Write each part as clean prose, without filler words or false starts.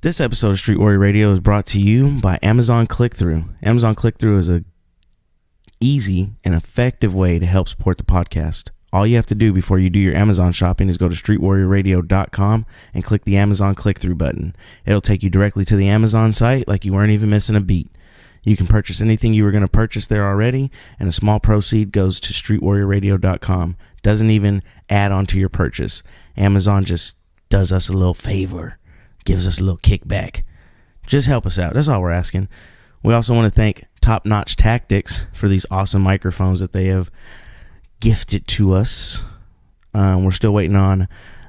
This episode of Street Warrior Radio is brought to you by Amazon Click-Through. Amazon Click-Through is a easy and effective way to help support the podcast. All you have to do before you do your Amazon shopping is go to streetwarriorradio.com and click the Amazon Click-Through button. It'll take you directly to the Amazon site like you weren't even missing a beat. You can purchase anything you were going to purchase there already, and a small proceed goes to streetwarriorradio.com. Doesn't even add on to your purchase. Amazon just does us a little favor, gives us a little kickback. Just help us out. That's all we're asking. We also want to thank Top Notch Tactics for these awesome microphones that they have gifted to us. We're still waiting on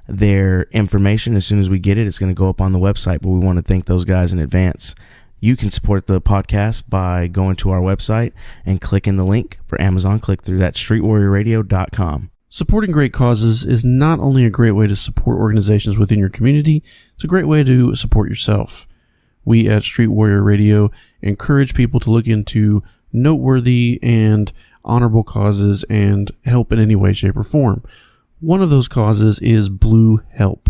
their information. As soon as we get it, it's going to go up on the website, but we want to thank those guys in advance. You can support the podcast by going to our website and clicking the link for Amazon Click-Through. That's streetwarriorradio.com. Supporting great causes is not only a great way to support organizations within your community, it's a great way to support yourself. We at Street Warrior Radio encourage people to look into noteworthy and honorable causes and help in any way, shape, or form. One of those causes is Blue Help.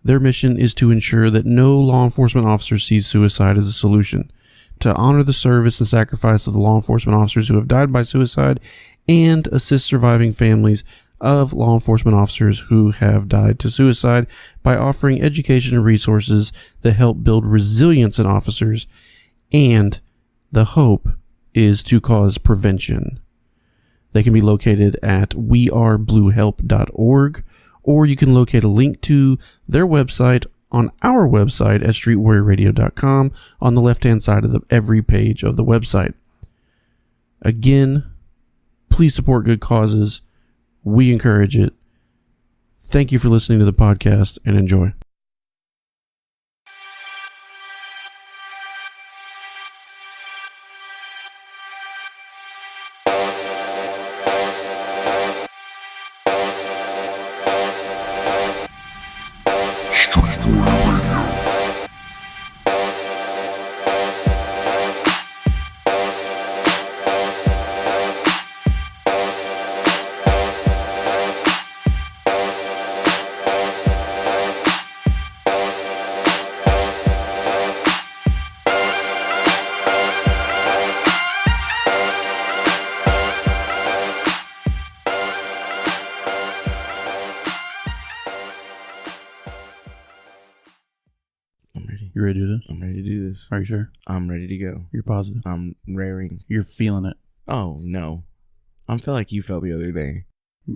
Their mission is to ensure that no law enforcement officer sees suicide as a solution, to honor the service and sacrifice of the law enforcement officers who have died by suicide, and assist surviving families of law enforcement officers who have died to suicide by offering education and resources that help build resilience in officers, and the hope is to cause prevention. They can be located at wearebluehelp.org, or you can locate a link to their website on our website at streetwarriorradio.com on the left-hand side of every page of the website. Again, please support good causes. We encourage it. Thank you for listening to the podcast and enjoy. You ready to do this? I'm ready to do this. Are you sure? I'm ready to go. You're positive? I'm raring. You're feeling it? Oh, no. I felt like you felt the other day.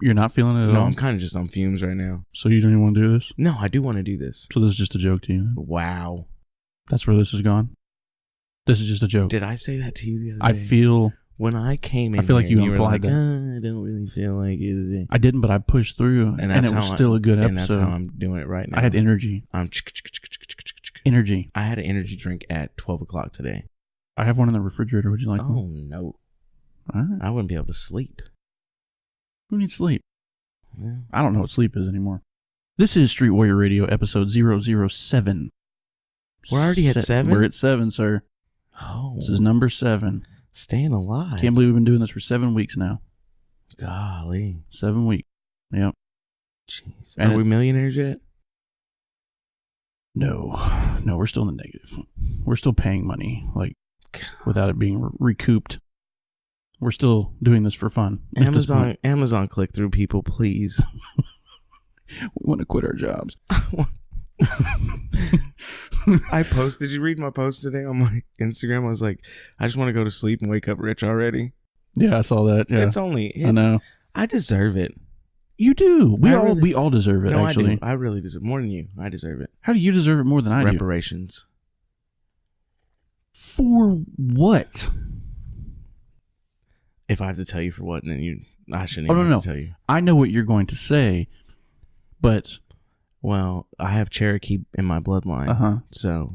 You're not feeling it at all? No, I'm kind of just on fumes right now. So you don't even want to do this? No, I do want to do this. So this is just a joke to you? Wow. That's where this has gone? This is just a joke. Did I say that to you the other day? I feel... When I came in, I feel like you were implied like, that. I don't really feel like it today. I didn't, but I pushed through, and it was still a good episode. And that's how I'm doing it right now. I had energy. Energy. I had an energy drink at 12 o'clock today. I have one in the refrigerator. Would you like one? Oh, no. All right. I wouldn't be able to sleep. Who needs sleep? Yeah. I don't know what sleep is anymore. This is Street Warrior Radio, episode 007. We're already at 7? We're at 7, sir. Oh. This is number 7. Staying alive. Can't believe we've been doing this for 7 weeks now. Golly. 7 weeks. Yep. Jeez. Are we millionaires yet? No, we're still in the negative. We're still paying money, like, without it being recouped. We're still doing this for fun. Amazon Click-Through people, please. We want to quit our jobs. Did you read my post today on my Instagram? I was like, I just want to go to sleep and wake up rich already. Yeah, I saw that. Yeah. I know. I deserve it. You do. We all deserve it, no, actually. I really deserve it. More than you. I deserve it. How do you deserve it more than I do? Reparations. For what? If I have to tell you for what, then I shouldn't even have to tell you. I know what you're going to say, but... Well, I have Cherokee in my bloodline, so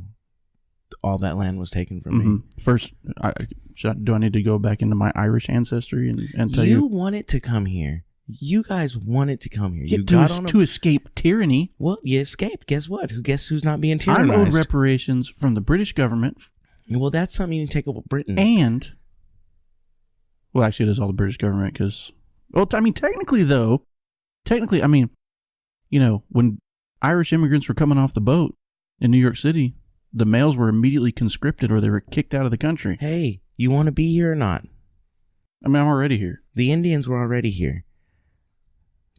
all that land was taken from me. First, do I need to go back into my Irish ancestry and tell you? You wanted to come here. You guys wanted to come here. To escape tyranny. Well, you escaped. Guess what? Guess who's not being tyrannized? I'm owed reparations from the British government. Well, that's something you can take up with Britain. And, well, actually, it is all the British government because, well, I mean, technically, I mean, you know, when Irish immigrants were coming off the boat, in New York City, the males were immediately conscripted or they were kicked out of the country. Hey, you want to be here or not? I mean, I'm already here. The Indians were already here.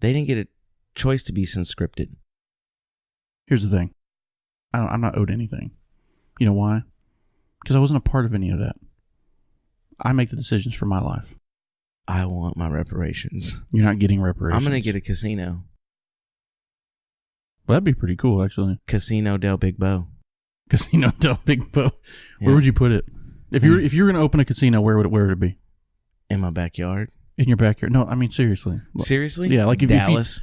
They didn't get a choice to be conscripted. Here's the thing. I'm not owed anything. You know why? Because I wasn't a part of any of that. I make the decisions for my life. I want my reparations. You're not getting reparations. I'm going to get a casino. Well, that'd be pretty cool, actually. Casino del Bigbo. Casino del Bigbo. Where would you put it? If you were going to open a casino, where would it be? In my backyard. In your backyard? No, I mean seriously. Seriously? Yeah, like if Dallas.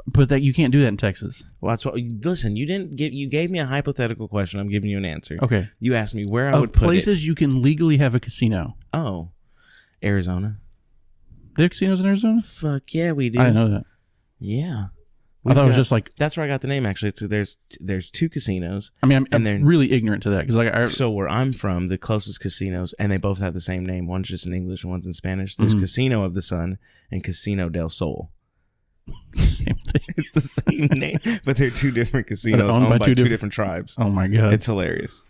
But that you can't do that in Texas. Well, that's what. Listen, you gave me a hypothetical question. I'm giving you an answer. Okay. You asked me where I would put it. Of places you can legally have a casino. Oh, Arizona. They have casinos in Arizona? Fuck yeah, we do. I didn't know that. Yeah. I thought it was just like... That's where I got the name, actually. So there's 2 casinos. I mean, I'm really ignorant to that. Cause so where I'm from, the closest casinos, and they both have the same name. One's just in English and one's in Spanish. There's Casino of the Sun and Casino del Sol. Same thing. It's the same name, but they're 2 different casinos owned by 2 different tribes. Oh my God. It's hilarious.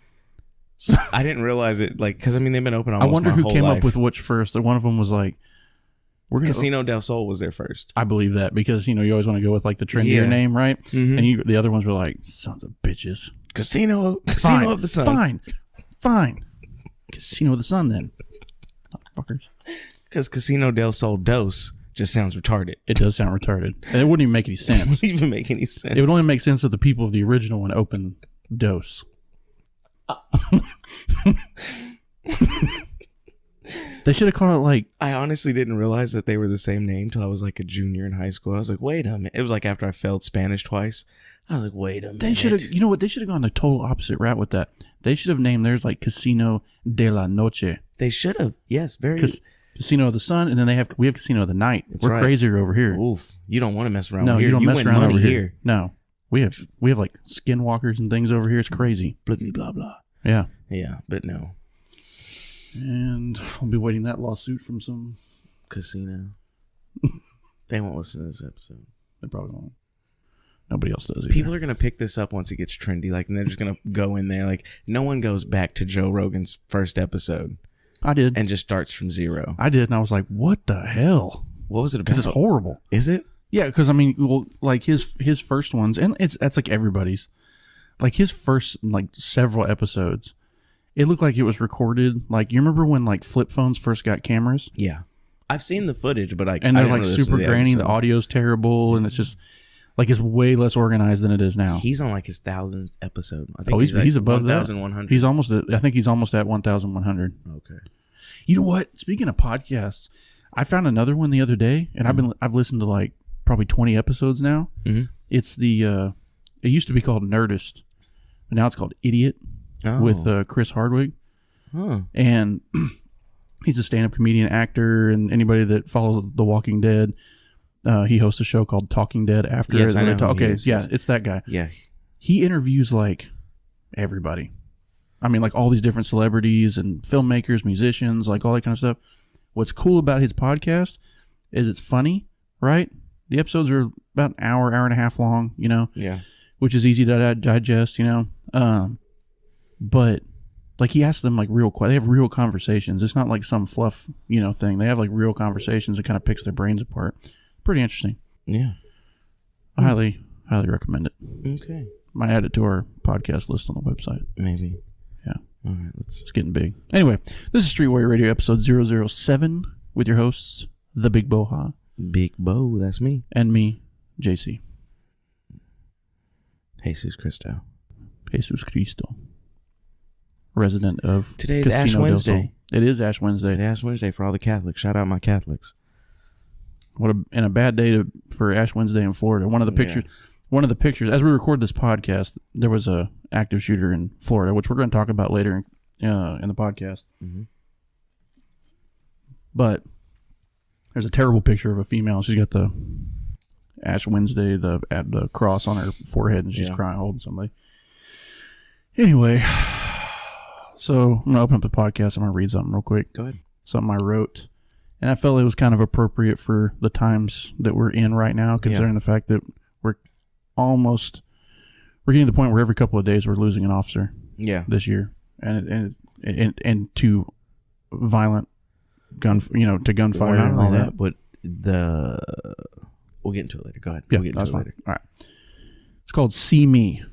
I didn't realize it, because, they've been open almost I wonder my who whole came life. up with which first. One of them was like... Casino del Sol was there first. I believe that because, you always want to go with like the trendier name, right? Mm-hmm. And the other ones were like, sons of bitches. Casino of the Sun. Fine. Casino of the Sun then. Motherfuckers. Because Casino del Sol Dos just sounds retarded. It does sound retarded. And it wouldn't even make any sense. It wouldn't even make any sense. It would only make sense if the people of the original one open Dos. They should have called it like... I honestly didn't realize that they were the same name till I was like a junior in high school. I was like, wait a minute. It was like after I failed Spanish twice. I was like, wait a minute. They should have... You know what? They should have gone the total opposite route with that. They should have named theirs like Casino de la Noche. They should have. Yes, very... Casino of the Sun, and then we have Casino of the Night. We're crazier over here. Oof. You don't want to mess around over here. No, you don't mess around over here. No. We have like skinwalkers and things over here. It's crazy. Bliggity blah blah. Yeah. Yeah, but no. And I'll be waiting that lawsuit from some casino. They won't listen to this episode. They probably won't. Nobody else does either. People are going to pick this up once it gets trendy. And they're just going to go in there. No one goes back to Joe Rogan's first episode. I did. And just starts from zero. I did. And I was like, what the hell? What was it about? Because it's horrible. Is it? Yeah, because, his first ones, and that's like everybody's. Like, his first, several episodes, it looked like it was recorded. You remember when, flip phones first got cameras? Yeah. I've seen the footage, but and they're, super grainy. The audio's terrible, and it's just, it's way less organized than it is now. He's on, his 1,000th episode. I think he's above 1,100. that. I think he's almost at 1,100. Okay. You know what? Speaking of podcasts, I found another one the other day, and I've listened to, probably 20 episodes now. Mm-hmm. It's it used to be called Nerdist, but now it's called Idiot with Chris Hardwick. Huh. And he's a stand-up comedian, actor, and anybody that follows The Walking Dead, he hosts a show called Talking Dead After. Yes, I know okay, is, yeah, it's that guy. Yeah. He interviews, everybody. I mean, all these different celebrities and filmmakers, musicians, all that kind of stuff. What's cool about his podcast is it's funny, right? The episodes are about an hour and a half long, Yeah. Which is easy to digest, but he asks them they have real conversations. It's not some fluff, thing. They have real conversations that kind of picks their brains apart. Pretty interesting. Yeah. I highly recommend it. Okay. Might add it to our podcast list on the website. Maybe. Yeah. All right. It's getting big. Anyway, this is Street Warrior Radio episode 007 with your hosts, the Big Boha. Big Bo, that's me. And me, JC. Jesus Cristo. Resident of Today's Casino Ash Wednesday. del Sol. It is Ash Wednesday. It's Ash Wednesday for all the Catholics. Shout out my Catholics. And a bad day for Ash Wednesday in Florida. One of the pictures, as we record this podcast, there was a active shooter in Florida, which we're going to talk about later in the podcast. Mm-hmm. But there's a terrible picture of a female. She's got the Ash Wednesday, the cross on her forehead, and she's crying, holding somebody. Anyway, so I'm going to open up the podcast. I'm going to read something real quick. Go ahead. Something I wrote. And I felt it was kind of appropriate for the times that we're in right now, considering the fact that we're almost we're getting to the point where every couple of days we're losing an officer. Yeah. This year, and to violent to gunfire. Well, not and all only that, but we'll get into it later. Go ahead. Yeah, we'll get into that's it fine. later. All right. It's called See Me.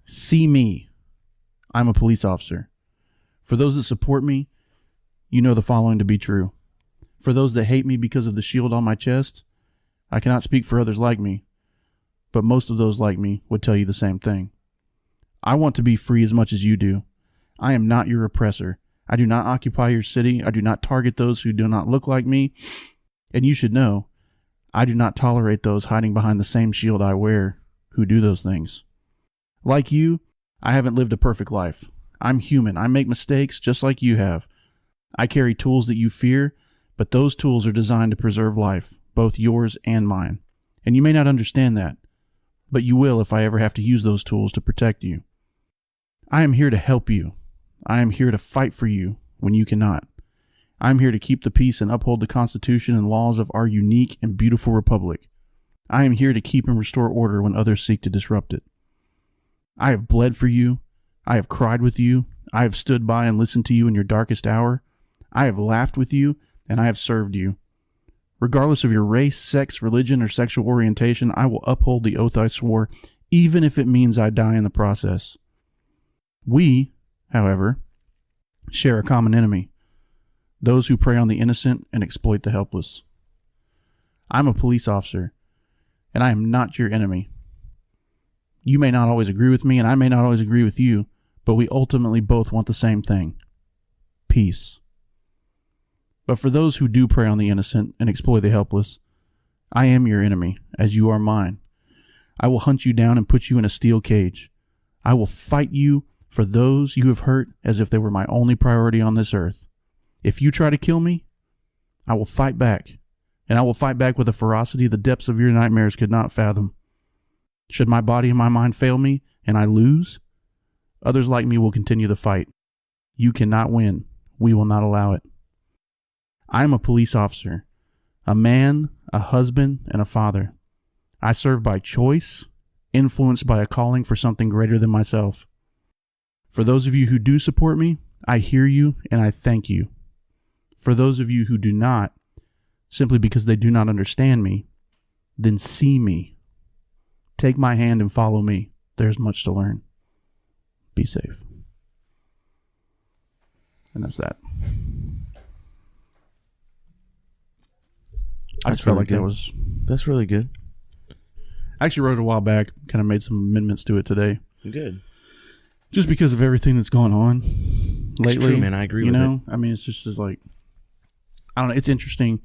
See Me. I'm a police officer. For those that support me, you know the following to be true. For those that hate me because of the shield on my chest, I cannot speak for others like me, but most of those like me would tell you the same thing. I want to be free as much as you do. I am not your oppressor. I do not occupy your city. I do not target those who do not look like me. And you should know, I do not tolerate those hiding behind the same shield I wear who do those things. Like you, I haven't lived a perfect life. I'm human. I make mistakes just like you have. I carry tools that you fear, but those tools are designed to preserve life, both yours and mine. And you may not understand that, but you will if I ever have to use those tools to protect you. I am here to help you. I am here to fight for you when you cannot. I am here to keep the peace and uphold the Constitution and laws of our unique and beautiful republic. I am here to keep and restore order when others seek to disrupt it. I have bled for you. I have cried with you. I have stood by and listened to you in your darkest hour. I have laughed with you, and I have served you. Regardless of your race, sex, religion, or sexual orientation, I will uphold the oath I swore, even if it means I die in the process. We, however, share a common enemy, those who prey on the innocent and exploit the helpless. I'm a police officer, and I am not your enemy. You may not always agree with me, and I may not always agree with you, but we ultimately both want the same thing: peace. But for those who do prey on the innocent and exploit the helpless, I am your enemy, as you are mine. I will hunt you down and put you in a steel cage. I will fight you for those you have hurt as if they were my only priority on this earth. If you try to kill me, I will fight back, and I will fight back with a ferocity the depths of your nightmares could not fathom. Should my body and my mind fail me, and I lose, others like me will continue the fight. You cannot win. We will not allow it. I am a police officer, a man, a husband, and a father. I serve by choice, influenced by a calling for something greater than myself. For those of you who do support me, I hear you and I thank you. For those of you who do not, simply because they do not understand me, then see me. Take my hand and follow me. There's much to learn. Be safe. And that's that. I just felt like that was... That's really good. I actually wrote it a while back, kind of made some amendments to it today. Good. Just because of everything that's gone on lately. It's true, man. I agree with it. I mean, it's just like... I don't know. It's interesting.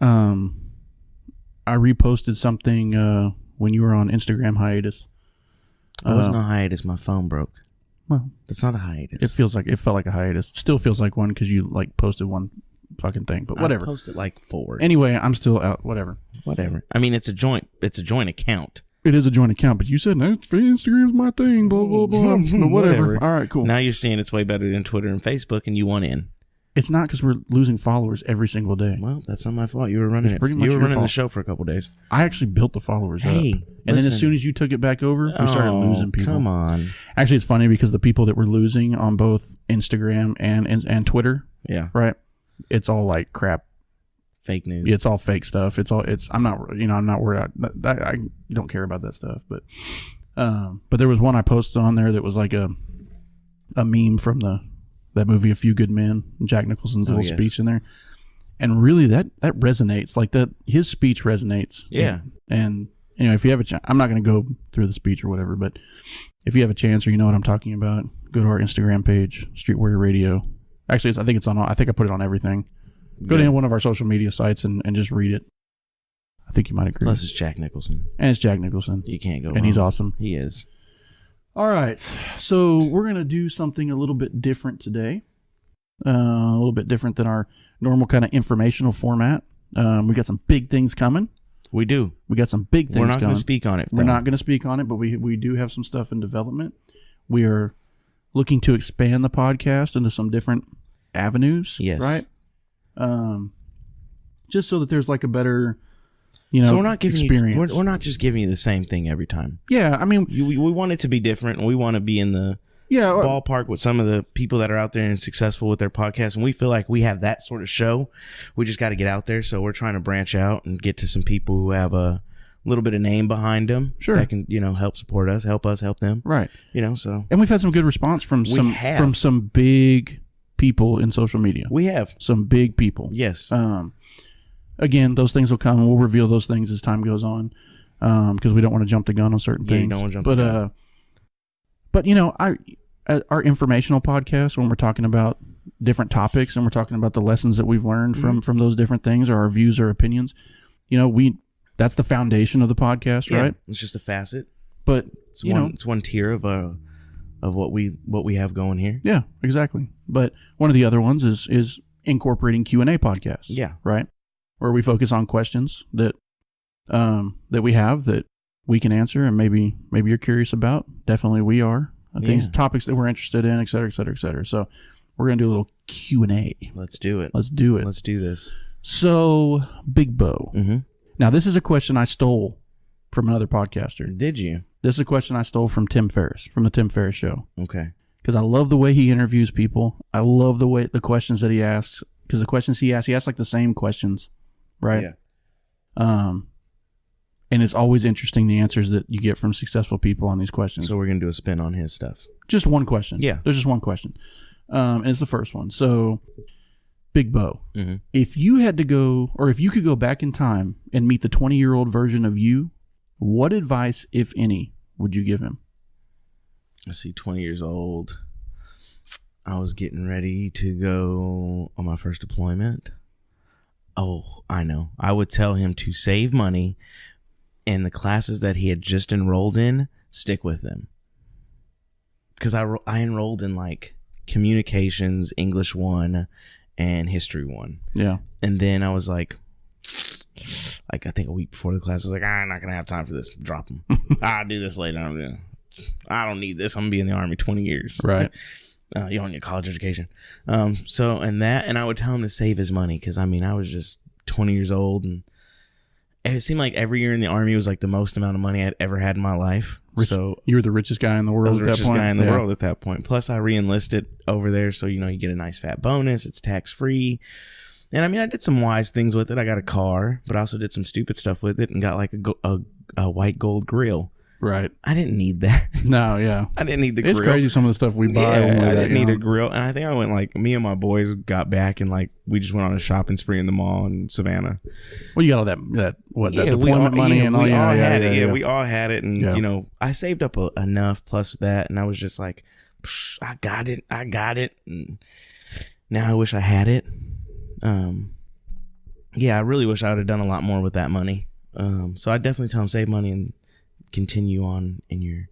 I reposted something when you were on Instagram hiatus. I wasn't on hiatus. My phone broke. Well, that's not a hiatus. It felt like a hiatus. Still feels like one because you like posted one fucking thing, but whatever. I posted like 4. Anyway, I'm still out. Whatever. I mean, it's a joint account. It is a joint account, but you said no, Instagram's my thing. Blah blah blah. But whatever. All right, cool. Now you're saying it's way better than Twitter and Facebook, and you want in. It's not because we're losing followers every single day. Well, that's not my fault. You were running it. Pretty much you were running fault. the show for a couple days. I actually built the followers up. And then as soon as you took it back over, we started losing people. Come on. Actually, it's funny because the people that we're losing on both Instagram and Twitter, yeah, right? It's all like crap. Fake news. It's all fake stuff. I'm not worried. I don't care about that stuff. But there was one I posted on there that was like a meme from that movie, A Few Good Men, Jack Nicholson's little speech in there. And really that resonates. Like his speech resonates. Yeah. And if you have a chance, I'm not going to go through the speech or whatever, but if you have a chance or you know what I'm talking about, go to our Instagram page, Street Warrior Radio. Actually, I think I put it on everything. Go to one of our social media sites and just read it. I think you might agree. Plus, it's Jack Nicholson. And it's Jack Nicholson. You can't go wrong. And he's awesome. He is. All right. So we're going to do something a little bit different today. A little bit different than our normal kind of informational format. We got some big things coming. We do. We got some big things coming. We're not going to speak on it, though. We're not going to speak on it, but we do have some stuff in development. We are looking to expand the podcast into some different avenues. Yes. Right? Just so that there's like a better so we're not giving experience. We're not just giving you the same thing every time. Yeah, I mean, we want it to be different, and we want to be in the ballpark with some of the people that are out there and successful with their podcast, and we feel like we have that sort of show. We just got to get out there, so we're trying to branch out and get to some people who have a little bit of name behind them that can, help support us, help them. Right. So. And we've had some good response from some big people in social media. We have. Some big people. Yes. Again, those things will come, and we'll reveal those things as time goes on, because we don't want to jump the gun on certain things. You don't want to jump the gun. But, our informational podcast, when we're talking about different topics and we're talking about the lessons that we've learned from those different things, or our views or opinions, that's the foundation of the podcast, right? It's just a facet, but it's one tier of what we have going here. Yeah, exactly. But one of the other ones is incorporating Q&A podcasts. Yeah, right, where we focus on questions that we have that we can answer, and maybe you're curious about. Definitely, we are. Topics that we're interested in, et cetera, et cetera, et cetera. So we're gonna do a little Q&A. Let's do it. Let's do this. So, Bigbo. Mm-hmm. Now, this is a question I stole from another podcaster. Did you? This is a question I stole from Tim Ferriss, from the Tim Ferriss Show. Okay. Because I love the way he interviews people. I love the questions that he asks. Because the questions he asks like the same questions, right? Yeah. And it's always interesting the answers that you get from successful people on these questions. So we're going to do a spin on his stuff. Just one question. Yeah. There's just one question. And it's the first one. So, Bigbo, mm-hmm. if you could go back in time and meet the 20-year-old version of you, what advice, if any, would you give him? Let's see, 20 years old. I was getting ready to go on my first deployment. Oh, I know. I would tell him to save money, and the classes that he had just enrolled in, stick with them. Because I enrolled in like communications, English 1, and history 1. Yeah. And then I was like I think a week before the class, I was like, I'm not going to have time for this. Drop them. I'll do this later. I don't need this. I'm going to be in the Army 20 years. Right. You don't need a college education. And I would tell him to save his money, because, I was just 20 years old, and it seemed like every year in the Army was like the most amount of money I'd ever had in my life. So you were the richest guy in the world. I was the richest guy in the world at that point. Plus, I re-enlisted over there, so you get a nice fat bonus. It's tax-free. And I did some wise things with it. I got a car, but I also did some stupid stuff with it and got like a white gold grill. Right. I didn't need that. No, yeah. I didn't need the grill. It's crazy some of the stuff we buy. Yeah, I didn't need a grill. And I think I went me and my boys got back, and we just went on a shopping spree in the mall in Savannah. Well, you got all that deployment money and all. We all had it. Yeah, we all had it. And, I saved up enough plus that. And I was just like, I got it. And now I wish I had it. I really wish I would have done a lot more with that money. So I definitely tell him save money and continue on in your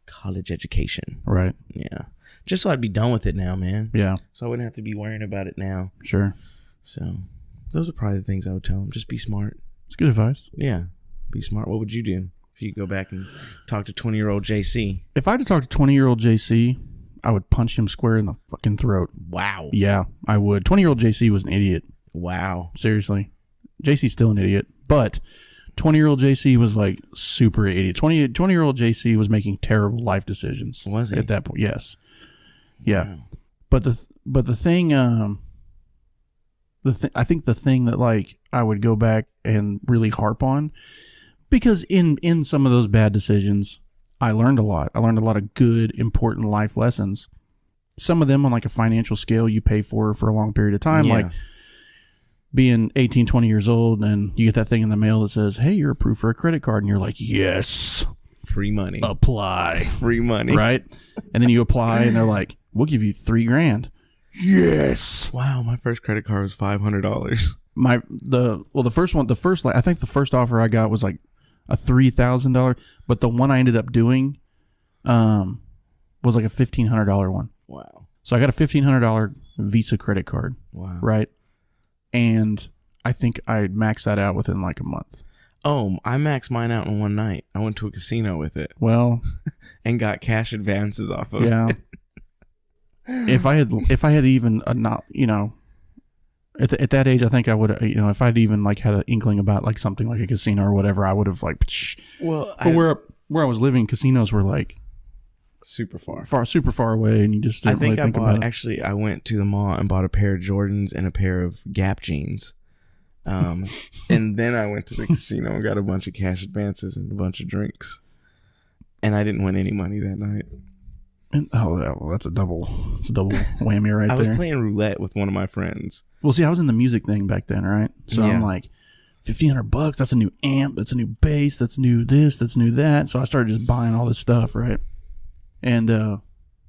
college education. Right. Yeah. Just so I'd be done with it now, man. Yeah. So I wouldn't have to be worrying about it now. Sure. So those are probably the things I would tell him. Just be smart. It's good advice. Yeah. Be smart. What would you do if you could go back and talk to 20-year-old JC? If I had to talk to 20-year-old JC, I would punch him square in the fucking throat. Wow. Yeah, I would. 20-year-old JC was an idiot. Wow. Seriously. JC's still an idiot, but 20-year-old JC was like super idiot. 20-year-old JC was making terrible life decisions. Was he? At that point? Yes. Yeah. Wow. But the thing I think the thing that I would go back and really harp on, because in some of those bad decisions, I learned a lot. I learned a lot of good, important life lessons. Some of them on a financial scale you pay for a long period of time, yeah. like being 18, 20 years old, and you get that thing in the mail that says, hey, you're approved for a credit card. And you're like, yes. Free money. Apply. Free money. Right? And then you apply, and they're like, we'll give you $3,000. Yes. Wow, my first credit card was $500. I think the first offer I got was like a $3,000, but the one I ended up doing was like a $1,500 one. Wow. So I got a $1,500 Visa credit card. Wow. Right? And I think I maxed that out within like a month. Oh, I maxed mine out in one night. I went to a casino with it. Well, and got cash advances off of it. If I had even not, at that age, I think I would, if I'd even like had an inkling about like something like a casino or whatever, I would have like, psh. Well, but where I was living, casinos were like super far away, and you just didn't really think about it. Actually, I went to the mall and bought a pair of Jordans and a pair of Gap jeans. And then I went to the casino and got a bunch of cash advances and a bunch of drinks. And I didn't win any money that night. And, well, that's a double whammy right there. I was playing roulette with one of my friends. Well, see, I was in the music thing back then, right? So I'm like, $1,500, that's a new amp, that's a new bass, that's new this, that's new that. So I started just buying all this stuff, right? And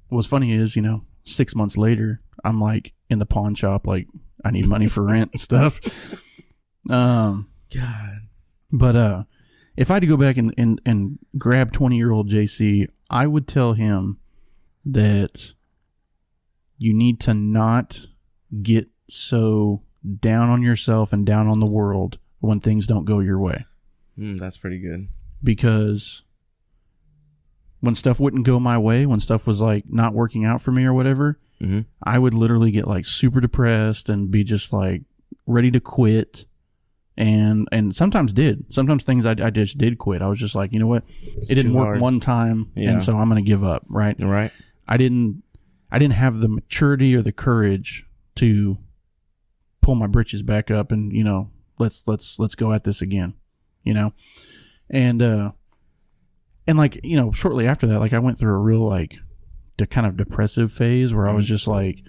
what's funny is, 6 months later, I'm like in the pawn shop, like I need money for rent and stuff. God. But if I had to go back and grab 20-year-old JC, I would tell him that you need to not get so down on yourself and down on the world when things don't go your way. That's pretty good. Because when stuff wouldn't go my way, when stuff was like not working out for me or whatever, I would literally get like super depressed and be just like ready to quit. And sometimes things I just did quit. I was just like, you know what? It didn't work one time, and so I'm going to give up, right? Right. I didn't have the maturity or the courage to pull my britches back up and, let's go at this again, And like, shortly after that, like I went through a real like the kind of depressive phase where I was just like,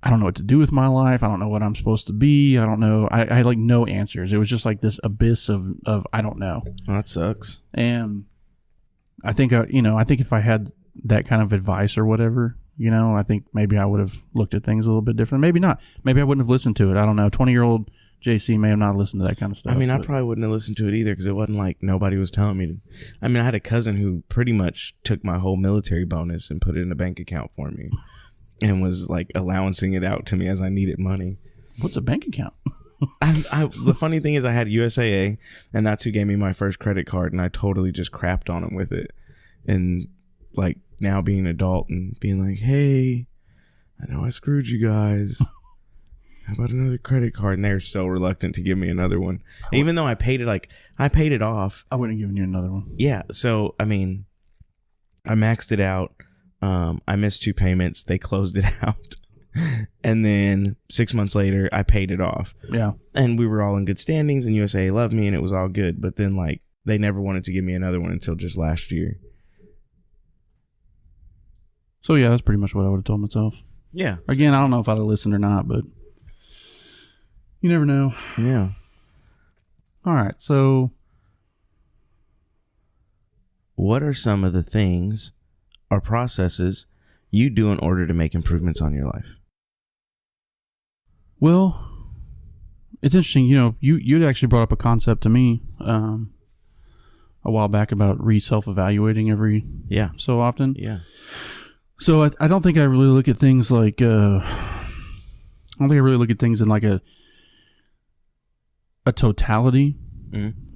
I don't know what to do with my life. I don't know what I'm supposed to be. I don't know. I had like no answers. It was just like this abyss of I don't know. Well, that sucks. And I think, I think if I had that kind of advice or whatever, I think maybe I would have looked at things a little bit different. Maybe not. Maybe I wouldn't have listened to it. I don't know. 20-year-old JC may have not listened to that kind of stuff. I mean, I probably wouldn't have listened to it either because it wasn't like nobody was telling me to. I mean, I had a cousin who pretty much took my whole military bonus and put it in a bank account for me. And was like allowancing it out to me as I needed money. What's a bank account? The funny thing is I had USAA, and that's who gave me my first credit card, and I totally just crapped on him with it. And like now being an adult and being like, hey, I know I screwed you guys. How about another credit card? And they're so reluctant to give me another one. Even though I paid it off. I wouldn't have given you another one. Yeah. So, I mean, I maxed it out. I missed 2 payments. They closed it out. And then 6 months later, I paid it off. Yeah. And we were all in good standings and USA loved me and it was all good. But then like they never wanted to give me another one until just last year. So yeah, that's pretty much what I would have told myself. Yeah. Again, I don't know if I'd have listened or not, but you never know. Yeah. All right. So what are some of the things or processes you do in order to make improvements on your life? Well, it's interesting. You'd actually brought up a concept to me a while back about self-evaluating every so often. Yeah. So I don't think I really look at things like I don't think I really look at things in like a totality,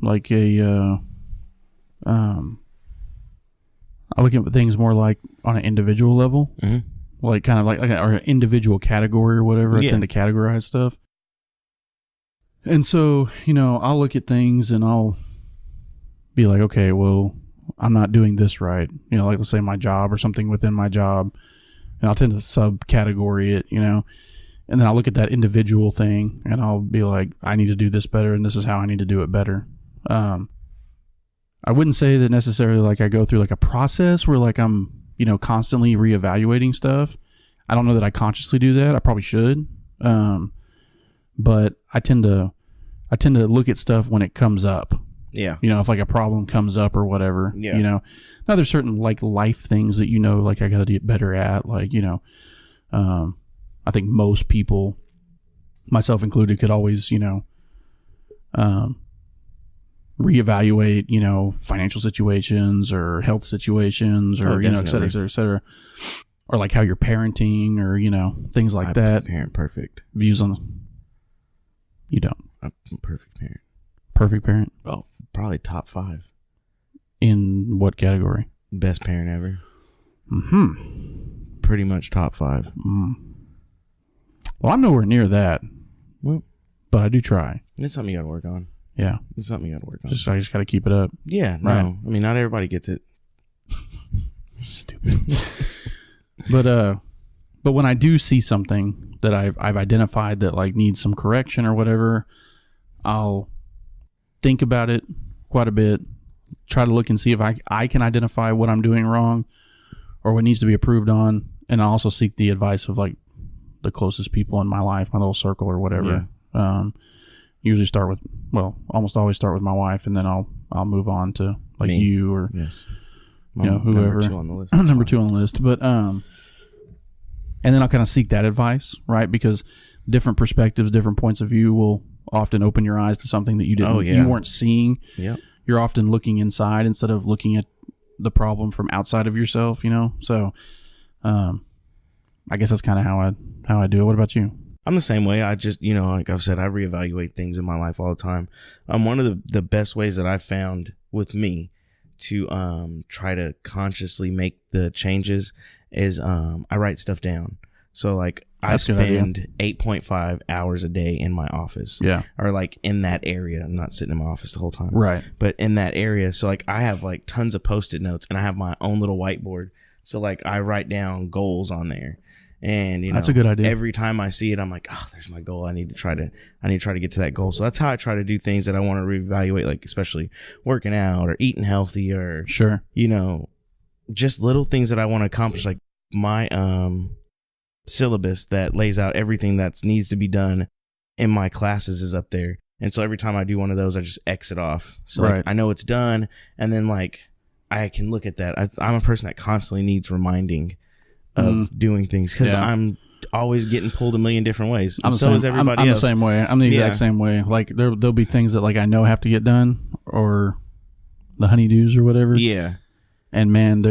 like I look at things more like on an individual level, like kind of like or an individual category or whatever. I tend to categorize stuff. And so, I'll look at things and I'll be like, okay, well, I'm not doing this right. Like let's say my job or something within my job, and I'll tend to subcategory it, and then I'll look at that individual thing and I'll be like, I need to do this better and this is how I need to do it better. I wouldn't say that necessarily like I go through like a process where like I'm, constantly reevaluating stuff. I don't know that I consciously do that. I probably should. But I tend to look at stuff when it comes up. Yeah. If like a problem comes up or whatever, yeah. Now there's certain like life things that, like I got to get better at, like, I think most people, myself included, could always, reevaluate, financial situations or health situations or, et cetera, et cetera, et cetera. Or like how you're parenting or, things like that. Parent perfect. Views on you don't. I'm a perfect parent. Perfect parent? Oh, probably top 5. In what category? Best parent ever. Mm-hmm. Pretty much top 5. Well, I'm nowhere near that. but I do try. It's something you got to work on. Yeah. It's something you got to work on. I just got to keep it up. Yeah, no. Right. I mean, not everybody gets it. Stupid. But when I do see something that I've identified that like needs some correction or whatever, I'll think about it quite a bit, try to look and see if I can identify what I'm doing wrong or what needs to be improved on, and I also seek the advice of like the closest people in my life, my little circle or whatever. Yeah. Usually almost always start with my wife, and then I'll move on to like me. You or yes. Whoever. Number 2 on the list. Number 2 on the list, but and then I'll kind of seek that advice, right? Because different perspectives, different points of view will often open your eyes to something that you weren't seeing. Yeah. You're often looking inside instead of looking at the problem from outside of yourself, So, I guess that's kind of how I do it. What about you? I'm the same way. I just, like I've said, I reevaluate things in my life all the time. One of the best ways that I've found with me to try to consciously make the changes is I write stuff down. So like I spend 8.5 hours a day in my office. Yeah. Or like in that area. I'm not sitting in my office the whole time. Right. But in that area. So like I have like tons of Post-it notes, and I have my own little whiteboard. So like I write down goals on there. And that's a good idea. Every time I see it, I'm like, oh, there's my goal. I need to try to get to that goal. So that's how I try to do things that I want to reevaluate, like especially working out or eating healthy or sure, just little things that I want to accomplish. Like my syllabus that lays out everything that needs to be done in my classes is up there. And so every time I do one of those, I just X it off. So like, I know it's done, and then like I can look at that. I'm a person that constantly needs reminding of doing things because I'm always getting pulled a million different ways. And so is everybody else. I'm the same way. I'm the exact same way. Like there'll be things that like I know have to get done, or the honeydews or whatever. Yeah. And man,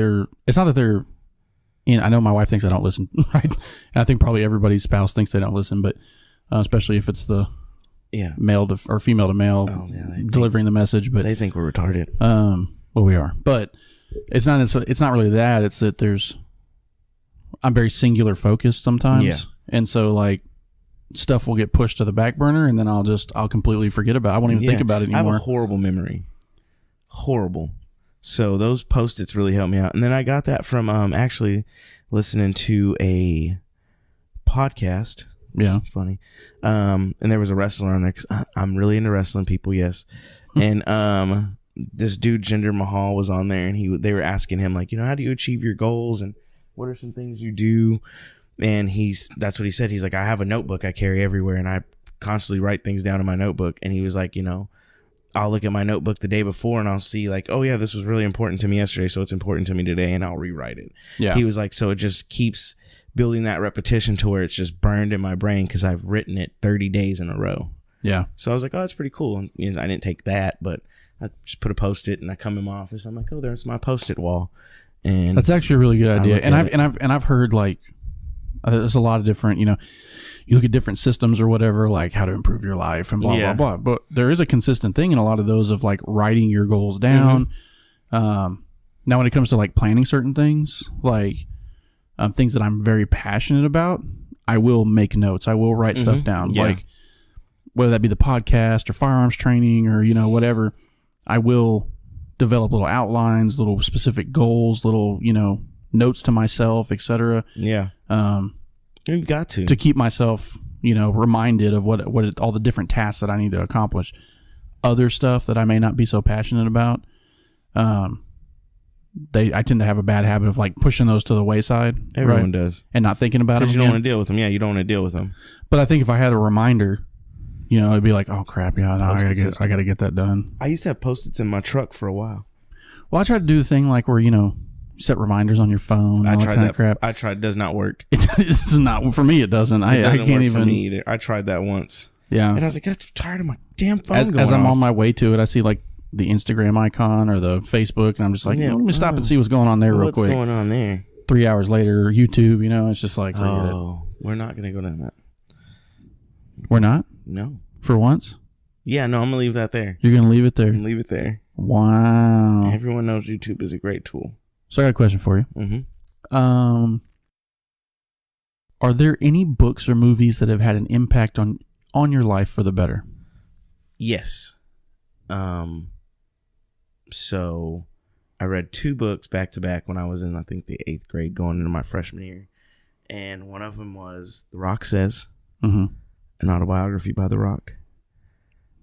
it's not that they're I know my wife thinks I don't listen, right? And I think probably everybody's spouse thinks they don't listen, but especially if it's the male to or female to male delivering the message. But they think we're retarded. Well, we are, but it's not really that. It's that I'm very singular focused sometimes. And so like stuff will get pushed to the back burner, and then I'll completely forget about it. I won't even think about it anymore. I have a horrible memory. Horrible. So those Post-its really helped me out. And then I got that from actually listening to a podcast. Yeah. Funny. And there was a wrestler on there because I'm really into wrestling people, yes. And this dude, Jinder Mahal, was on there, and they were asking him, like, how do you achieve your goals, and what are some things you do? And that's what he said. He's like, I have a notebook I carry everywhere, and I constantly write things down in my notebook. And he was like, I'll look at my notebook the day before, and I'll see like, oh yeah, this was really important to me yesterday, so it's important to me today, and I'll rewrite it. Yeah. He was like, so it just keeps building that repetition to where it's just burned in my brain because I've written it 30 days in a row. Yeah. So I was like, oh, that's pretty cool. And I didn't take that, but I just put a Post-it, and I come in my office. I'm like, oh, there's my Post-it wall. And that's actually a really good idea. And I've heard like there's a lot of different, you look at different systems or whatever, like how to improve your life and blah, blah, blah. But there is a consistent thing in a lot of those of like writing your goals down. Now, when it comes to like planning certain things, like things that I'm very passionate about, I will make notes. I will write stuff down. Yeah. Like whether that be the podcast or firearms training or, whatever, I will develop little outlines, little specific goals, little, notes to myself, etc. Yeah. You've got to keep myself, reminded of what all the different tasks that I need to accomplish. Other stuff that I may not be so passionate about, I tend to have a bad habit of like pushing those to the wayside. Everyone does, and not thinking about them. Because you don't want to deal with them. Yeah, you don't want to deal with them. But I think if I had a reminder, it'd be like, oh crap, I gotta get that done. I used to have Post-its in my truck for a while. Well, I tried to do the thing like where set reminders on your phone. I tried that. Crap. I tried. It does not work. It's not for me. It doesn't. I can't work even. For me either. I tried that once. Yeah. And I was like, I'm tired of my damn phone. As I'm on my way to it, I see like the Instagram icon or the Facebook, and I'm just like, let me stop and see what's going on there real quick. What's going on there? 3 hours later, YouTube. It's just like, forget it. We're not gonna go down that. We're not. No. For once. Yeah. No. I'm gonna leave that there. You're gonna leave it there. I'm gonna leave it there. Wow. Everyone knows YouTube is a great tool. So I got a question for you. Mm-hmm. Are there any books or movies that have had an impact on on your life for the better? Yes. So I read 2 books back to back when I was in, I think, the 8th grade going into my freshman year. And one of them was The Rock Says, an autobiography by The Rock.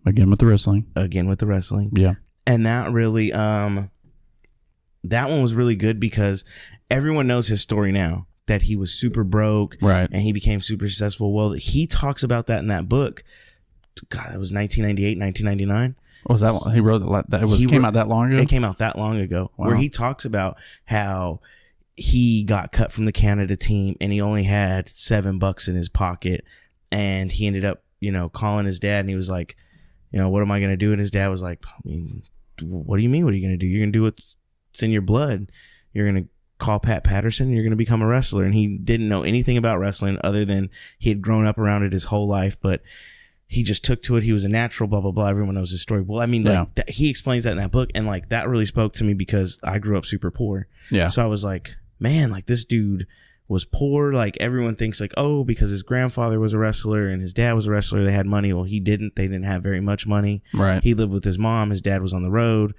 Again with the wrestling. Yeah. And that really, that one was really good because everyone knows his story now, that he was super broke. Right. And he became super successful. Well, he talks about that in that book. God, that was 1998, 1999. Was that one? He wrote that? It came out that long ago? It came out that long ago. Wow. Where he talks about how he got cut from the Canada team and he only had $7 in his pocket, and he ended up, calling his dad, and he was like, what am I going to do? And his dad was like, what do you mean? What are you going to do? You're going to do what's in your blood. You're going to call Pat Patterson and you're going to become a wrestler. And he didn't know anything about wrestling other than he had grown up around it his whole life, but he just took to it. He was a natural, blah, blah, blah. Everyone knows his story. Well, I mean, he explains that in that book. And like, that really spoke to me because I grew up super poor. Yeah. So I was like, man, like this dude was poor. Like everyone thinks like, oh, because his grandfather was a wrestler and his dad was a wrestler, they had money. Well, he didn't. They didn't have very much money. Right. He lived with his mom. His dad was on the road.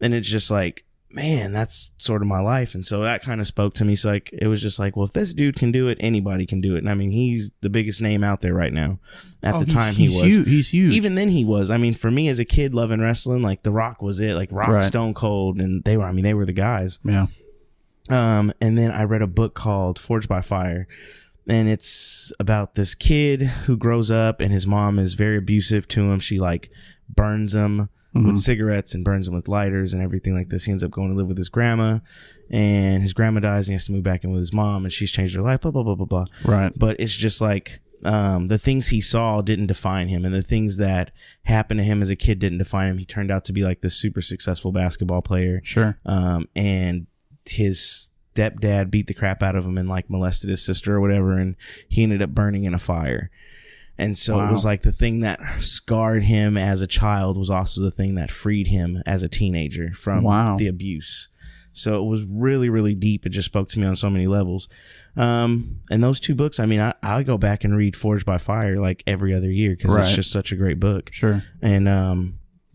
And it's just like, man, that's sort of my life. And so that kind of spoke to me. So like, it was just like, well, if this dude can do it, anybody can do it. And I mean, he's the biggest name out there right now. At the time he was. He's huge. Even then he was. I mean, for me as a kid loving wrestling, like The Rock was it. Like Rock, Stone Cold, and they were the guys. Yeah. And then I read a book called Forged by Fire. And it's about this kid who grows up and his mom is very abusive to him. She like burns him with cigarettes and burns him with lighters and everything like this. He ends up going to live with his grandma, and his grandma dies and he has to move back in with his mom, and she's changed her life, blah, blah, blah, blah, blah. Right. But it's just like, the things he saw didn't define him, and the things that happened to him as a kid didn't define him. He turned out to be like this super successful basketball player. Sure. And his stepdad beat the crap out of him and like molested his sister or whatever, and he ended up burning in a fire. And so it was like the thing that scarred him as a child was also the thing that freed him as a teenager from the abuse. So it was really, really deep. It just spoke to me on so many levels. And those 2 books, I mean, I go back and read Forged by Fire like every other year because it's just such a great book. Sure. And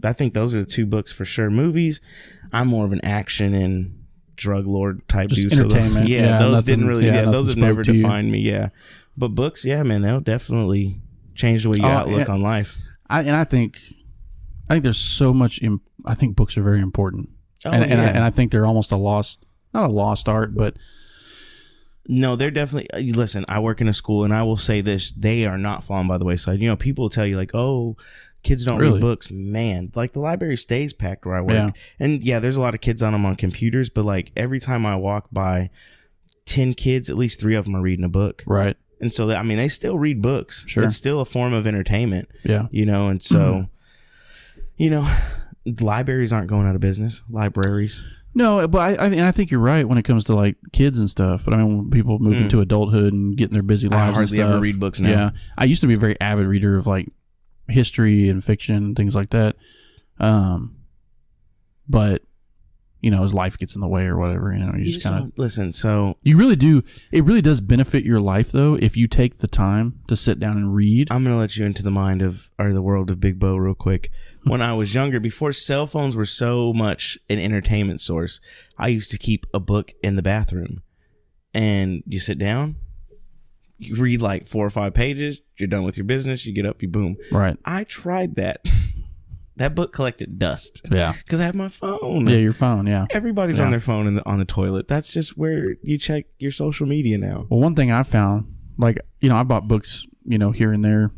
I think those are the 2 books for sure. Movies, I'm more of an action and drug lord type dude. Entertainment. So those didn't really, those have never defined me. Yeah. But books, man, they'll definitely change the way you outlook on life. I think there's so much. I think books are very important, and I think they're almost not a lost art, but no, they're definitely. Listen, I work in a school, and I will say this: they are not falling by the wayside. People will tell you like, "Oh, kids don't read books." Man, like the library stays packed where I work, and there's a lot of kids on them on computers, but like every time I walk by 10 kids, at least 3 of them are reading a book, right? And so, I mean, they still read books. Sure. It's still a form of entertainment. Yeah. And so, libraries aren't going out of business. Libraries. No, but I think you're right when it comes to like kids and stuff. But I mean, when people move into adulthood and get in their busy lives and stuff. I hardly ever read books now. Yeah. I used to be a very avid reader of like history and fiction and things like that. But as life gets in the way or whatever, you just kind of listen. So you really do. It really does benefit your life though if you take the time to sit down and read. I'm gonna let you into the world of Bigbo real quick. When I was younger, before cell phones were so much an entertainment source, I used to keep a book in the bathroom, and you sit down, you read like 4 or 5 pages, you're done with your business, you get up, you boom. Right. I tried that. That book collected dust. Yeah. Because I have my phone. Yeah, your phone, yeah. Everybody's on their phone on the toilet. That's just where you check your social media now. Well, one thing I found, like, I bought books, here and there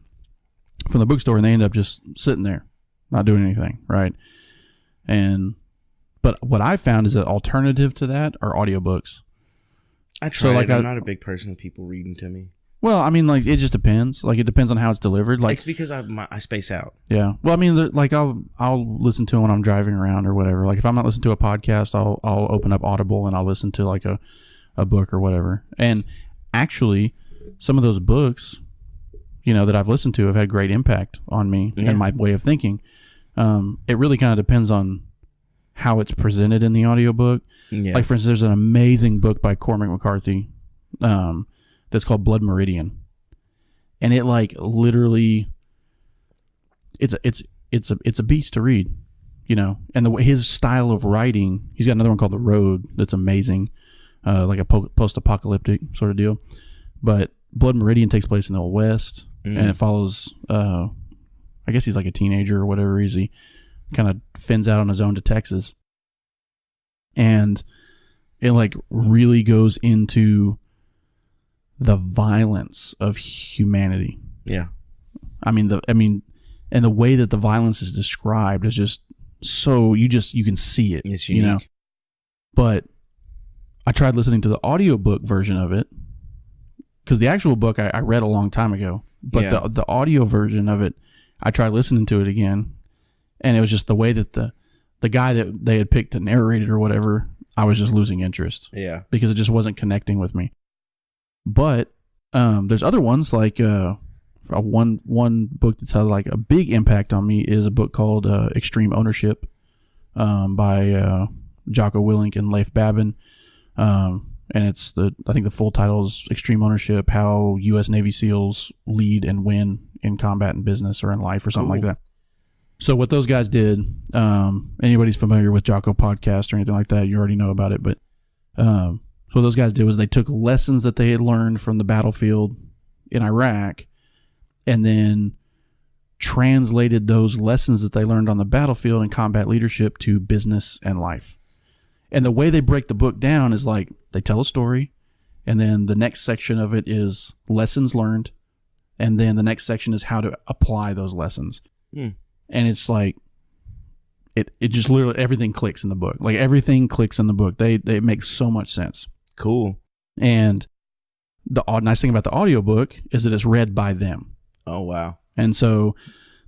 from the bookstore, and they end up just sitting there, not doing anything, right? But what I found is that alternative to that are audiobooks. I try. I'm not a big person of people reading to me. Well, I mean, like, it just depends. Like, it depends on how it's delivered. Like, it's because I space out. Yeah. Well, I mean, like, I'll listen to it when I'm driving around or whatever. Like, if I'm not listening to a podcast, I'll open up Audible and I'll listen to like a book or whatever. And actually, some of those books, that I've listened to have had great impact on me and my way of thinking. It really kind of depends on how it's presented in the audiobook. Yeah. Like, for instance, there's an amazing book by Cormac McCarthy. That's called Blood Meridian. And it like literally it's a beast to read, you know. And the way his style of writing, he's got another one called The Road that's amazing, like a post-apocalyptic sort of deal. But Blood Meridian takes place in the Old West, and it follows. I guess he's like a teenager or whatever. He kind of fins out on his own to Texas, and it like really goes into the violence of humanity. Yeah. I mean, and the way that the violence is described is just so you can see it. It's unique. You know? But I tried listening to the audiobook version of it because the actual book I read a long time ago, but the audio version of it, I tried listening to it again, and it was just the way that the guy that they had picked to narrate it or whatever, I was just losing interest. Yeah. Because it just wasn't connecting with me. But there's other ones like one book that's had like a big impact on me is a book called Extreme Ownership by Jocko Willink and Leif Babin. And I think the full title is Extreme Ownership: How U.S. Navy SEALs Lead and Win in Combat and Business or in Life or something like that. So what those guys did, anybody's familiar with Jocko podcast or anything like that, you already know about it. But so what those guys did was they took lessons that they had learned from the battlefield in Iraq and then translated those lessons that they learned on the battlefield in combat leadership to business and life. And the way they break the book down is like they tell a story, and then the next section of it is lessons learned, and then the next section is how to apply those lessons. And it's like it just literally everything clicks in the book. Like everything clicks in the book. They make so much sense. Cool. And the nice thing about the audiobook is that it's read by them. Oh, wow. And so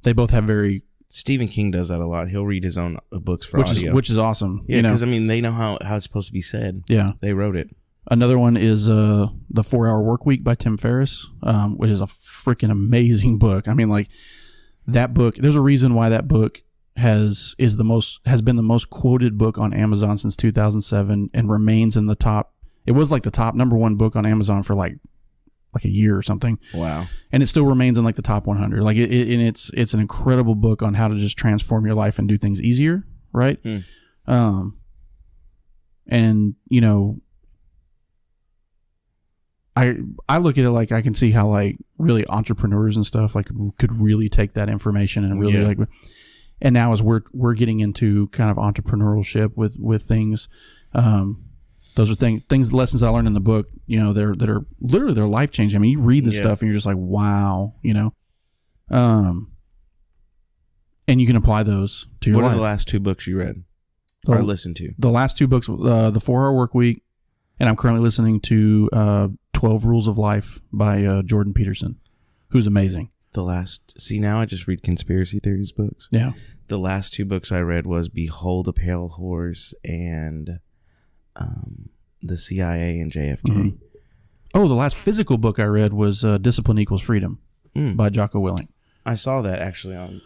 they both have very... Stephen King does that a lot. He'll read his own books for audio. Which is awesome. Yeah, because, I mean, they know how it's supposed to be said. Yeah. They wrote it. Another one is The 4-Hour Workweek by Tim Ferriss, which is a freaking amazing book. I mean, like, that book... There's a reason why that book has been the most quoted book on Amazon since 2007 and remains in the top... It was like the top #1 book on Amazon for like a year or something. Wow. And it still remains in like the top 100. Like it's an incredible book on how to just transform your life and do things easier, right? And you know, I look at it like I can see how like really entrepreneurs and stuff like could really take that information and really like, and now as we're getting into kind of entrepreneurship with things, those are things, lessons I learned in the book, you know, that are literally they're life changing. I mean, you read this stuff and you're just like, wow, you know, and you can apply those to your life. What are the last 2 books you read or listened to? The last 2 books, the 4-Hour Workweek, and I'm currently listening to 12 Rules of Life by Jordan Peterson, who's amazing. See, now I just read conspiracy theories books. Yeah. The last 2 books I read was Behold a Pale Horse and the CIA and JFK. Mm-hmm. Oh, the last physical book I read was Discipline Equals Freedom by Jocko Willink. I saw that actually on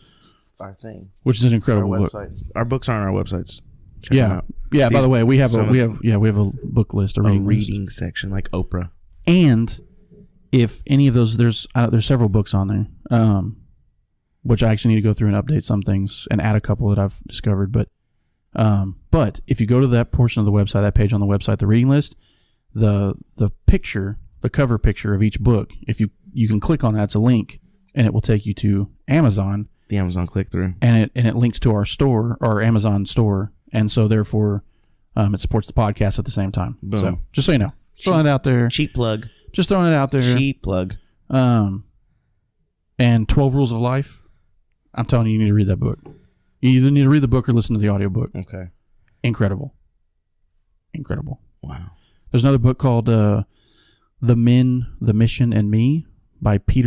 our thing, which is an incredible book. Our books are on our websites. Check them out. Yeah. By the way, we have a book list, a reading section like Oprah. And if any of those, there's several books on there, which I actually need to go through and update some things and add a couple that I've discovered, but if you go to that portion of the website, that page on the website, the reading list, the picture, the cover picture of each book, if you can click on that, it's a link, and it will take you to Amazon. The Amazon click-through. And it links to our store, our Amazon store, and so therefore it supports the podcast at the same time. Boom. So just so you know, throwing it out there. Cheap plug. Just throwing it out there. Cheap plug. And 12 Rules of Life, I'm telling you need to read that book. You either need to read the book or listen to the audiobook. Okay. Incredible. Wow. There's another book called The Men, the Mission, and Me by Pete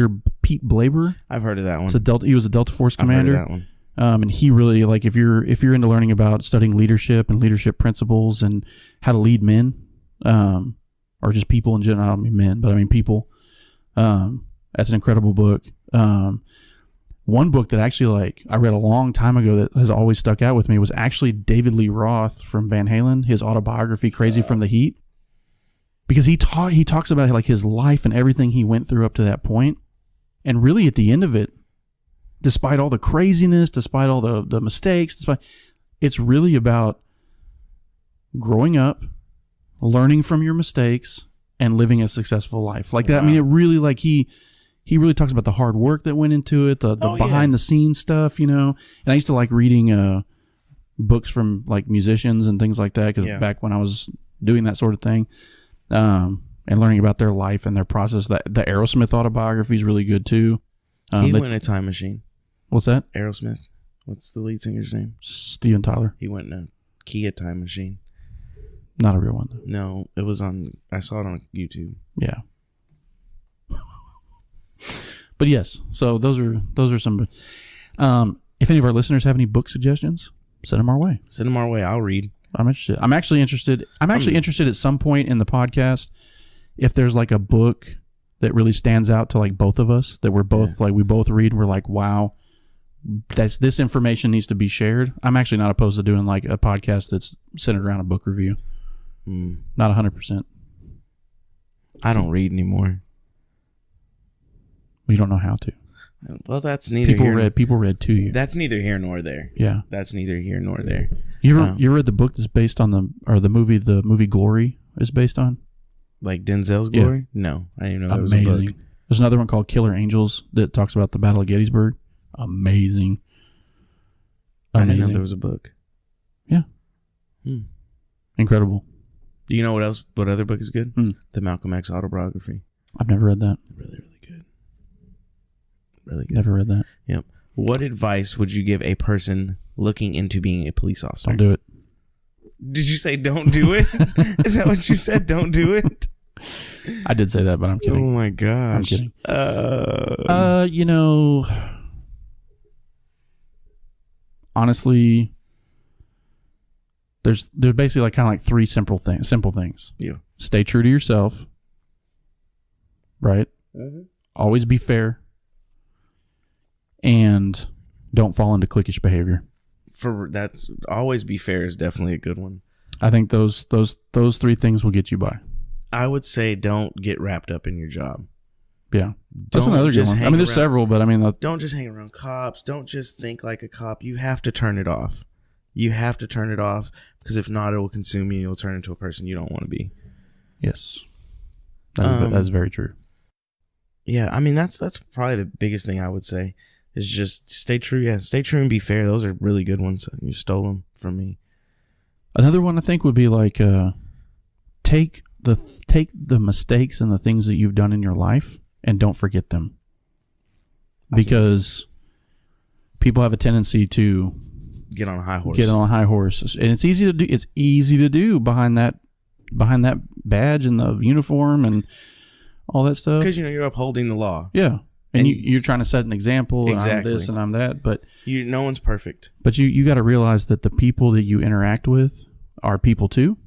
Blaber. I've heard of that one. He was a Delta Force commander. I've heard of that one. And he really, like, if you're into learning about studying leadership and leadership principles and how to lead men, or just people in general, I don't mean men, but I mean people, that's an incredible book. One book that actually, like, I read a long time ago that has always stuck out with me was actually David Lee Roth from Van Halen, his autobiography, Crazy from the Heat. Because he talks about, like, his life and everything he went through up to that point. And really, at the end of it, despite all the craziness, despite all the mistakes, it's really about growing up, learning from your mistakes, and living a successful life like that. Wow. I mean, it really he really talks about the hard work that went into it, the behind the scenes stuff, And I used to like reading books from like musicians and things like that, because back when I was doing that sort of thing, and learning about their life and their process. The Aerosmith autobiography is really good too. He went in a time machine. What's that? Aerosmith. What's the lead singer's name? Steven Tyler. He went in a Kia time machine. Not a real one, though. No, it was on. I saw it on YouTube. Yeah. But yes, so those are some. If any of our listeners have any book suggestions, send them our way. Send them our way. I'll read. I'm interested. I'm actually interested at some point in the podcast if there's like a book that really stands out to like both of us, that we're both like, we both read and we're like, wow, this information needs to be shared. I'm actually not opposed to doing like a podcast that's centered around a book review. Not 100%. I don't read anymore. We don't know how to. Well, that's neither people read to you. That's neither here nor there. Yeah. That's neither here nor there. You read the book that's based on the movie Glory is based on? Like Denzel's Glory? Yeah. No, I didn't even know Amazing. There was a book. There's another one called Killer Angels that talks about the Battle of Gettysburg. Amazing. I didn't know there was a book. Yeah. Incredible. Do you know what other book is good? The Malcolm X autobiography. I've never read that. Really, really good. Really good. Never read that. Yep. What advice would you give a person looking into being a police officer? Don't do it. Did you say don't do it? Is that what you said? Don't do it? I did say that, but I'm kidding. Oh my gosh. I'm kidding. Honestly, there's basically like kind of like three simple things. Yeah. Stay true to yourself. Right? Mm-hmm. Always be fair. And don't fall into cliquish behavior. That's always be fair is definitely a good one. I think those three things will get you by. I would say don't get wrapped up in your job. Yeah. That's another good one. I mean, there's several, but I mean... Don't just hang around cops. Don't just think like a cop. You have to turn it off. You have to turn it off, because if not, it will consume you and you'll turn into a person you don't want to be. Yes. That's very true. Yeah, I mean, that's probably the biggest thing I would say. Is just stay true. Yeah, stay true and be fair. Those are really good ones. You stole them from me. Another one I think would be like take the mistakes and the things that you've done in your life and don't forget them, because people have a tendency to get on a high horse. And it's easy to do. It's easy to do behind that badge and the uniform and all that stuff. Because you're upholding the law. Yeah. And you're trying to set an example, exactly. And I'm this and I'm that, but no one's perfect. But you got to realize that the people that you interact with are people too,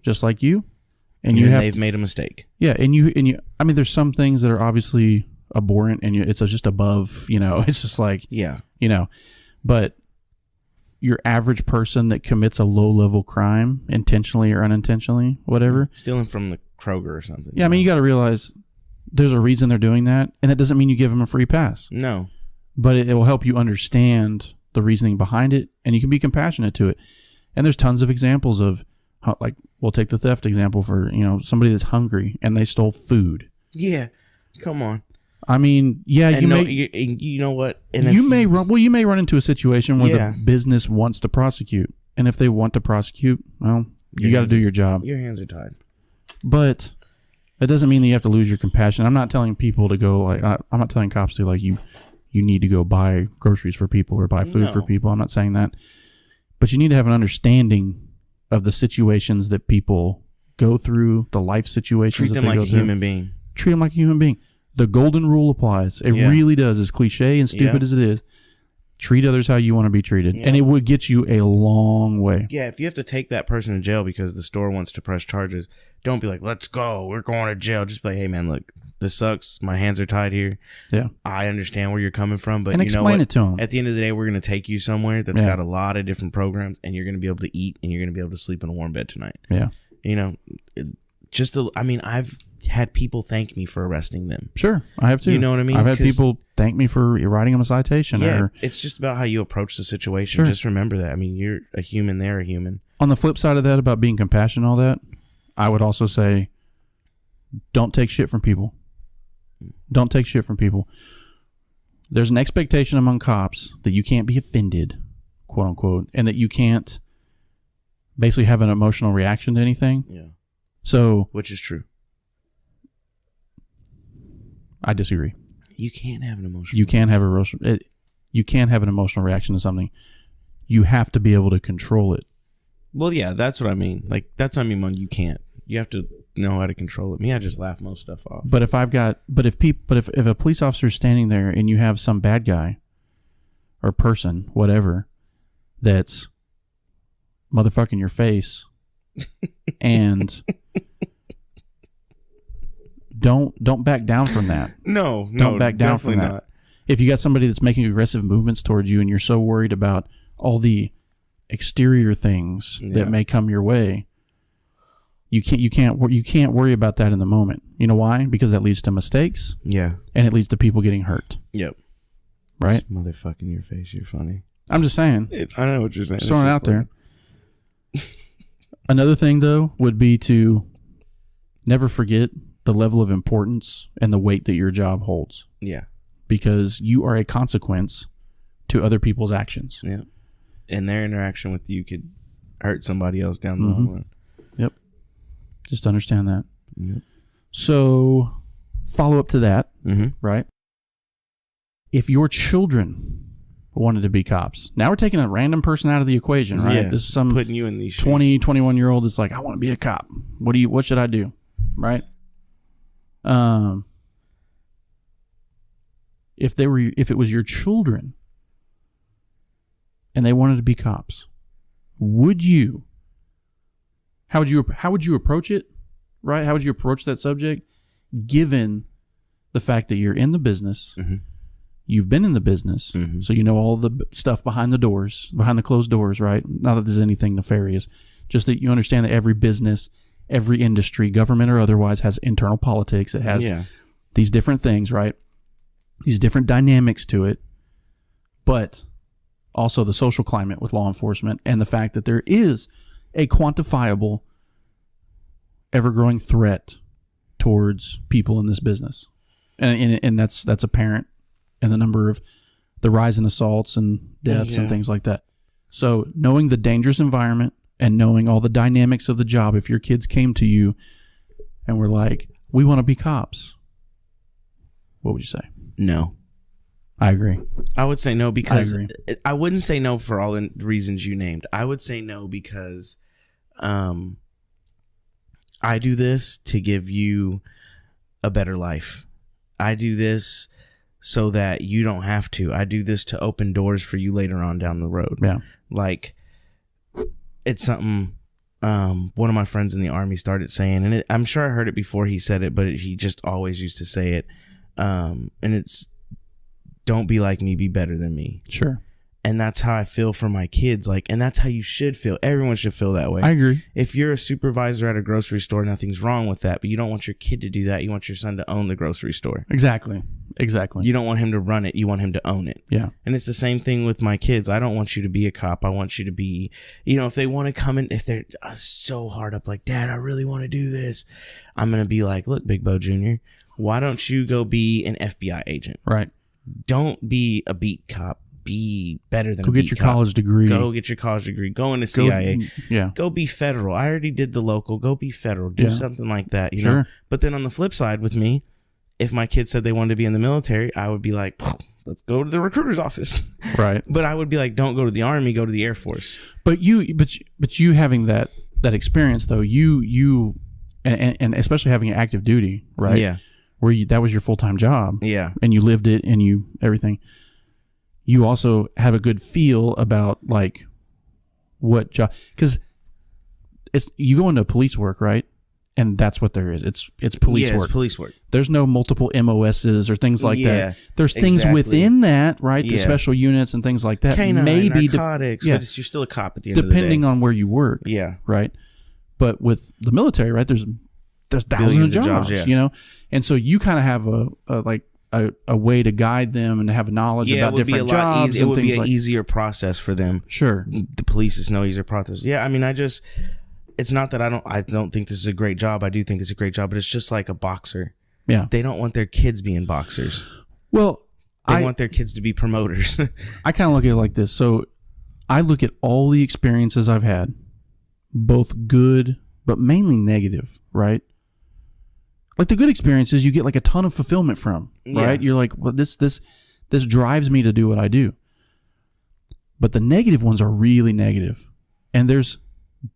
just like you, and they've made a mistake. Yeah, and you. I mean, there's some things that are obviously abhorrent, and it's just above. It's just like but your average person that commits a low-level crime, intentionally or unintentionally, whatever, stealing from the Kroger or something. Yeah, I mean, you got to realize. There's a reason they're doing that, and that doesn't mean you give them a free pass. No. But it will help you understand the reasoning behind it, and you can be compassionate to it. And there's tons of examples of, like, we'll take the theft example for, somebody that's hungry, and they stole food. Yeah. Come on. I mean, yeah, and you know what? And you may run into a situation where the business wants to prosecute. And if they want to prosecute, well, you got to do your job. Your hands are tied. But... It doesn't mean that you have to lose your compassion. I'm not telling people to go I'm not telling cops to you need to go buy groceries for people or buy food for people. I'm not saying that. But you need to have an understanding of the situations that people go through, the life situations. Treat them like a human being. Treat them like a human being. The golden rule applies. It really does. As cliche and stupid as it is. Treat others how you want to be treated. Yeah. And it would get you a long way. Yeah, if you have to take that person to jail because the store wants to press charges, don't be like, let's go, we're going to jail. Just be like, hey, man, look, this sucks. My hands are tied here. Yeah. I understand where you're coming from, but and you know explain what? It to them. At the end of the day, we're going to take you somewhere that's got a lot of different programs, and you're going to be able to eat, and you're going to be able to sleep in a warm bed tonight. Yeah. I've had people thank me for arresting them. Sure, I have too. You know what I mean? I've had people thank me for writing them a citation. Yeah, it's just about how you approach the situation. Sure. Just remember that. I mean, you're a human, they're a human. On the flip side of that, about being compassionate and all that, I would also say, don't take shit from people. Don't take shit from people. There's an expectation among cops that you can't be offended, quote unquote, and that you can't basically have an emotional reaction to anything. Yeah. So, which is true. I disagree. You can't have an emotional. You can't have an emotional reaction to something. You have to be able to control it. Well, yeah, that's what I mean. Like, that's what I mean when you can't. You have to know how to control it. Me, I just laugh most stuff off. But if a police officer is standing there and you have some bad guy or person, whatever, that's motherfucking your face, and don't back down from that. No, don't back down from that. Not. If you got somebody that's making aggressive movements towards you and you're so worried about all the exterior things that may come your way, you can't worry about that in the moment. You know why? Because that leads to mistakes. Yeah. And it leads to people getting hurt. Yep. Right? Just motherfucking your face, you're funny. I'm just saying. I know what you're saying. Just throwing it out there. Another thing, though, would be to never forget the level of importance and the weight that your job holds. Yeah. Because you are a consequence to other people's actions. Yeah. And their interaction with you could hurt somebody else down the long run. Yep. Just understand that. Yep. So, follow up to that, right? If your children wanted to be cops, now we're taking a random person out of the equation, right? Yeah, this is some putting you in these 20, 21-year-old that's like, I want to be a cop. What should I do? Right? If it was your children and they wanted to be cops, how would you approach it? Right? How would you approach that subject given the fact that you're in the business? You've been in the business, so you know all the stuff behind the closed doors, right? Not that there's anything nefarious, just that you understand that every business, every industry, government or otherwise, has internal politics. It has these different things, right? These different dynamics to it, but also the social climate with law enforcement and the fact that there is a quantifiable, ever-growing threat towards people in this business. And that's apparent in the number of the rise in assaults and deaths and things like that. So knowing the dangerous environment and knowing all the dynamics of the job, if your kids came to you and were like, we want to be cops, what would you say? No. I agree. I would say no because I wouldn't say no for all the reasons you named. I would say no because I do this to give you a better life. I do this so that you don't have to. I do this to open doors for you later on down the road. Yeah. Like, it's something one of my friends in the Army started saying, and I'm sure I heard it before he said it, but he just always used to say it. And it's, don't be like me, be better than me. Sure. And that's how I feel for my kids. Like, and that's how you should feel. Everyone should feel that way. I agree. If you're a supervisor at a grocery store, nothing's wrong with that, but you don't want your kid to do that. You want your son to own the grocery store. Exactly. You don't want him to run it. You want him to own it. Yeah. And it's the same thing with my kids. I don't want you to be a cop. I want you to be, if they want to come in, if they're so hard up, like, Dad, I really want to do this. I'm going to be like, look, Bigbo Jr., why don't you go be an FBI agent? Right. Don't be a beat cop. Be better than go a beat get your cop. college degree. Go get your college degree. Go into CIA. Yeah. Go be federal. I already did the local. Go be federal. Do something like that. You know. But then on the flip side with me, if my kids said they wanted to be in the military, I would be like, let's go to the recruiter's office. Right. But I would be like, don't go to the Army. Go to the Air Force. But you having that experience though, you and especially having active duty, right? Yeah. Where that was your full-time job. Yeah. And you lived it and you everything. You also have a good feel about like what job, because you go into police work, right? And that's what there is. It's police work. It's police work. There's no multiple MOSs or things like that. There's things within that, right? The special units and things like that. Canine, maybe narcotics. But you're still a cop at the end of the day. Depending on where you work. Yeah. Right. But with the military, right? There's there's thousands of jobs, yeah. you know? And so you kind of have a way to guide them and to have knowledge about different jobs. It would be an easier process for them. Sure. The police is no easier process. Yeah, I mean, it's not that I don't think this is a great job. I do think it's a great job, but it's just like a boxer. Yeah. They don't want their kids being boxers. Well, they want their kids to be promoters. I kind of look at it like this. So I look at all the experiences I've had, both good, but mainly negative, right? Like the good experiences, you get like a ton of fulfillment from, right? You're like, well, this drives me to do what I do. But the negative ones are really negative. And there's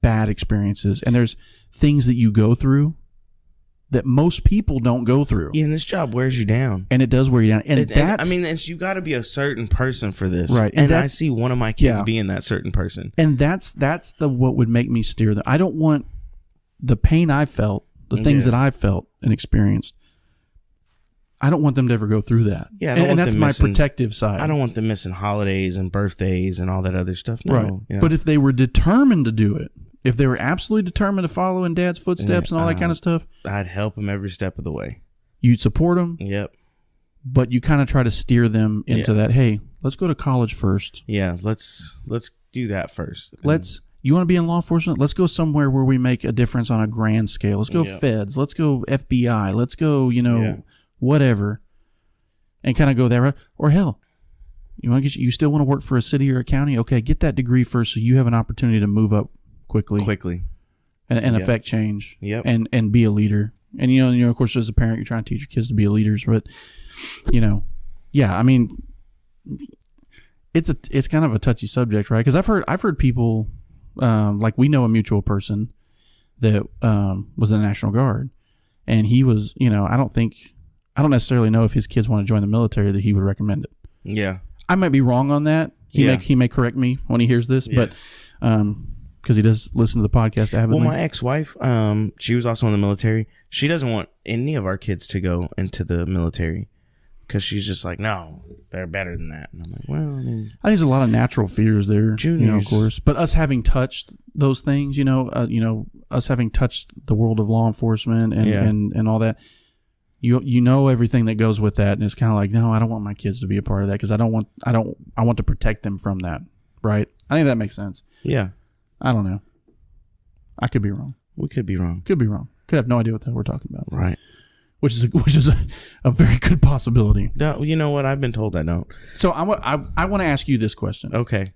bad experiences, and there's things that you go through that most people don't go through. Yeah, and this job wears you down. And it does wear you down. And you got to be a certain person for this. Right. And I see one of my kids being that certain person. And that's what would make me steer them. I don't want the pain I felt, the things that I felt and experienced. I don't want them to ever go through that. Yeah, and that's my protective side. I don't want them missing holidays and birthdays and all that other stuff. No, right. Yeah. But if they were determined to do it, if they were absolutely determined to follow in Dad's footsteps and all that kind of stuff, I'd help them every step of the way. You'd support them. Yep. But you kind of try to steer them into that. Hey, let's go to college first. Yeah, let's do that first. You want to be in law enforcement? Let's go somewhere where we make a difference on a grand scale. Let's go feds. Let's go FBI. Let's go, whatever, and kind of go that route. Or hell, you still want to work for a city or a county? Okay, get that degree first so you have an opportunity to move up quickly, and affect change. Yep. and be a leader. And of course, as a parent, you're trying to teach your kids to be leaders. But I mean, it's kind of a touchy subject, right? Because I've heard people. Like we know a mutual person that was in the National Guard, and he was, I don't necessarily know if his kids want to join the military that he would recommend it. Yeah, I might be wrong on that. He may correct me when he hears this, but because he does listen to the podcast avidly. Well, my ex-wife, she was also in the military. She doesn't want any of our kids to go into the military. Because she's just like, no, they're better than that. And I'm like, well, I think there's a lot of natural fears there, juniors. Of course. But us having touched those things, us having touched the world of law enforcement and all that, you know everything that goes with that, and it's kind of like, no, I don't want my kids to be a part of that because I want to protect them from that, right? I think that makes sense. Yeah, I don't know. I could be wrong. We could be wrong. Could be wrong. Could have no idea what the hell we're talking about. Right. Which is a very good possibility. No, you know what? I've been told I don't. So I want to ask you this question. Okay.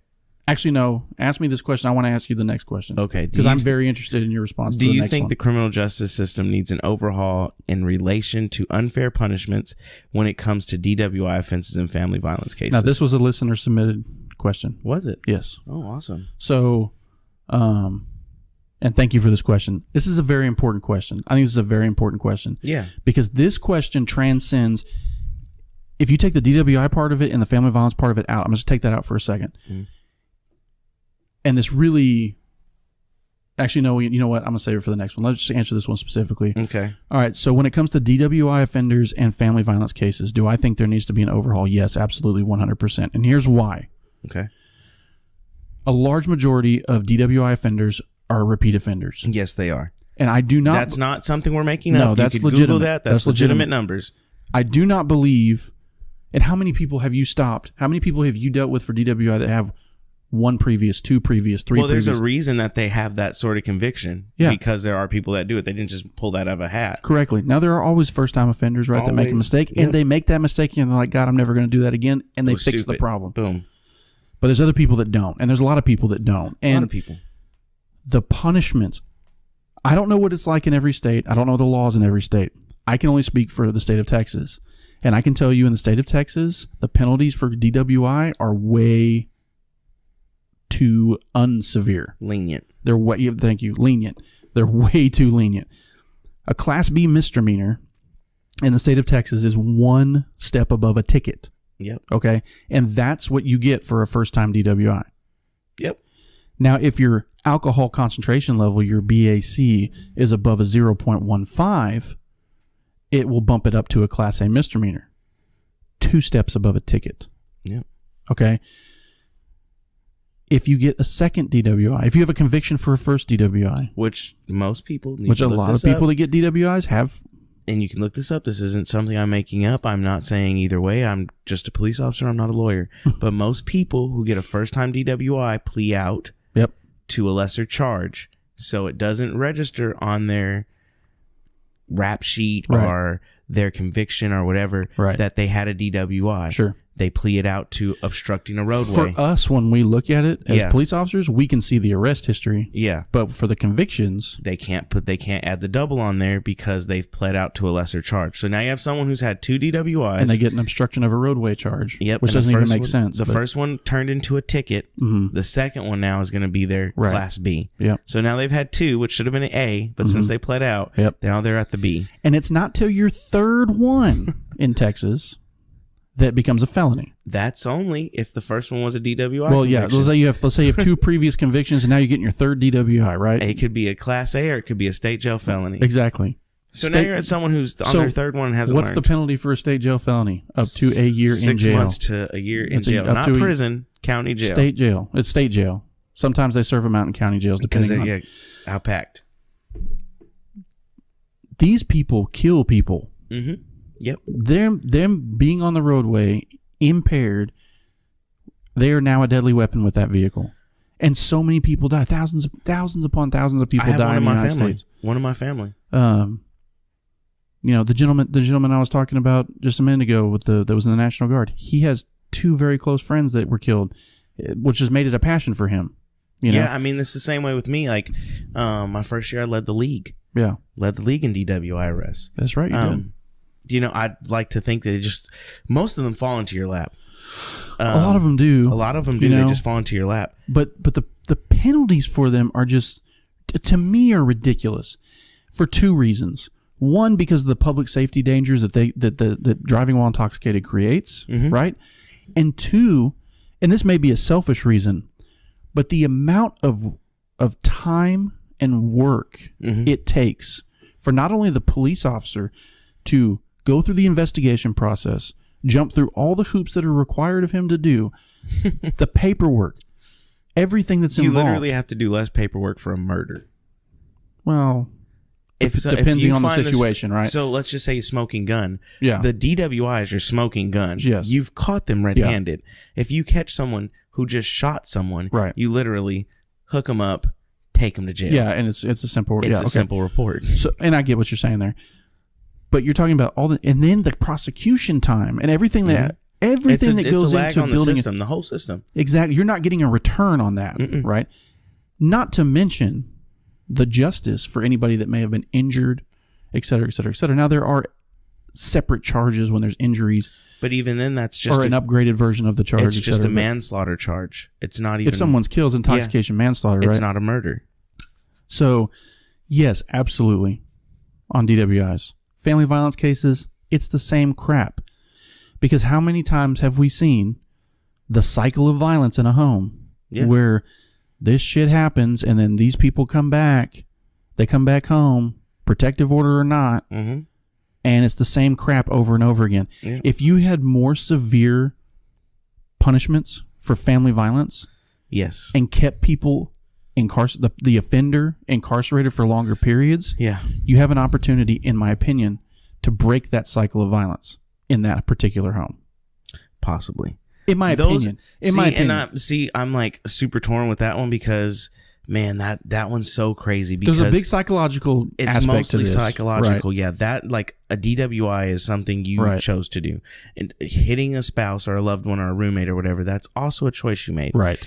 Actually, no. Ask me this question. I want to ask you the next question. Okay. Because I'm very interested in your response to the next one. Do you think the criminal justice system needs an overhaul in relation to unfair punishments when it comes to DWI offenses and family violence cases? Now, this was a listener submitted question. Was it? Yes. Oh, awesome. So, and thank you for this question. This is a very important question. I think this is a very important question. Yeah. Because this question transcends. If you take the DWI part of it and the family violence part of it out, I'm just take that out for a second. Mm. And this really, actually, no, you know what? I'm going to save it for the next one. Let's just answer this one specifically. Okay. All right. So when it comes to DWI offenders and family violence cases, do I think there needs to be an overhaul? Yes, absolutely, 100%. And here's why. Okay. A large majority of DWI offenders are repeat offenders. Yes, they are. And I do not. That's not something we're making up. No, that's legitimate. Google that. That's legitimate numbers. I do not believe. And how many people have you stopped? How many people have you dealt with for DWI that have one previous, two previous, three previous? Well, there's a reason that they have that sort of conviction. Yeah. Because there are people that do it. They didn't just pull that out of a hat. Correctly. Now, there are always first-time offenders, right, that make a mistake. Yep. And they make that mistake and they're like, God, I'm never going to do that again. And they fix the problem. Boom. But there's other people that don't. And there's a lot of people that don't. And a lot of people. The punishments, I don't know what it's like in every state. I don't know the laws in every state. I can only speak for the state of Texas. And I can tell you in the state of Texas, the penalties for DWI are way too unsevere. Lenient. They're way, thank you, lenient. They're way too lenient. A Class B misdemeanor in the state of Texas is one step above a ticket. Yep. Okay? And that's what you get for a first-time DWI. Yep. Now, if your alcohol concentration level, your BAC, is above a 0.15, it will bump it up to a Class A misdemeanor. 2 steps above a ticket. Yep. Okay? if you get a second DWI, if you have a conviction for a first DWI, which most people need which to a look lot of this up. people that get DWIs have. And you can look this up. This isn't something I'm making up. I'm not saying either way. I'm just a police officer. I'm not a lawyer. But most people who get a first-time DWI plea out to a lesser charge. So it doesn't register on their rap sheet or their conviction or whatever that they had a DWI. Sure. They plea it out to obstructing a roadway. For us, when we look at it as police officers, we can see the arrest history. Yeah. But for the convictions, they can't add the double on there because they've pled out to a lesser charge. So now you have someone who's had 2 DWIs. And they get an obstruction of a roadway charge. Yep. Which doesn't even make sense. The first one turned into a ticket. The second one now is going to be their Class B. Yep. So now they've had 2, which should have been an A, but since they pled out, now they're at the B. And it's not till your third one in Texas that becomes a felony. That's only if the first one was a DWI. Well, yeah. Let's say you have 2 previous convictions, and now you're getting your third DWI, right? It could be a Class A or it could be a state jail felony. Exactly. So now you're at someone who's on their third one and hasn't What's learned. the penalty for a state jail felony? Up to a year in jail. 6 months to a year in jail. Not prison, county jail. State jail. It's state jail. Sometimes they serve them out in county jails, depending on how packed. These people kill people. Mm-hmm. Yep. Them being on the roadway impaired, they are now a deadly weapon with that vehicle, and so many people die. Thousands upon thousands of people die in the United States. One of my family. The gentleman I was talking about just a minute ago that was in the National Guard. He has 2 very close friends that were killed, which has made it a passion for him. Yeah, I mean, it's the same way with me. Like, my first year, I led the league. Yeah, led the league in DWI arrests. That's right. You did. I'd like to think that most of them fall into your lap. A lot of them do. A lot of them do. They just fall into your lap. But the penalties for them are just, to me, are ridiculous for 2 reasons. One, because of the public safety dangers that driving while intoxicated creates, right? And 2, and this may be a selfish reason, but the amount of time and work it takes for not only the police officer to go through the investigation process, jump through all the hoops that are required of him to do, the paperwork, everything that's involved. You literally have to do less paperwork for a murder. Well, depending on the situation, right? So let's just say smoking gun. Yeah. The DWIs are smoking guns. Yes. You've caught them red-handed. Yeah. If you catch someone who just shot someone, you literally hook them up, take them to jail. Yeah, and it's a simple. It's a simple report. So, and I get what you're saying there, but you're talking about and then the prosecution time and everything that that goes into on building the whole system. Exactly, you're not getting a return on that, right? Not to mention the justice for anybody that may have been injured, et cetera, et cetera, et cetera. Now there are separate charges when there's injuries, but even then, that's just an upgraded version of the charge. It's just a manslaughter charge. It's not even if someone's killed, it's intoxication manslaughter. Right? It's not a murder. So, yes, absolutely. On DWIs, family violence cases, it's the same crap. Because how many times have we seen the cycle of violence in a home where this shit happens and then these people come back, they come back home, protective order or not, and it's the same crap over and over again. Yeah. If you had more severe punishments for family violence, and kept people the offender incarcerated for longer periods, you have an opportunity, in my opinion, to break that cycle of violence in that particular home. Possibly. In my opinion. I'm like super torn with that one because, man, that one's so crazy. Because there's a big psychological aspect to this. It's mostly psychological. Right. Yeah, that, like, a DWI is something you chose to do. And hitting a spouse or a loved one or a roommate or whatever, that's also a choice you made. Right.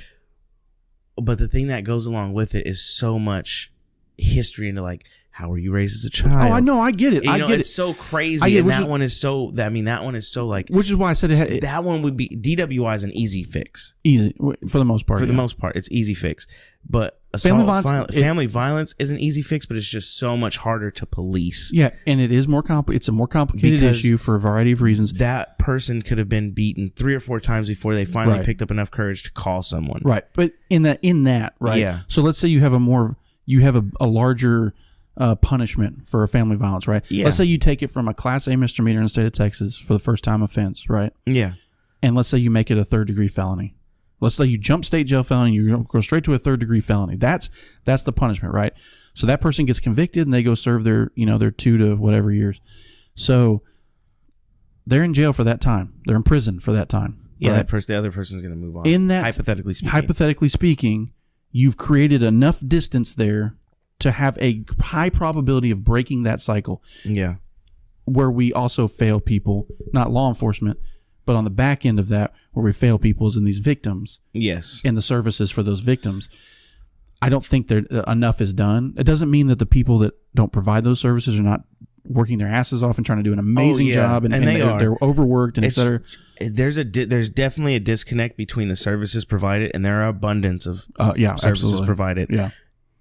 But the thing that goes along with it is so much history into, like, how were you raised as a child? Oh, I know. I get it. It's so crazy. That one is so like... Which is why I said that one would be... DWI is an easy fix. Easy, for the most part. For the most part, it's easy fix. But family violence is an easy fix, but it's just so much harder to police. Yeah, and it is more it's a more complicated issue for a variety of reasons. That person could have been beaten 3 or 4 times before they finally picked up enough courage to call someone. Right, but in that, right? Yeah. So let's say you have a larger punishment for a family violence, right? Yeah. Let's say you take it from a Class A misdemeanor in the state of Texas for the first time offense, right? Yeah. And let's say you make it a 3rd-degree felony. Let's say you jump state jail felony, you go straight to a 3rd-degree felony. That's the punishment, right? So that person gets convicted and they go serve their 2 to whatever years. So they're in jail for that time. They're in prison for that time. Yeah, right? the other person's going to move on. In that, hypothetically speaking, you've created enough distance there to have a high probability of breaking that cycle. Yeah. Where we also fail people, not law enforcement, but on the back end of that, where we fail people is in these victims. Yes. And the services for those victims. I don't think enough is done. It doesn't mean that the people that don't provide those services are not working their asses off and trying to do an amazing job, and they're overworked and et cetera. There's definitely a disconnect between the services provided, and there are abundance of services provided,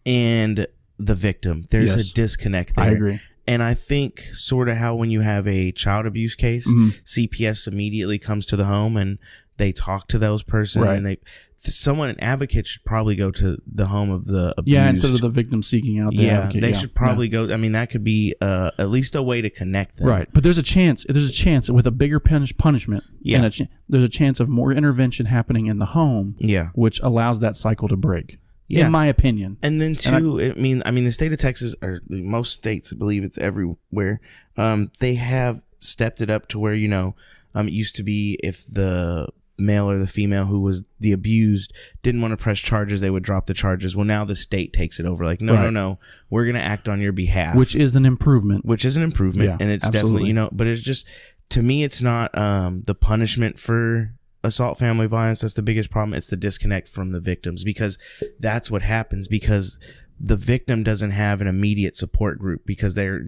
and the victim. There's a disconnect there. I agree. And I think sort of how when you have a child abuse case, CPS immediately comes to the home and they talk to those person, and an advocate should probably go to the home of the abused. Yeah, instead of the victim seeking out the advocate. They should probably go. I mean, that could be at least a way to connect them. Right. But there's a chance with a bigger punishment. Yeah. And there's a chance of more intervention happening in the home. Yeah. Which allows that cycle to break. Yeah. In my opinion. And then too, I mean, the state of Texas, or most states, I believe it's everywhere, they have stepped it up to where, it used to be if the male or the female who was the abused didn't want to press charges, they would drop the charges. Well, now the state takes it over. Like, no, we're going to act on your behalf. Which is an improvement. Yeah, and it's absolutely. Definitely, but it's just, to me, it's not the punishment for assault family violence that's the biggest problem. It's the disconnect from the victims, because that's what happens, because the victim doesn't have an immediate support group, because they're,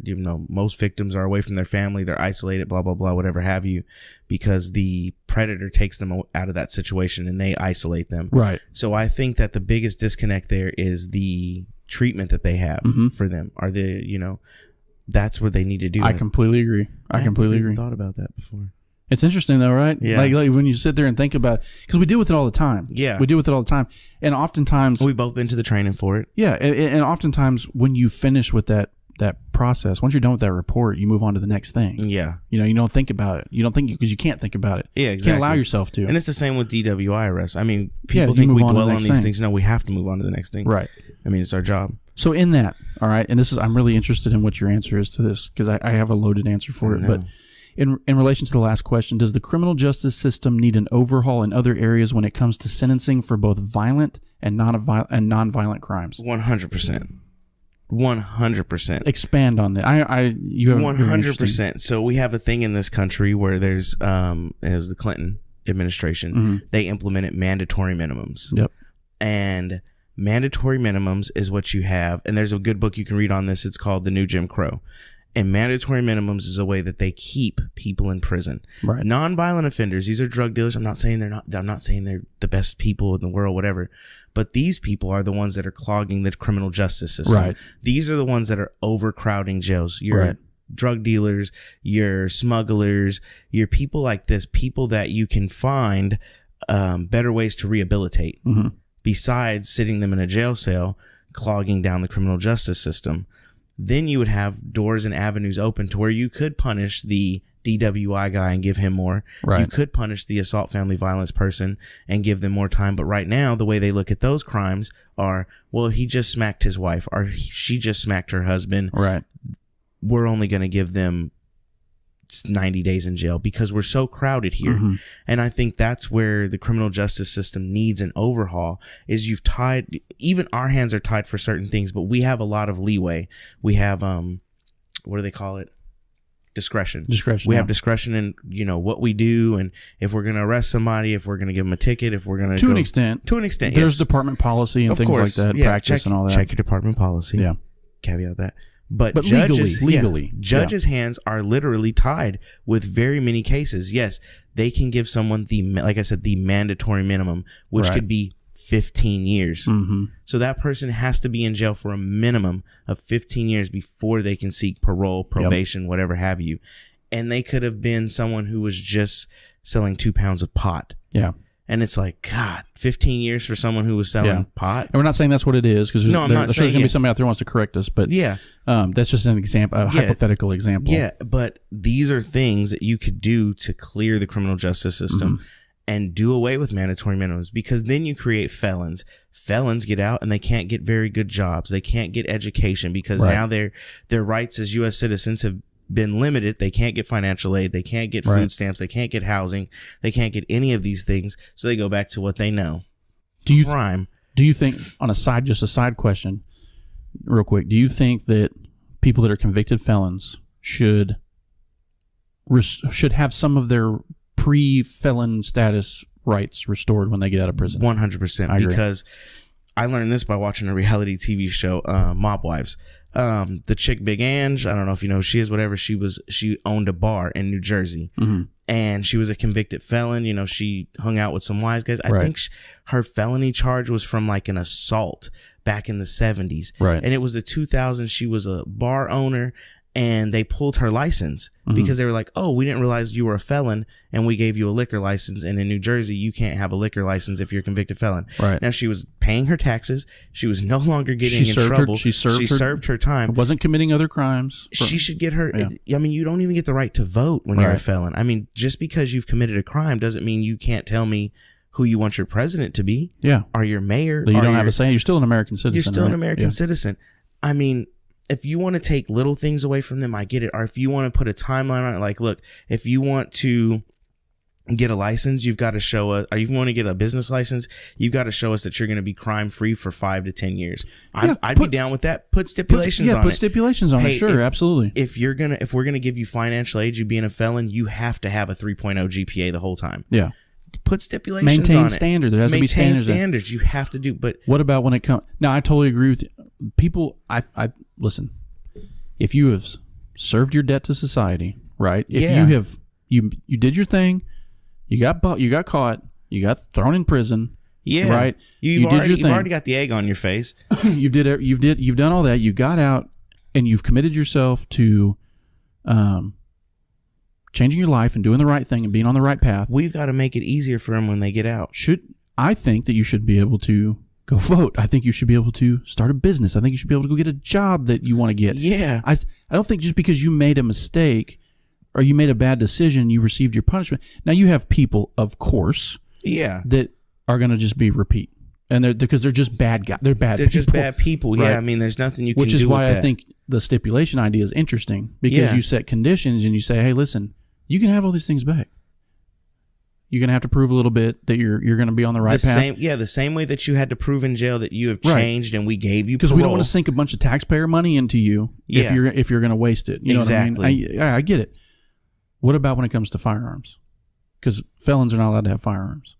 most victims are away from their family, they're isolated, blah blah blah, whatever have you, because the predator takes them out of that situation and they isolate them. Right. So I think that the biggest disconnect there is the treatment that they have for them. Are they, that's what they need to do. I completely agree. I completely agree. Thought about that before. It's interesting though, right? Yeah. Like when you sit there and think about it, because we deal with it all the time. Yeah. We deal with it all the time. And oftentimes... We've both been to the training for it. Yeah. And oftentimes when you finish with that process, once you're done with that report, you move on to the next thing. Yeah. You don't think about it. You don't think, because you can't think about it. Yeah, exactly. You can't allow yourself to. And it's the same with DWI arrests. I mean, people think we dwell on these things. No, we have to move on to the next thing. Right. I mean, it's our job. So in that, all right, and I'm really interested in what your answer is to this, because I have a loaded answer for it, but... In relation to the last question, does the criminal justice system need an overhaul in other areas when it comes to sentencing for both violent and nonviolent crimes? 100%. 100%. Expand on that. You have 100%. So we have a thing in this country where there's it was the Clinton administration. They implemented mandatory minimums. Yep. And mandatory minimums is what you have, and there's a good book you can read on this. It's called The New Jim Crow. And mandatory minimums is a way that they keep people in prison. Right. Nonviolent offenders, these are drug dealers. I'm not saying they're the best people in the world, whatever. But these people are the ones that are clogging the criminal justice system. Right. These are the ones that are overcrowding jails. Your drug dealers, your smugglers, your people like this, people that you can find better ways to rehabilitate besides sitting them in a jail cell, clogging down the criminal justice system. Then you would have doors and avenues open to where you could punish the DWI guy and give him more. Right. You could punish the assault family violence person and give them more time. But right now, the way they look at those crimes are, well, he just smacked his wife, or she just smacked her husband. Right. We're only going to give them 90 days in jail because we're so crowded here. And I think that's where the criminal justice system needs an overhaul, is you've tied, even our hands are tied for certain things, but we have a lot of leeway. We have, what do they call it? Discretion. We have discretion in, what we do, and if we're going to arrest somebody, if we're going to give them a ticket, if we're going to... To an extent. There's department policy and things like that, practice and all that. Check your department policy. Yeah. Caveat that. But judges, legally, judges' hands are literally tied with very many cases. Yes, they can give someone like I said, the mandatory minimum, which could be 15 years. So that person has to be in jail for a minimum of 15 years before they can seek parole, probation, whatever have you. And they could have been someone who was just selling 2 pounds of pot. Yeah. And it's like, God, 15 years for someone who was selling pot. And we're not saying that's what it is, because there's going to be somebody out there who wants to correct us. But that's just an example, a hypothetical example. Yeah, but these are things that you could do to clear the criminal justice system. and do away with mandatory minimums, because then you create felons. Felons get out and they can't get very good jobs. They can't get education because now their rights as U.S. citizens have been limited. They can't get financial aid. They can't get food stamps. They can't get housing. They can't get any of these things. So they go back to what they know. Crime. Do you think, on just a side question, real quick, do you think that people that are convicted felons should have some of their pre-felon status rights restored when they get out of prison? 100%. Because I learned this by watching a reality TV show, Mob Wives. The chick Big Ange, I don't know if you know who she is, whatever. She owned a bar in New Jersey, and she was a convicted felon. You know, she hung out with some wise guys. I think her felony charge was from like an assault back in the 70s. Right. And it was the 2000s. She was a bar owner, and they pulled her license because they were like, oh, we didn't realize you were a felon, and we gave you a liquor license. And in New Jersey, you can't have a liquor license if you're a convicted felon. Right. Now, she was paying her taxes. She was no longer getting in trouble. She served her time. Wasn't committing other crimes. She should get her. Yeah. I mean, you don't even get the right to vote when you're a felon. I mean, just because you've committed a crime doesn't mean you can't tell me who you want your president to be. Yeah. Or your mayor. But you don't have a say. You're still an American citizen. You're still an American citizen. I mean, if you want to take little things away from them, I get it. Or if you want to put a timeline on it, like, look, if you want to get a license, you've got to show us, or you want to get a business license, you've got to show us that you're going to be crime free for 5 to 10 years. I'd be down with that. Put stipulations on it. Put stipulations on it. Sure, absolutely. If we're going to give you financial aid, you being a felon, you have to have a 3.0 GPA the whole time. Yeah. Put stipulations on it. Maintain standards. There has to be standards. Maintain standards. You have to do. But what about when it comes? Now, I totally agree with you. People. I listen. If you have served your debt to society, right? If you have you did your thing, you got caught, you got thrown in prison. Yeah. Right. You've already got the egg on your face. You've done all that. You got out, and you've committed yourself to changing your life and doing the right thing and being on the right path. We've got to make it easier for them when they get out. I think that you should be able to go vote. I think you should be able to start a business. I think you should be able to go get a job that you want to get. Yeah. I don't think just because you made a mistake or you made a bad decision, you received your punishment. Now, you have people, of course, that are going to just be repeat. And because they're just bad guys. They're just bad people. Yeah. Right? I mean, there's nothing you can do. Which is why I think the stipulation idea is interesting, because you set conditions and you say, hey, listen, you can have all these things back. You're going to have to prove a little bit that you're going to be on the right path. The same way that you had to prove in jail that you have changed and we gave you parole. Because we don't want to sink a bunch of taxpayer money into you if you're going to waste it. You know what I mean? I get it. What about when it comes to firearms? Because felons are not allowed to have firearms.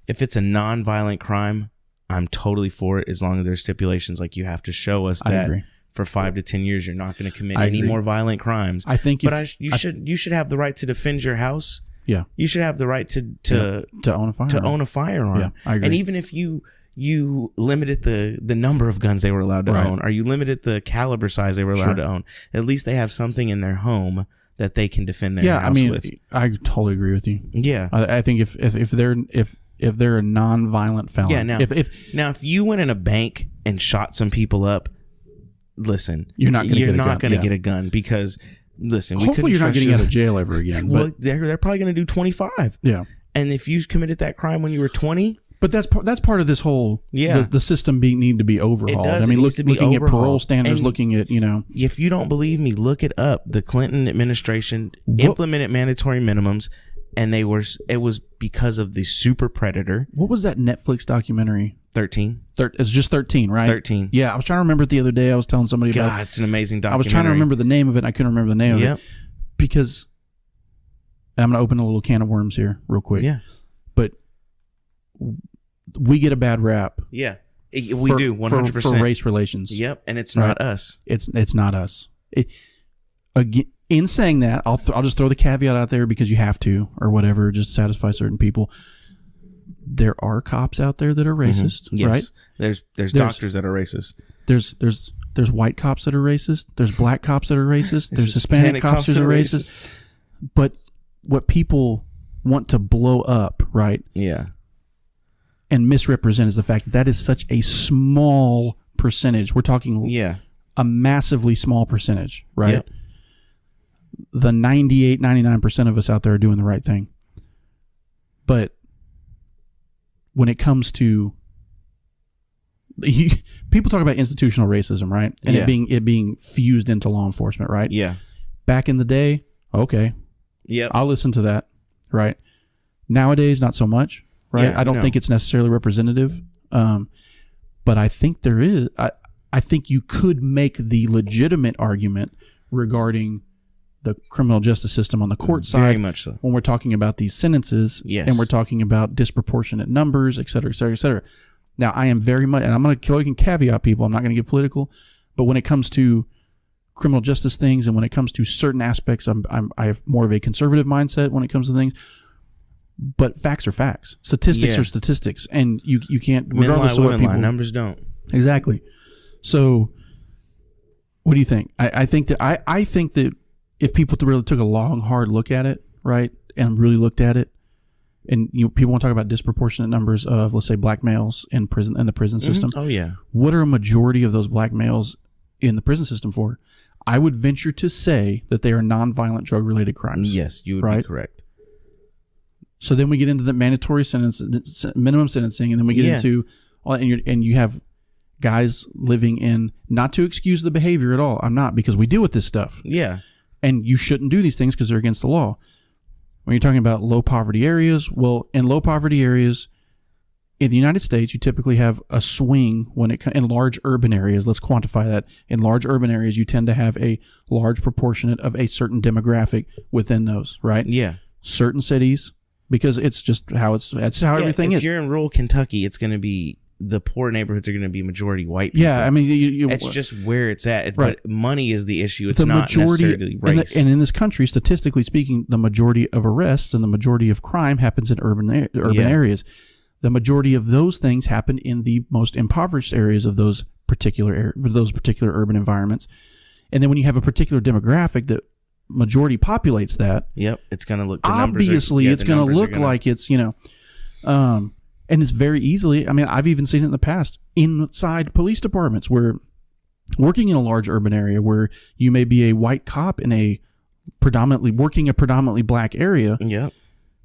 If it's a non-violent crime, I'm totally for it, as long as there's stipulations like you have to show us that for 5 to 10 years you're not going to commit any more violent crimes. I think, you should have the right to defend your house. Yeah, you should have the right to own a firearm. Yeah, I agree. And even if you limited the number of guns they were allowed to own, or you limited the caliber size they were allowed to own, at least they have something in their home that they can defend their house with. I totally agree with you. Yeah, I think if they're a non-violent felon, if you went in a bank and shot some people up, listen, you're not going to get a gun because. Listen, hopefully you're not getting out of jail ever again. Well, they're probably going to do 25. Yeah, and if you committed that crime when you were 20, but that's part of this whole the system need to be overhauled. I mean, looking at parole standards, and looking at If you don't believe me, look it up. The Clinton administration implemented mandatory minimums, and it was because of the super predator. What was that Netflix documentary? 13. It's just 13, right? 13. Yeah, I was trying to remember it the other day. I was telling somebody about it. It's an amazing documentary. I was trying to remember the name of it, and I couldn't remember the name of it. Because I'm going to open a little can of worms here real quick. Yeah. But we get a bad rap. Yeah. We do, 100%. For race relations. Yep, and it's not us. It's not us. Again, in saying that, I'll just throw the caveat out there because you have to, or whatever, just to satisfy certain people. There are cops out there that are racist, right? There's doctors that are racist. There's white cops that are racist. There's black cops that are racist. There's Hispanic cops that are racist. But what people want to blow up, right? Yeah. And misrepresent is the fact that is such a small percentage. We're talking a massively small percentage, right? Yep. The 98, 99% of us out there are doing the right thing. But when it comes to people talk about institutional racism, right? And it being fused into law enforcement, right? Yeah. Back in the day, okay. Yeah. I'll listen to that, right? Nowadays, not so much, right? Yeah, I don't think it's necessarily representative. But I think there is. I think you could make the legitimate argument regarding the criminal justice system on the court side. Very much so. When we're talking about these sentences, Yes. and we're talking about disproportionate numbers, et cetera, et cetera, et cetera. Now, I am very much, and I'm going to caveat people, I'm not going to get political, but when it comes to criminal justice things and when it comes to certain aspects, I have more of a conservative mindset when it comes to things. But facts are facts. Statistics are statistics. And you can't, regardless of what people... numbers don't. Exactly. So, what do you think? I think that if people really took a long, hard look at it, right, and really looked at it, and people want to talk about disproportionate numbers of, let's say, black males in prison and the prison system. Oh yeah. What are a majority of those black males in the prison system for? I would venture to say that they are nonviolent drug-related crimes. Yes, you would be correct. So then we get into the mandatory minimum sentencing, and then we get into, and you have guys living in, not to excuse the behavior at all, I'm not, because we deal with this stuff. Yeah. And you shouldn't do these things because they're against the law. When you're talking about low poverty areas, well, in low poverty areas in the United States, you typically have a swing when it in large urban areas. Let's quantify that. In large urban areas, you tend to have a large proportionate of a certain demographic within those, right? Yeah. Certain cities, because it's just how that's how everything is. If you're in rural Kentucky, it's going to be, the poor neighborhoods are going to be majority white people. Yeah, I mean, it's just where it's at. Right. But money is the issue. It's the not majority, necessarily race. and in this country, statistically speaking, the majority of arrests and the majority of crime happens in urban areas. The majority of those things happen in the most impoverished areas of those particular urban environments. And then when you have a particular demographic that majority populates that, yep, it's going to look. Obviously, it's going to look like it's and it's very easily. I mean, I've even seen it in the past inside police departments where working in a large urban area where you may be a white cop in a predominantly black area. Yep.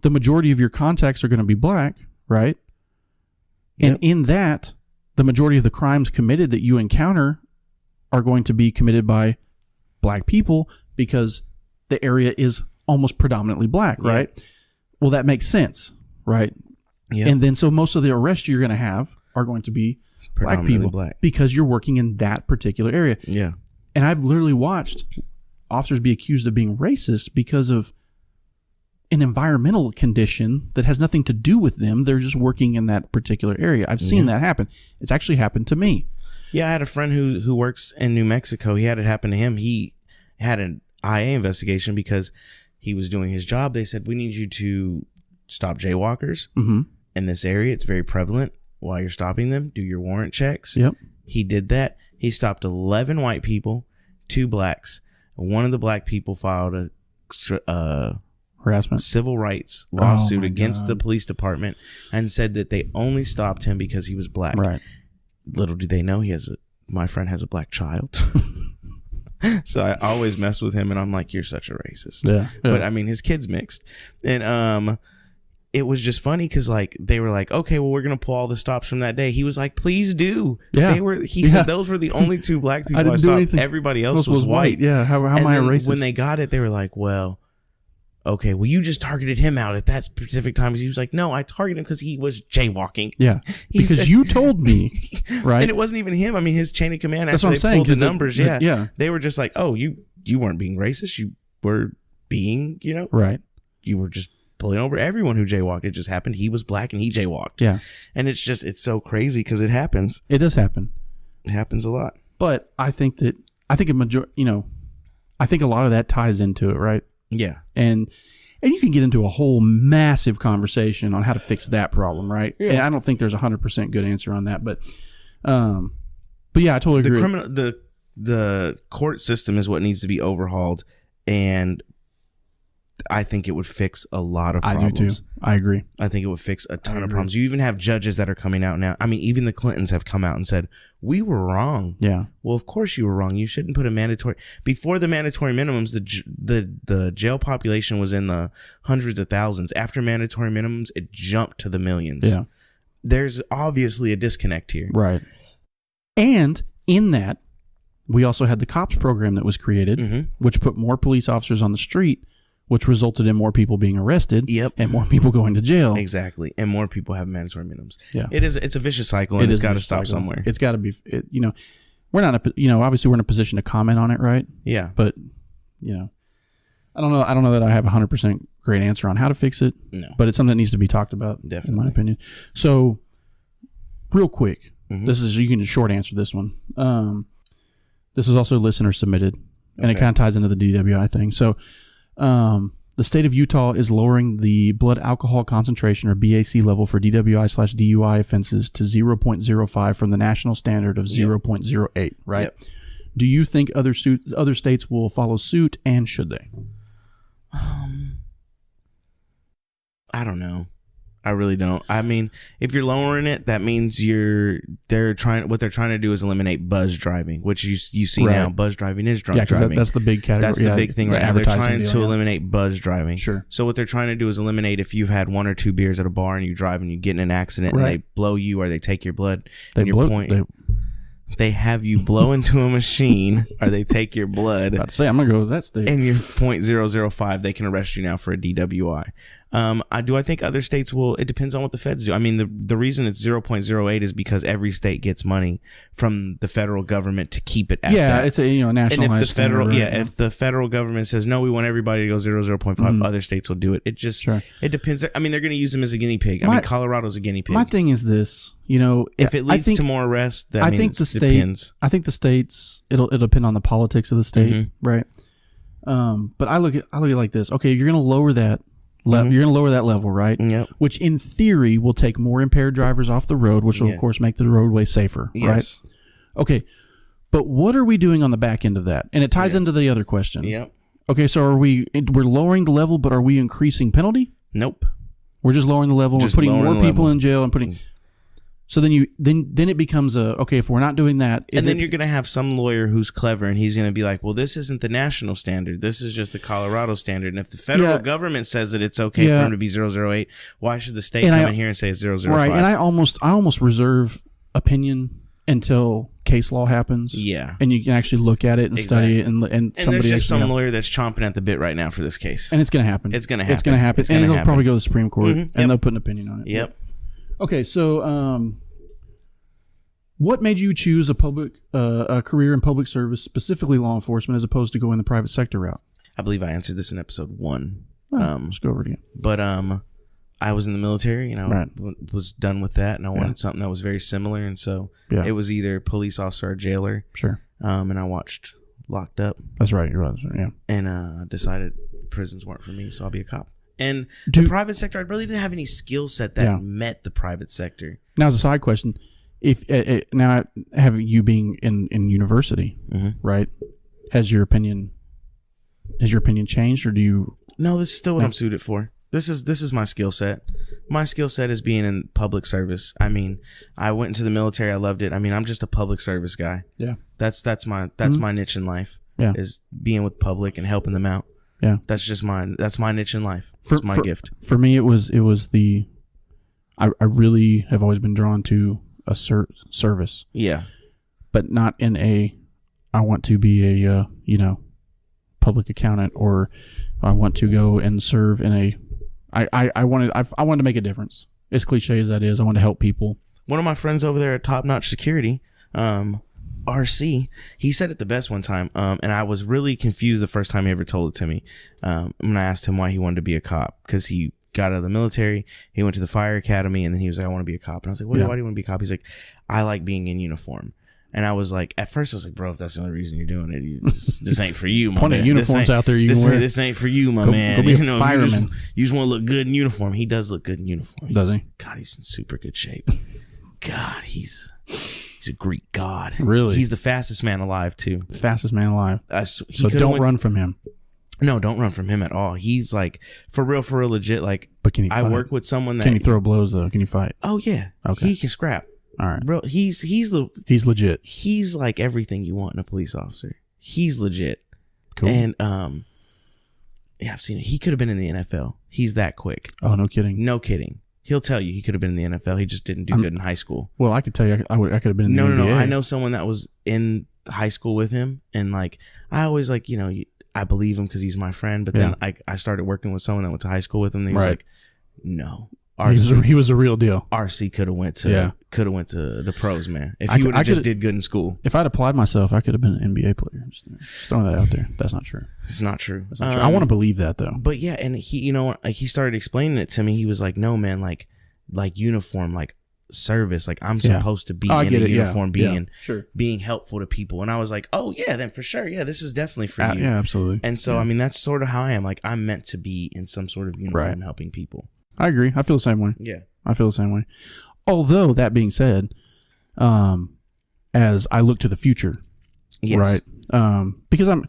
The majority of your contacts are going to be black, right? Yep. And in that, the majority of the crimes committed that you encounter are going to be committed by black people because the area is almost predominantly black, right? Yep. Well, that makes sense, right? Yep. And then so most of the arrests you're going to have are going to be black people because you're working in that particular area. Yeah. And I've literally watched officers be accused of being racist because of an environmental condition that has nothing to do with them. They're just working in that particular area. I've seen that happen. It's actually happened to me. Yeah, I had a friend who works in New Mexico. He had it happen to him. He had an IA investigation because he was doing his job. They said, we need you to stop jaywalkers in this area. It's very prevalent. While you're stopping them, do your warrant checks. Yep. He did that. He stopped 11 white people, 2 blacks. One of the black people filed a harassment civil rights lawsuit against the police department and said that they only stopped him because he was black. Right. Little do they know my friend has a black child. So I always mess with him and I'm like, you're such a racist. Yeah. But I mean, his kid's mixed. And it was just funny because like they were like, okay, well, we're gonna pull all the stops from that day. He was like, please do. Yeah. He said those were the only 2 black people I stopped. Anything. Everybody else was white. Yeah. How am I a racist? When they got it, they were like, well, okay, well, you just targeted him out at that specific time. He was like, no, I targeted him because he was jaywalking. Yeah. Because you told me, right? And it wasn't even him. I mean, his chain of command, that's after what I'm they saying, pulled the numbers, yeah. They were just like, oh, you weren't being racist. You were being, right. You were just pulling over everyone who jaywalked. It just happened. He was black and he jaywalked. Yeah. And it's so crazy because it happens. It does happen. It happens a lot. But I think a lot of that ties into it, right? Yeah. And you can get into a whole massive conversation on how to fix that problem, right? Yeah. And I don't think there's 100% good answer on that, but yeah, I totally agree. The court system is what needs to be overhauled, and I think it would fix a lot of problems. I do too. I agree. I think it would fix a ton of problems. You even have judges that are coming out now. I mean, even the Clintons have come out and said, we were wrong. Yeah. Well, of course you were wrong. You shouldn't put a mandatory. Before the mandatory minimums, the jail population was in the hundreds of thousands. After mandatory minimums, it jumped to the millions. Yeah. There's obviously a disconnect here. Right. And in that, we also had the COPS program that was created, which put more police officers on the street, which resulted in more people being arrested and more people going to jail. Exactly. And more people have mandatory minimums. Yeah. It's a vicious cycle, and it's got to stop somewhere. It's got to be, we're not, obviously we're in a position to comment on it, right? Yeah. But, I don't know that I have 100% great answer on how to fix it. No. But it's something that needs to be talked about, definitely, in my opinion. So, real quick, you can just short answer this one. This is also listener submitted, and it kind of ties into the DWI thing. So, the state of Utah is lowering the blood alcohol concentration, or BAC level, for DWI/DUI offenses to 0.05 from the national standard of 0.08, right? Yep. Do you think other states will follow suit, and should they? I don't know. I really don't. I mean, if you're lowering it, that means what they're trying to do is eliminate buzz driving, which you see now. Buzz driving is drunk driving. That's the big category. That's the big thing right now. They're trying to eliminate buzz driving. Sure. So what they're trying to do is eliminate if you've had 1 or 2 beers at a bar and you drive and you get in an accident and they blow you or they take your blood. They have you blow into a machine or they take your blood. About to say, I'm going to go with that state. And you're 0.005, they can arrest you now for a DWI. I think other states will. It depends on what the feds do. I mean, the reason it's 0.08 is because every state gets money from the federal government to keep it at that. It's a national. And if the federal, if the federal government says no, we want everybody to go 0.5, other states will do it. It just it depends. I mean, they're going to use them as a guinea pig. I mean, Colorado's a guiney pig. My thing is this. If it leads to more arrests, I think the state depends. I think the states. It'll depend on the politics of the state, right? But I look at it like this. Okay, you're going to lower that. You're going to lower that level, right? Yep. Which in theory will take more impaired drivers off the road, which will of course make the roadway safer, right? Okay. But what are we doing on the back end of that? And it ties into the other question. Yep. Okay, so we're lowering the level, but are we increasing penalty? Nope. We're just lowering the level. We're putting more people in jail and putting. So then it becomes if we're not doing that, and then you're going to have some lawyer who's clever and he's going to be like, well, this isn't the national standard. This is just the Colorado standard. And if the federal government says that it's okay for him to be 008, why should the state come in here and say it's 005? Right. And I almost reserve opinion until case law happens. Yeah. And you can actually look at it and study it and somebody there's just some lawyer that's chomping at the bit right now for this case. And it's going to happen. It's going to happen. It's going to happen. And they'll probably go to the Supreme Court and they'll put an opinion on it. Yep. Okay, so what made you choose a career in public service, specifically law enforcement, as opposed to going the private sector route? I believe I answered this in episode 1. Let's go over it again. But I was in the military, and I was done with that, and I wanted something that was very similar, and so it was either police officer or jailer. Sure. And I watched Locked Up. That's right. You're right. Yeah. And decided prisons weren't for me, so I'll be a cop. And the private sector, I really didn't have any skill set that met the private sector. Now, as a side question, if now having you being in university, right, has your opinion changed, or do you? No, this is still what I'm suited for. This is my skill set. My skill set is being in public service. I mean, I went into the military. I loved it. I mean, I'm just a public service guy. Yeah. That's my niche in life. Yeah. Is being with public and helping them out. Yeah. That's just mine. That's my niche in life. It's my gift. For me, it was I really have always been drawn to a service. Yeah. But not in I want to be a public accountant, or I want to go and serve in I wanted to make a difference. As cliche as that is, I want to help people. One of my friends over there at Top Notch Security, RC, he said it the best one time, and I was really confused the first time he ever told it to me. When I asked him why he wanted to be a cop, because he got out of the military, he went to the fire academy, and then he was like, I want to be a cop. And I was like, why do you want to be a cop? He's like, I like being in uniform. And I was like, at first I was like, bro, if that's the only reason you're doing it, this ain't for you, my man. Plenty of uniforms out there you can wear. This ain't for you, my man. Go be a fireman. You just want to look good in uniform. He does look good in uniform. Does he? God, he's in super good shape. God, he's a Greek god. Really? He's the fastest man alive, too. The fastest man alive. So don't run from him. No, don't run from him at all. He's like for real, legit. Like, but can he I fight? work with someone that can he throw blows though? Can you fight? Oh yeah, okay. He can scrap. All right, bro. He's legit. He's like everything you want in a police officer. He's legit. Cool. And yeah, I've seen it. He could have been in the NFL. He's that quick. Oh, no kidding. No kidding. He'll tell you he could have been in the NFL. He just didn't do good in high school. Well, I could tell you I could have been in the NBA. No. I know someone that was in high school with him, and like I always like I believe him because he's my friend. But then I started working with someone that went to high school with him. And he was like, no, he was a real deal. RC could have went to the pros, man. If he would have just did good in school. If I'd applied myself, I could have been an NBA player. Just throwing that out there. That's not true. It's not true. That's not true. I want to believe that though. But yeah, and he, he started explaining it to me. He was like, no, man, like uniform, like service, like I'm supposed to be in a uniform, being helpful to people. And I was like, oh yeah, then for sure, yeah, this is definitely for you. Yeah, absolutely. And so I mean, that's sort of how I am. Like I'm meant to be in some sort of uniform, helping people. I agree. I feel the same way. Yeah, I feel the same way. Although that being said, as I look to the future, right? Because I'm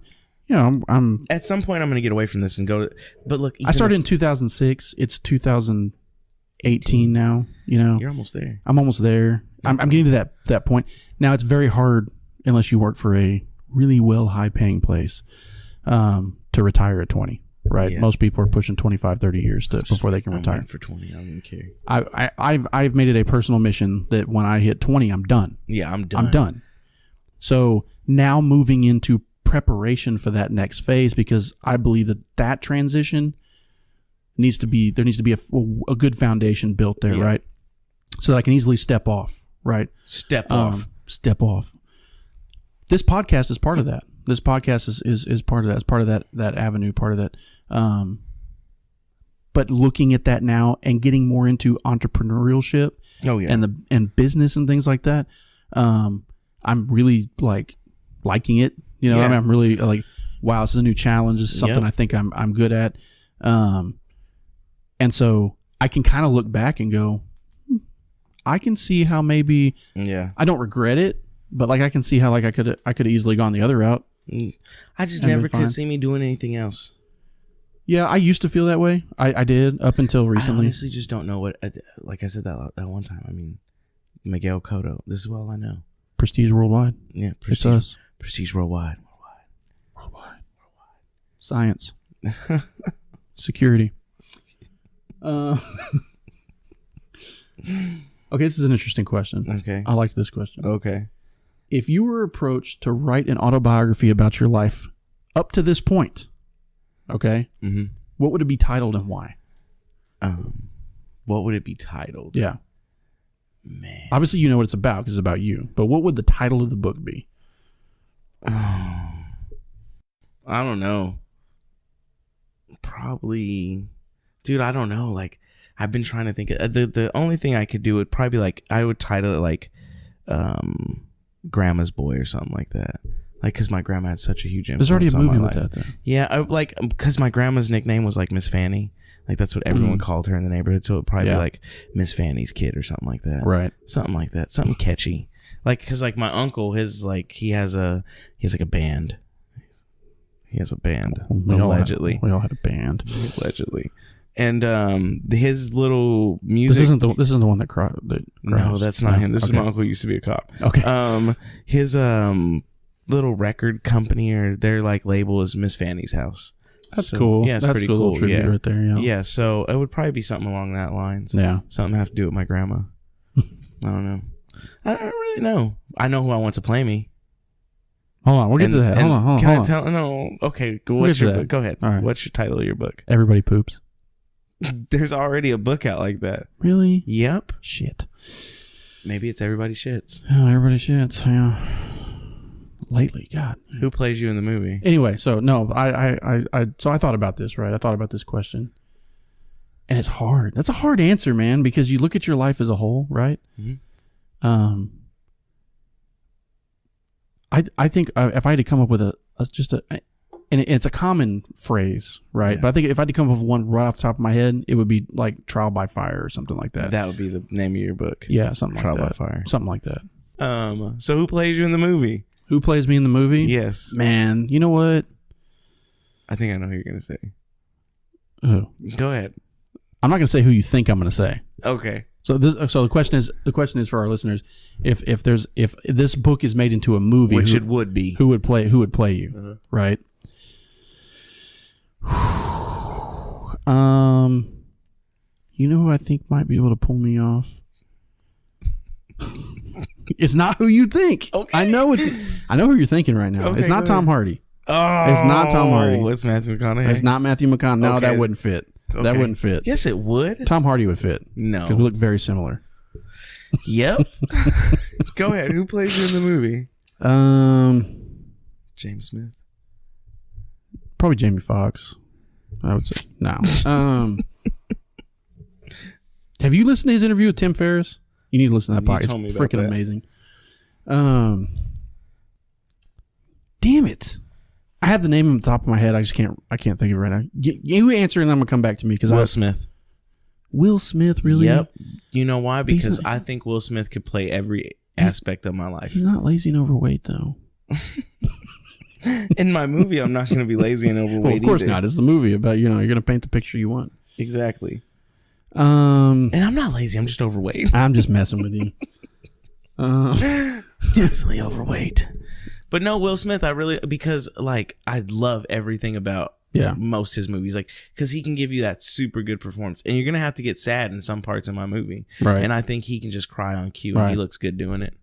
at some point I'm going to get away from this and go to. But look, I started in 2006. It's 2018 now. You're almost there. I'm almost there. I'm getting to that point. Now it's very hard unless you work for a really high paying place to retire at 20. Right, most people are pushing 25, 30 years before they can retire. For 20, I don't care. I've made it a personal mission that when I hit 20, I'm done. Yeah, I'm done. I'm done. So now moving into preparation for that next phase, because I believe that transition needs to be a good foundation built there, right? So that I can easily step off, right? Step off. This podcast is part of that. This podcast is part of that. It's part of that avenue, part of that. But looking at that now and getting more into entrepreneurship, and business and things like that, I'm really liking it. I mean, I'm really like, wow, this is a new challenge. This is something I think I'm good at. And so I can kind of look back and go, I can see how maybe I don't regret it, but like I can see how like I could have easily gone the other route. I just never could see me doing anything else. Yeah, I used to feel that way. I did up until recently. I honestly just don't know what. Like I said that one time. I mean, Miguel Cotto. This is all I know. Prestige worldwide. Yeah, it's us. Prestige worldwide. Science. Security. Okay, this is an interesting question. Okay, I liked this question. Okay. If you were approached to write an autobiography about your life up to this point, okay, what would it be titled and why? What would it be titled? Yeah. Man. Obviously, you know what it's about because it's about you. But what would the title of the book be? I don't know. Probably, dude, I don't know. Like, I've been trying to think. The only thing I could do would probably be like, I would title it like, Grandma's Boy or something like that. Like, because my grandma had such a huge influence. There's already a movie with life. that, though. Yeah, because my grandma's nickname was like Miss Fanny. Like, that's what everyone called her in the neighborhood. So it would probably be like Miss Fanny's kid or something like that. Right. Something like that. Something catchy. Like, because like my uncle, he has a band. He has a band. Allegedly. We all had a band. Allegedly. And his little music. This isn't the one that cried. No, that's not him. This is my uncle who used to be a cop. Okay. His little record company or their like label is Miss Fanny's House. That's cool. Yeah, it's that's pretty cool. Little tribute right there. Yeah. Yeah. So it would probably be something along that lines. Yeah. Something have to do with my grandma. I don't know. I don't really know. I know who I want to play me. Hold on, we'll get to that. Hold on. Can I tell? No. Okay. Go ahead. All right. What's your title of your book? Everybody Poops. There's already a book out like that. Really? Yep. Shit. Maybe it's Everybody Shits. Oh, Everybody Shits. Yeah. Lately, God. Who plays you in the movie? Anyway, so no, I thought about this, right? I thought about this question, and it's hard. That's a hard answer, man, because you look at your life as a whole, right? Mm-hmm. I think if I had to come up with and it's a common phrase, right? Yeah. But I think if I had to come up with one right off the top of my head, it would be like Trial by Fire or something like that. That would be the name of your book. Yeah, something like that. Trial by Fire. Something like that. So who plays you in the movie? Who plays me in the movie? Yes. Man, you know what? I think I know who you're gonna say. Who? Go ahead. I'm not gonna say who you think I'm gonna say. Okay. So the question is for our listeners: if this book is made into a movie, which it would be, who would play you, right? You know who I think might be able to pull me off? It's not who you think. Okay. I know who you're thinking right now. Okay, it's not Tom Hardy. Oh, it's not Tom Hardy. It's Matthew McConaughey. It's not Matthew McConaughey. No, that wouldn't fit. Okay. That wouldn't fit. Yes, it would. Tom Hardy would fit. No, because we look very similar. Yep. Go ahead. Who plays you in the movie? James Smith. Probably Jamie Foxx. I would say no. Have you listened to his interview with Tim Ferriss? You need to listen to that podcast. It's freaking amazing. Damn it! I have the name on the top of my head. I can't think of it right now. You answer, and I'm gonna come back to me because Will Smith. Will Smith, really? Yep. You know why? Because I think Will Smith could play every aspect of my life. He's not lazy and overweight, though. In my movie, I'm not going to be lazy and overweight. Well, of course not. It's the movie about you're going to paint the picture you want. Exactly. And I'm not lazy. I'm just overweight. I'm just messing with you. Definitely overweight. But no, Will Smith, because like I love everything about most of his movies, like because he can give you that super good performance, and you're gonna have to get sad in some parts of my movie, right? And I think he can just cry on cue, and he looks good doing it.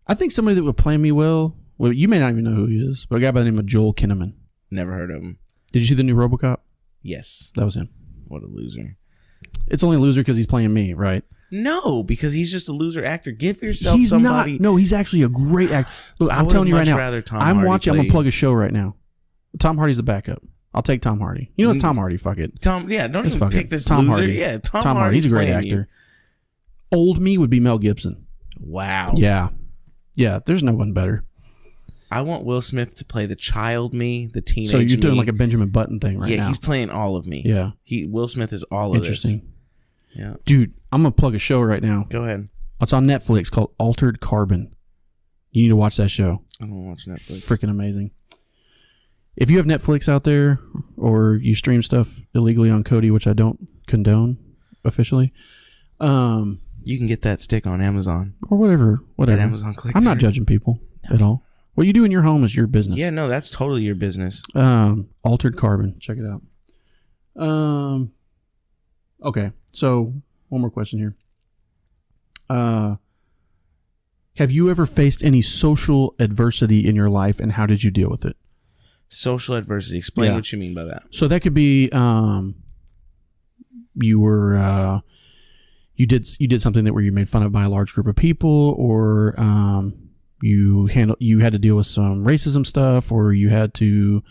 I think somebody that would play me well, you may not even know who he is, but a guy by the name of Joel Kinnaman. Never heard of him. Did you see the new RoboCop? Yes, that was him. What a loser! It's only a loser because he's playing me, right? No, because he's just a loser actor. Give yourself somebody. Not. No, he's actually a great actor. Look, I'm telling you right now. I'm watching. I'm gonna plug a show right now. Tom Hardy's the backup. I'll take Tom Hardy. You know it's Tom Hardy. Fuck it. Don't even pick this Tom loser. Hardy. Yeah, Tom Hardy. He's a great actor. Old me would be Mel Gibson. Wow. Yeah. There's no one better. I want Will Smith to play the child me, the teenage. So you're doing like a Benjamin Button thing right now. Yeah, he's playing all of me. Yeah. Will Smith is all of this. Interesting. Yeah. Dude, I'm gonna plug a show right now. Go ahead. It's on Netflix called Altered Carbon. You need to watch that show. I don't watch Netflix. Freaking amazing. If you have Netflix out there or you stream stuff illegally on Kodi, which I don't condone officially, you can get that stick on Amazon or whatever. At Amazon Click. I'm not judging people at all. What you do in your home is your business. Yeah, no, that's totally your business. Altered Carbon. Check it out. Okay, so one more question here. Have you ever faced any social adversity in your life, and how did you deal with it? Social adversity. Explain what you mean by that. So that could be you did something that where you made fun of by a large group of people, or you had to deal with some racism stuff, or you had to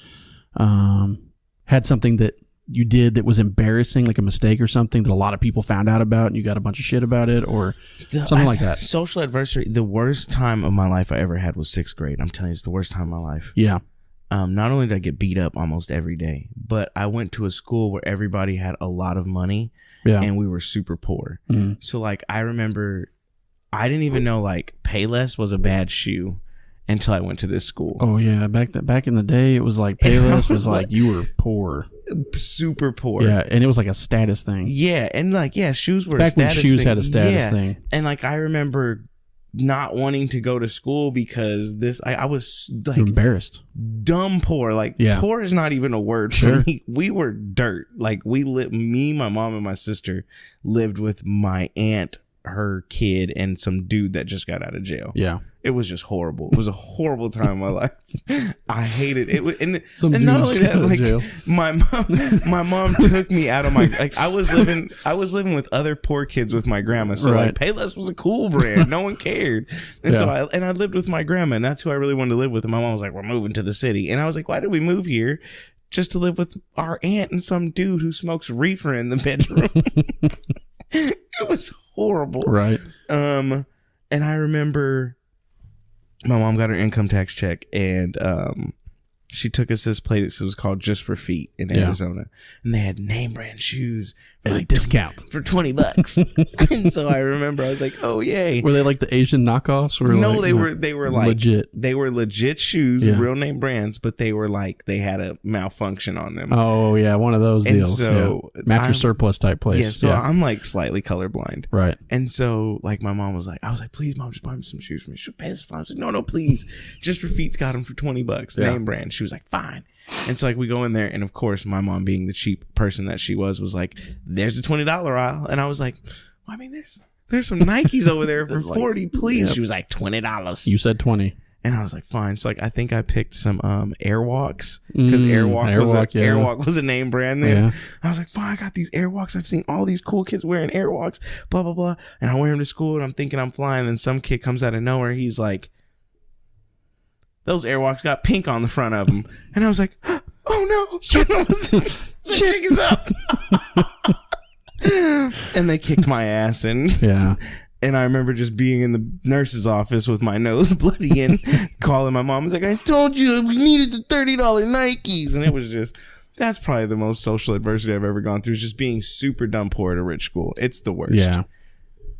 had something that you did that was embarrassing, like a mistake or something that a lot of people found out about and you got a bunch of shit about it, or something like that. Social adversity. The worst time of my life I ever had was 6th grade. I'm telling you, it's the worst time of my life. Yeah. Not only did I get beat up almost every day, but I went to a school where everybody had a lot of money and we were super poor. Mm-hmm. So like, I remember I didn't even know like Payless was a bad shoe until I went to this school. Oh yeah. Back in the day, it was like Payless was like you were poor. Super poor. Yeah, and it was like a status thing. Yeah, and like shoes were back a status when shoes thing. Had a status thing. And like I remember not wanting to go to school because I was like embarrassed, dumb poor. Like poor is not even a word for me. We were dirt. Like me, my mom, and my sister lived with my aunt, her kid, and some dude that just got out of jail. Yeah. It was just horrible. It was a horrible time in my life. I hated it. And not only that, like my mom took me out of my I was living with other poor kids with my grandma. So like Payless was a cool brand. No one cared. And so I lived with my grandma, and that's who I really wanted to live with. And my mom was like, "We're moving to the city." And I was like, "Why did we move here?" Just to live with our aunt and some dude who smokes reefer in the bedroom. It was horrible. Right. And I remember my mom got her income tax check, and she took us to this place. It was called Just for Feet in Arizona, and they had name brand shoes for like discount for $20. And so I remember I was like, "Oh yay!" Were they like the Asian knockoffs? Or no, like, they were like legit. They were legit shoes, real name brands, but they were like they had a malfunction on them. Oh yeah, one of those deals. So mattress surplus type place. Yeah, so I'm like slightly colorblind, right? And so like my mom was like, I was like, please, mom, just buy me some shoes for me. She pay this fine. I was like, no, please. Just for Feet's got them for $20, name brand. She was like, fine. And so like we go in there, and of course my mom, being the cheap person that she was like, there's the $20 aisle, and I was like, well, I mean, there's some Nikes over there for $40, please. She was like, $20. You said 20. And I was like, fine. So like I think I picked some Airwalks, because Airwalk was a name brand there. Yeah. I was like, fine, I got these Airwalks. I've seen all these cool kids wearing Airwalks, blah blah blah. And I wear them to school, and I'm thinking I'm flying, and some kid comes out of nowhere. He's like, those Airwalks got pink on the front of them. And I was like, oh no, the chick is up. And they kicked my ass, and and I remember just being in the nurse's office with my nose bloody and calling my mom. I was like, I told you we needed the $30 Nikes. And it was just, that's probably the most social adversity I've ever gone through, is just being super dumb poor at a rich school. It's the worst. Yeah.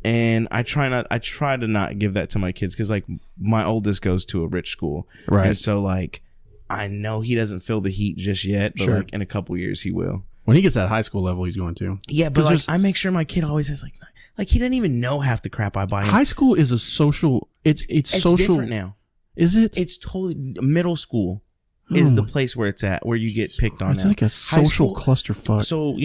And I try to not give that to my kids, because like my oldest goes to a rich school. Right. And so like, I know he doesn't feel the heat just yet, but like in a couple years he will. When he gets at high school level, he's going to. Yeah, but like I make sure my kid always has like he doesn't even know half the crap I buy him. High school is a social. It's social. Different now. Is it? It's totally middle school is the place where it's at, where you get picked on. It's now. like a social clusterfuck. So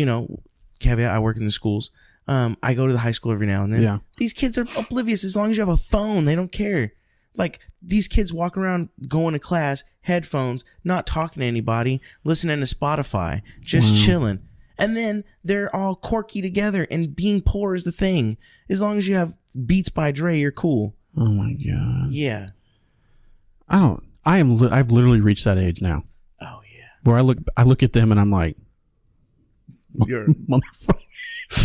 caveat: I work in the schools. I go to the high school every now and then. Yeah. These kids are oblivious. As long as you have a phone, they don't care. Like, these kids walk around going to class, headphones, not talking to anybody, listening to Spotify, just chilling. And then they're all quirky together, and being poor is the thing. As long as you have Beats by Dre, you're cool. Oh my God. Yeah. I've literally reached that age now. Oh yeah. Where I look at them and I'm like, you're motherfucker.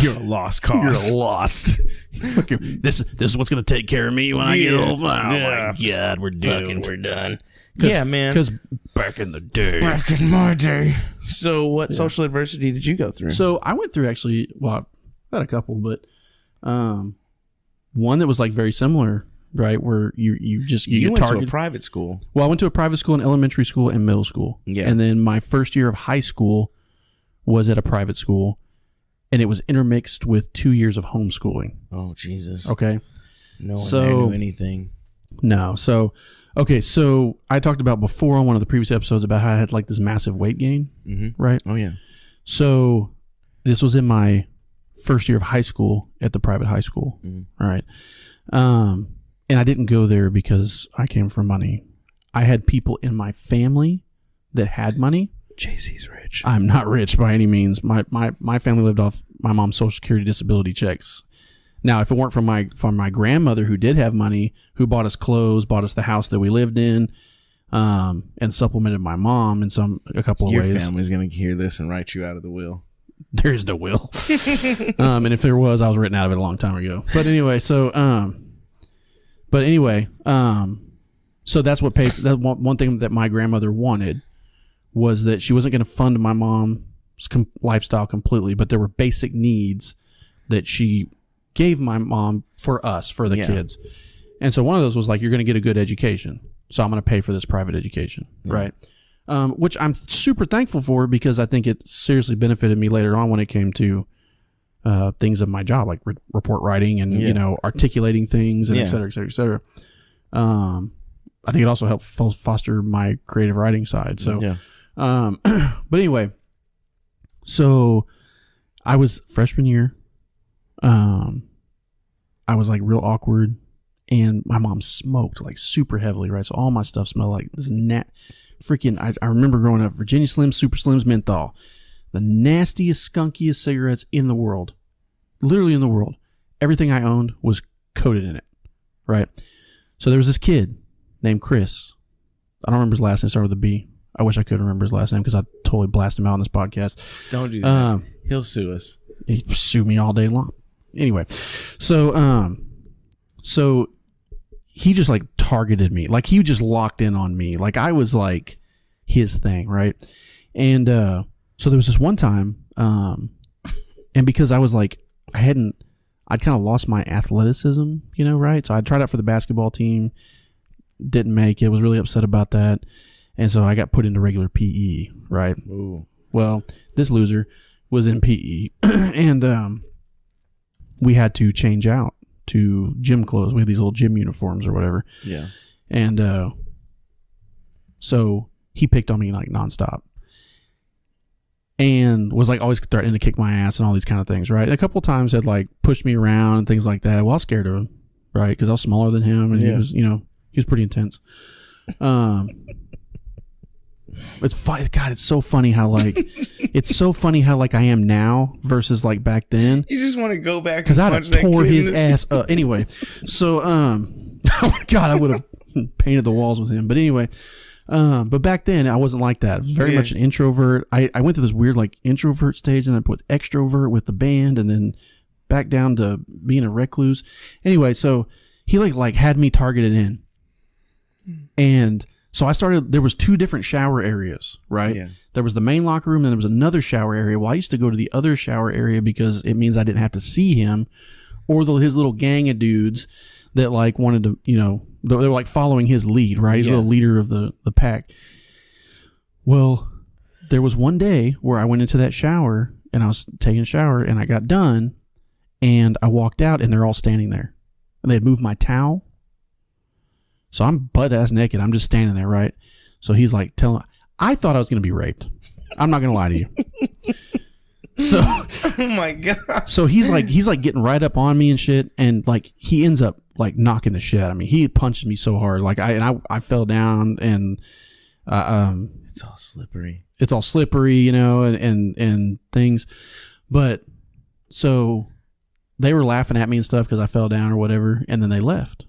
You're a lost cause. You're lost. This is what's gonna take care of me when I get old. Oh my God, we're doomed. We're done. Yeah, man. Because back in the day. Back in my day. So what social adversity did you go through? So I went through actually, well, I had a couple, but one that was like very similar, right? Where you get went targeted. To a private school. Well, I went to a private school in elementary school and middle school. Yeah. And then my first year of high school was at a private school. And it was intermixed with 2 years of homeschooling. Oh, Jesus. Okay. No one there knew anything. No. So, okay. So I talked about before on one of the previous episodes about how I had like this massive weight gain. Mm-hmm. Right? Oh, yeah. So this was in my first year of high school at the private high school. Mm-hmm. All right. And I didn't go there because I came from money. I had people in my family that had money. JC's rich. I'm not rich by any means. My family lived off my mom's Social Security disability checks. Now, if it weren't for my grandmother, who did have money, who bought us clothes, bought us the house that we lived in, and supplemented my mom in a couple of ways. Your family's gonna hear this and write you out of the will. There is no will. And if there was, I was written out of it a long time ago. But anyway, so that's what paid for that. One thing that my grandmother wanted was that she wasn't going to fund my mom's lifestyle completely, but there were basic needs that she gave my mom for us, for the kids. And so one of those was like, you're going to get a good education. So I'm going to pay for this private education. Right. Which I'm super thankful for, because I think it seriously benefited me later on when it came to things of my job, like report writing and, articulating things and et cetera, et cetera, et cetera. I think it also helped foster my creative writing side. So, but anyway, so I was freshman year. I was like real awkward, and my mom smoked like super heavily, right? So all my stuff smelled like this I remember growing up, Virginia Slims, Super Slims, menthol, the nastiest, skunkiest cigarettes in the world, literally in the world. Everything I owned was coated in it, right? So there was this kid named Chris. I don't remember his last name. Started with a B. I wish I could remember his last name, because I totally blasted him out on this podcast. Don't do that. He'll sue us. He'd sue me all day long. Anyway, so he just like targeted me. Like he just locked in on me. Like I was like his thing, right? And so there was this one time, and because I was like, I'd kind of lost my athleticism, right? So I tried out for the basketball team, didn't make it, was really upset about that. And so I got put into regular PE, right? Ooh. Well, this loser was in PE, and we had to change out to gym clothes. We had these little gym uniforms or whatever. Yeah. And so he picked on me like nonstop. And was like always threatening to kick my ass and all these kind of things, right? And a couple of times had like pushed me around and things like that. Well, I was scared of him, right? Because I was smaller than him, and he was, he was pretty intense. It's funny. God, it's so funny how like I am now versus like back then. You just want to go back because I'd have tore his ass up. Anyway, so God, I would have painted the walls with him. But anyway. But back then I wasn't like that. I was very much an introvert. I went through this weird like introvert stage, and then put extrovert with the band, and then back down to being a recluse. Anyway, so he like had me targeted in. And so I started, there was 2 different shower areas, right? Yeah. There was the main locker room, and there was another shower area. Well, I used to go to the other shower area because it means I didn't have to see him or his little gang of dudes that like wanted to, they were like following his lead, right? He's the leader of the pack. Well, there was one day where I went into that shower, and I was taking a shower, and I got done, and I walked out, and they're all standing there, and they had moved my towel. So I'm butt ass naked. I'm just standing there, right? So he's like I thought I was going to be raped. I'm not going to lie to you. So, oh my God. So he's like getting right up on me and shit, and like he ends up like knocking the shit out of me. He punched me so hard, like I fell down, and it's all slippery. It's all slippery, and things. But so they were laughing at me and stuff because I fell down or whatever, and then they left.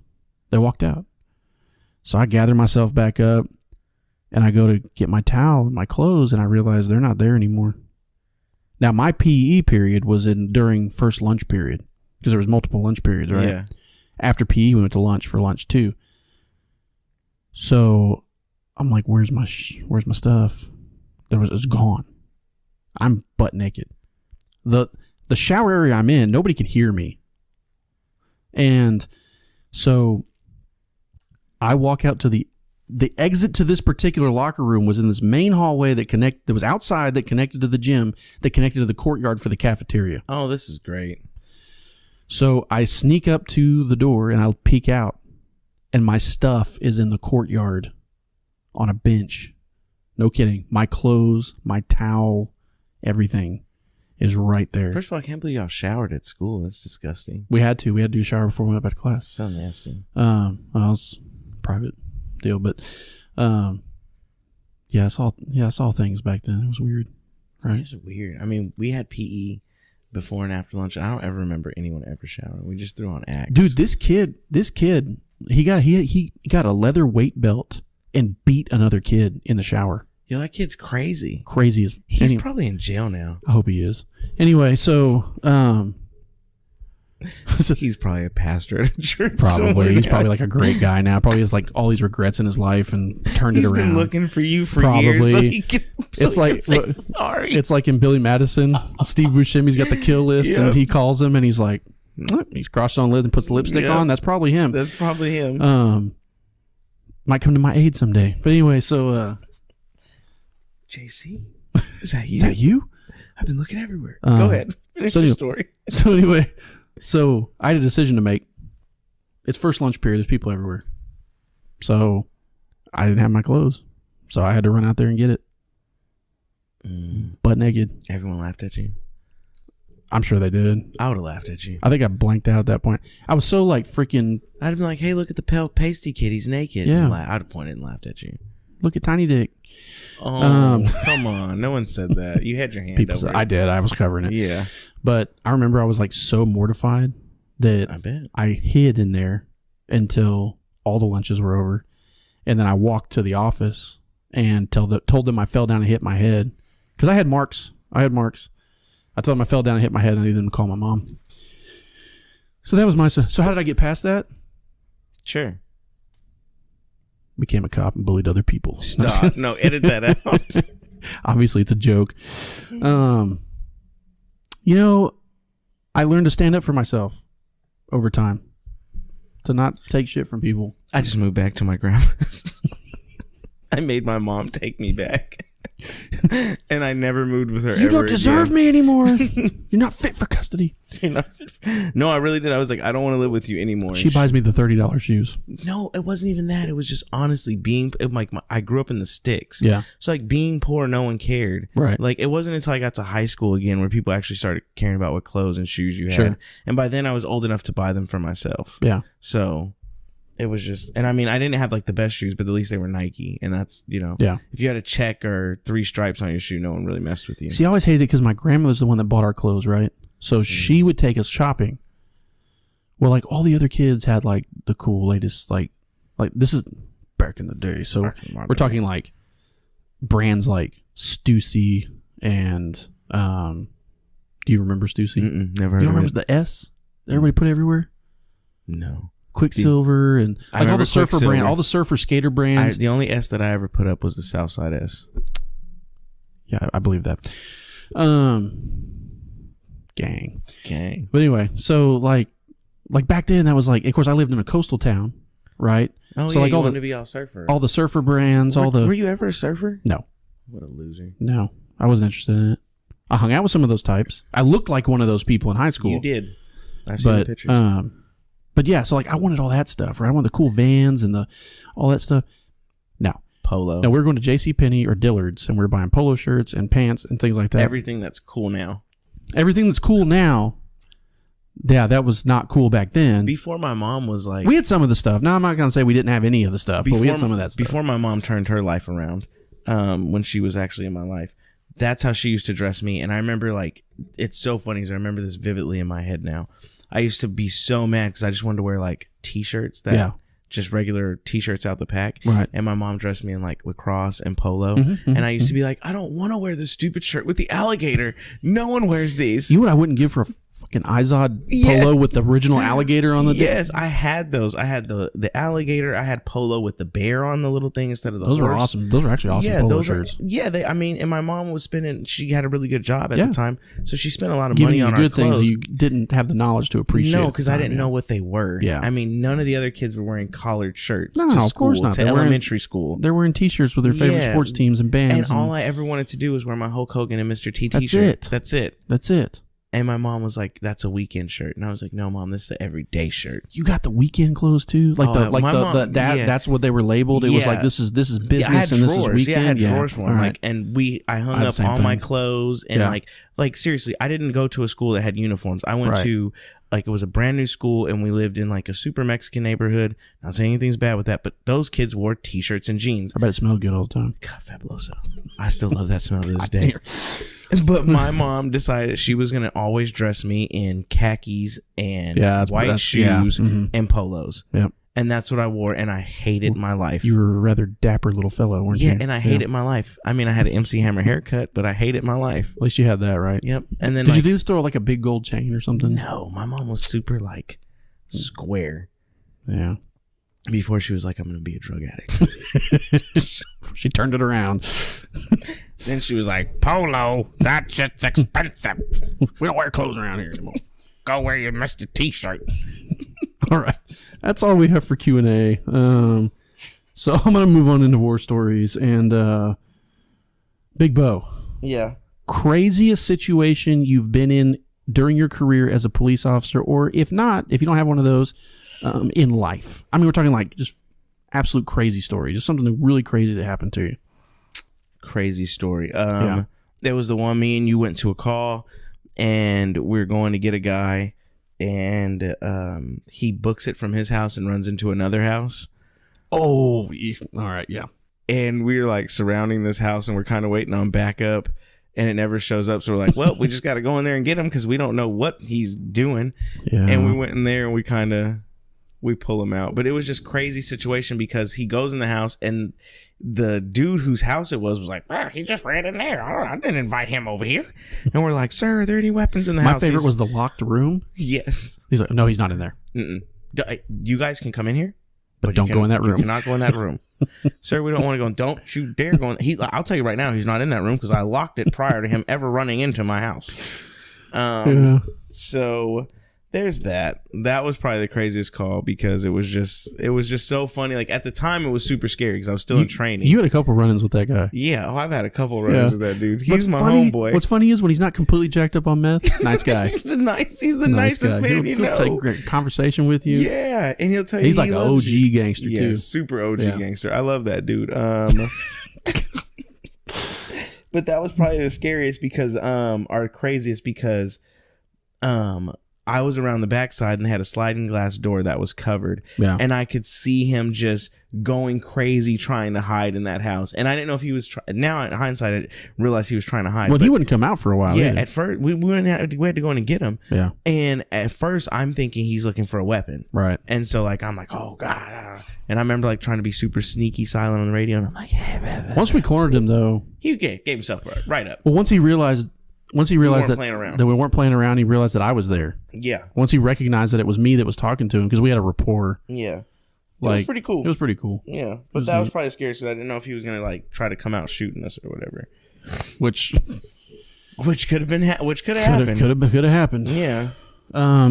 They walked out. So I gather myself back up, and I go to get my towel and my clothes, and I realize they're not there anymore. Now, my PE period was during first lunch period, because there was multiple lunch periods, right? Yeah. After PE, we went to lunch for lunch too. So I'm like, where's my stuff? It's gone. I'm butt naked. The shower area I'm in, nobody can hear me. And so I walk out to the exit to this particular locker room was in this main hallway that was outside, that connected to the gym, that connected to the courtyard for the cafeteria. Oh, this is great. So I sneak up to the door, and I'll peek out, and my stuff is in the courtyard on a bench. No kidding. My clothes, my towel, everything is right there. First of all, I can't believe y'all showered at school. That's disgusting. We had to do a shower before we went back to class. So nasty. Well, it's private deal, but I saw things back then. It was weird, right? It's weird. I mean, we had PE before and after lunch. I don't ever remember anyone ever showering. We just threw on Axe. Dude, this kid, he got a leather weight belt and beat another kid in the shower. Yo, that kid's crazy. Crazy as he's probably in jail now. I hope he is. Anyway, so he's probably a pastor at a church. Probably. He's probably like a great guy now. Probably has like all these regrets in his life and turned it around. He's been looking for you for years. Probably. Sorry. It's like in Billy Madison. Steve Buscemi's got the kill list, and he calls him, and he's like, he's crossed on lid and puts the lipstick on. That's probably him. Might come to my aid someday. But anyway, so JC, is that you? Is that you? I've been looking everywhere. Go ahead. Finish your story. So anyway, I had a decision to make. It's first lunch period. There's people everywhere. So I didn't have my clothes. So I had to run out there and get it. Butt naked. Everyone laughed at you? I'm sure they did. I would have laughed at you. I think I blanked out at that point. I was so like freaking... I'd have been like, hey, look at the pale pasty kid. He's naked. Yeah. I'd have pointed and laughed at you. Look at Tiny Dick. Oh, come on. No one said that. You had your hand over it. I did. I was covering it. Yeah. But I remember I was like so mortified that I hid in there until all the lunches were over. And then I walked to the office and told them I fell down and hit my head. Because I had marks. I told them I fell down and hit my head, and I needed them to call my mom. So that was my... So how did I get past that? Sure. became a cop and bullied other people. Stop. No, edit that out. Obviously, it's a joke. I learned to stand up for myself over time, to not take shit from people. I just moved back to my grandma's. I made my mom take me back. And I never moved with her ever. You don't deserve me anymore. You're not fit for custody. No, I really did. I was like, I don't want to live with you anymore. She buys me the $30 shoes. No, it wasn't even that. It was just honestly being like, I grew up in the sticks. Yeah. So like being poor, no one cared. Right. Like it wasn't until I got to high school again where people actually started caring about what clothes and shoes you had. Sure. And by then I was old enough to buy them for myself. Yeah. So it was just, and I mean, I didn't have like the best shoes, but at least they were Nike. And that's, yeah. If you had a check or 3 stripes on your shoe, no one really messed with you. See, I always hated it because my grandmother's the one that bought our clothes, right? So she would take us shopping. Well, like all the other kids had like the cool latest, like this is back in the day. So we're talking like brands like Stussy and, do you remember Stussy? Never heard You of remember it. the S that everybody put everywhere? No. Quicksilver and like all the surfer brand, all the surfer skater brands. The only S that I ever put up was the Southside S. Yeah, I believe that. Gang. But anyway, so like back then, that was like, of course, I lived in a coastal town, right? Oh, so yeah, like you wanted to be all surfer brands, Were you ever a surfer? No. What a loser. No, I wasn't interested in it. I hung out with some of those types. I looked like one of those people in high school. You did. I've seen the pictures. But yeah, so like I wanted all that stuff, right? I wanted the cool Vans and all that stuff. No. Polo. No, we were going to JCPenney or Dillard's and we were buying polo shirts and pants and things like that. Everything that's cool now. Everything that's cool now, yeah, that was not cool back then. Before my mom was like... We had some of the stuff. Now, I'm not going to say we didn't have any of the stuff, but we had some of that stuff. Before my mom turned her life around, when she was actually in my life, that's how she used to dress me. And I remember, like, it's so funny because I remember this vividly in my head now. I used to be so mad because I just wanted to wear, like, T-shirts that... Just regular T-shirts out the pack. Right. And my mom dressed me in like lacrosse and polo. And I used to be like, I don't want to wear this stupid shirt with the alligator. No one wears these. You know what I wouldn't give for a fucking Izod polo with the original alligator on the Yes, I had those. I had the alligator. I had polo with the bear on the little thing instead of the Those horse. were awesome. Those were actually awesome polo shirts. And my mom was spending, she had a really good job at the time. So she spent a lot of Giving money on you our good things clothes. you didn't have the knowledge to appreciate. No, because I didn't know what they were. Yeah. I mean, none of the other kids were wearing collared shirts. No, to of school, course not. To elementary school. They're wearing T-shirts with their favorite sports teams and bands. And all I ever wanted to do was wear my Hulk Hogan and Mr. T That's t-shirt. it. That's it. And my mom was like, "That's a weekend shirt," and I was like, "No, Mom, this is an everyday shirt." You got the weekend clothes too, that's what they were labeled. It was like this is business and this is weekend. Yeah, I had drawers for them. Like, and I hung up all my clothes and like seriously, I didn't go to a school that had uniforms. I went to like it was a brand new school and we lived in like a super Mexican neighborhood. Not saying anything's bad with that, but those kids wore T-shirts and jeans. I bet it smelled good all the time. God, Fabuloso. I still love that smell to this day. But my mom decided she was going to always dress me in khakis and white shoes and polos. Yep. And that's what I wore, and I hated my life. You were a rather dapper little fellow, weren't you? Yeah, and I hated my life. I mean, I had an MC Hammer haircut, but I hated my life. At least you had that, right? Yep. And then did you just throw like a big gold chain or something? No, my mom was super like square. Yeah. Before she was like, I'm going to be a drug addict. She turned it around. Then she was like, Polo, that shit's expensive. We don't wear clothes around here anymore. Go wear your Mr. T-shirt. All right. That's all we have for Q&A. So I'm going to move on into war stories. And Bigbo. Yeah. Craziest situation you've been in during your career as a police officer, or if not, if you don't have one of those, in life. I mean, we're talking like just absolute crazy story. Just something really crazy that happened to you. Crazy story. There was the one, me and you went to a call and we're going to get a guy and he books it from his house and runs into another house. Oh, all right. Yeah. And we're like surrounding this house and we're kind of waiting on backup and it never shows up. So we're like, well, we just got to go in there and get him because we don't know what he's doing. Yeah. And we went in there and we pull him out. But it was just crazy situation because he goes in the house and the dude whose house it was like, he just ran in there. I didn't invite him over here. And we're like, sir, are there any weapons in the house? My favorite was the locked room. Yes. He's like, no, he's not in there. You guys can come in here? But don't go in that room. You cannot go in that room. Sir, we don't want to go. Don't you dare go in. I'll tell you right now, he's not in that room because I locked it prior to him ever running into my house. So there's that. That was probably the craziest call because it was just so funny. Like at the time, it was super scary because I was still in training. You had a couple run-ins with that guy. Yeah, I've had a couple run-ins with that dude. He's my homeboy. What's funny is when he's not completely jacked up on meth, nice guy. He's the nicest man you know. He'll take a great conversation with you. Yeah, and he'll tell you he's like an OG gangster too. Super OG gangster. I love that dude. But that was probably the scariest because or craziest because I was around the backside and they had a sliding glass door that was covered. Yeah. And I could see him just going crazy trying to hide in that house. And I didn't know if he was now in hindsight I realized he was trying to hide. Well, he wouldn't come out for a while. Yeah, either. at first we had to go in and get him. Yeah. And at first I'm thinking he's looking for a weapon. Right. And so like I'm like, oh God. And I remember like trying to be super sneaky silent on the radio and I'm like, hey, once we cornered him though, he gave himself right up. Well, once he realized that we weren't playing around, he realized that I was there. Yeah. Once he recognized that it was me that was talking to him, because we had a rapport. Yeah. It was pretty cool. It was pretty cool. Yeah. But that was probably scary because I didn't know if he was going to like try to come out shooting us or whatever. Which could have been happened. Could have happened. Yeah.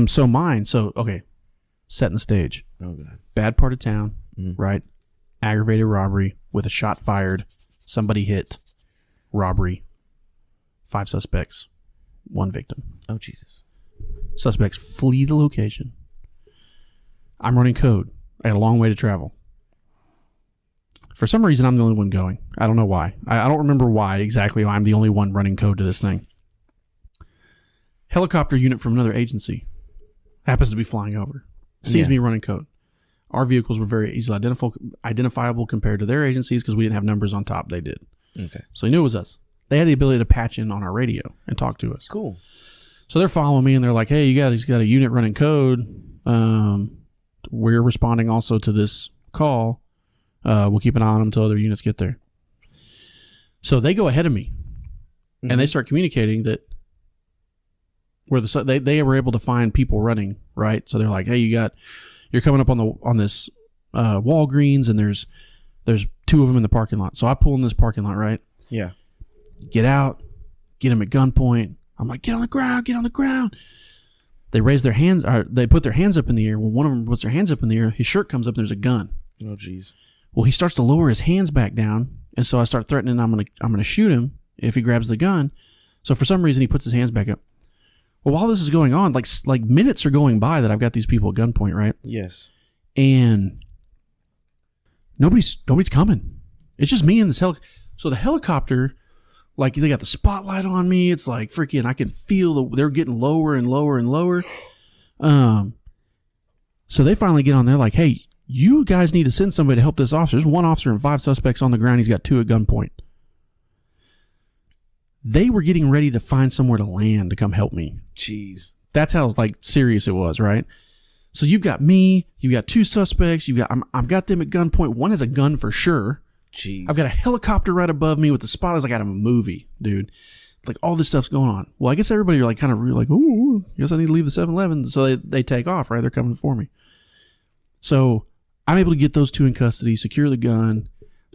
So okay. Setting the stage. Oh God. Bad part of town, right? Aggravated robbery with a shot fired, somebody hit, robbery. 5 suspects, 1 victim. Oh, Jesus. Suspects flee the location. I'm running code. I had a long way to travel. For some reason, I'm the only one going. I don't know why. I don't remember why exactly I'm the only one running code to this thing. Helicopter unit from another agency happens to be flying over. Sees me running code. Our vehicles were very easily identifiable compared to their agencies because we didn't have numbers on top. They did. Okay. So he knew it was us. They had the ability to patch in on our radio and talk to us. Cool. So they're following me and they're like, hey, he's got a unit running code. We're responding also to this call. We'll keep an eye on them until other units get there. So they go ahead of me and they start communicating that where they were able to find people running, right? So they're like, hey, you're coming up on this Walgreens and there's 2 of them in the parking lot. So I pull in this parking lot, right? Yeah. Get out, get him at gunpoint. I'm like, get on the ground. They raise their hands, or they put their hands up in the air. When one of them puts their hands up in the air, his shirt comes up and there's a gun. Oh, jeez. Well, he starts to lower his hands back down, and so I start threatening I'm gonna shoot him if he grabs the gun. So for some reason, he puts his hands back up. Well, while this is going on, like minutes are going by that I've got these people at gunpoint, right? Yes. And nobody's coming. It's just me and this helicopter. So the helicopter. Like, they got the spotlight on me. It's like freaking, I can feel they're getting lower and lower and lower. So they finally get on there like, hey, you guys need to send somebody to help this officer. There's 1 officer and 5 suspects on the ground. He's got 2 at gunpoint. They were getting ready to find somewhere to land to come help me. Jeez. That's how like serious it was, right? So you've got me, you've got 2 suspects, I've got them at gunpoint. 1 has a gun for sure. Jeez. I've got a helicopter right above me with the spot as I got a movie, dude. Like all this stuff's going on. Well, I guess everybody are like kind of like, ooh, I guess I need to leave the 7-Eleven. So they take off, right? They're coming for me. So I'm able to get those 2 in custody, secure the gun.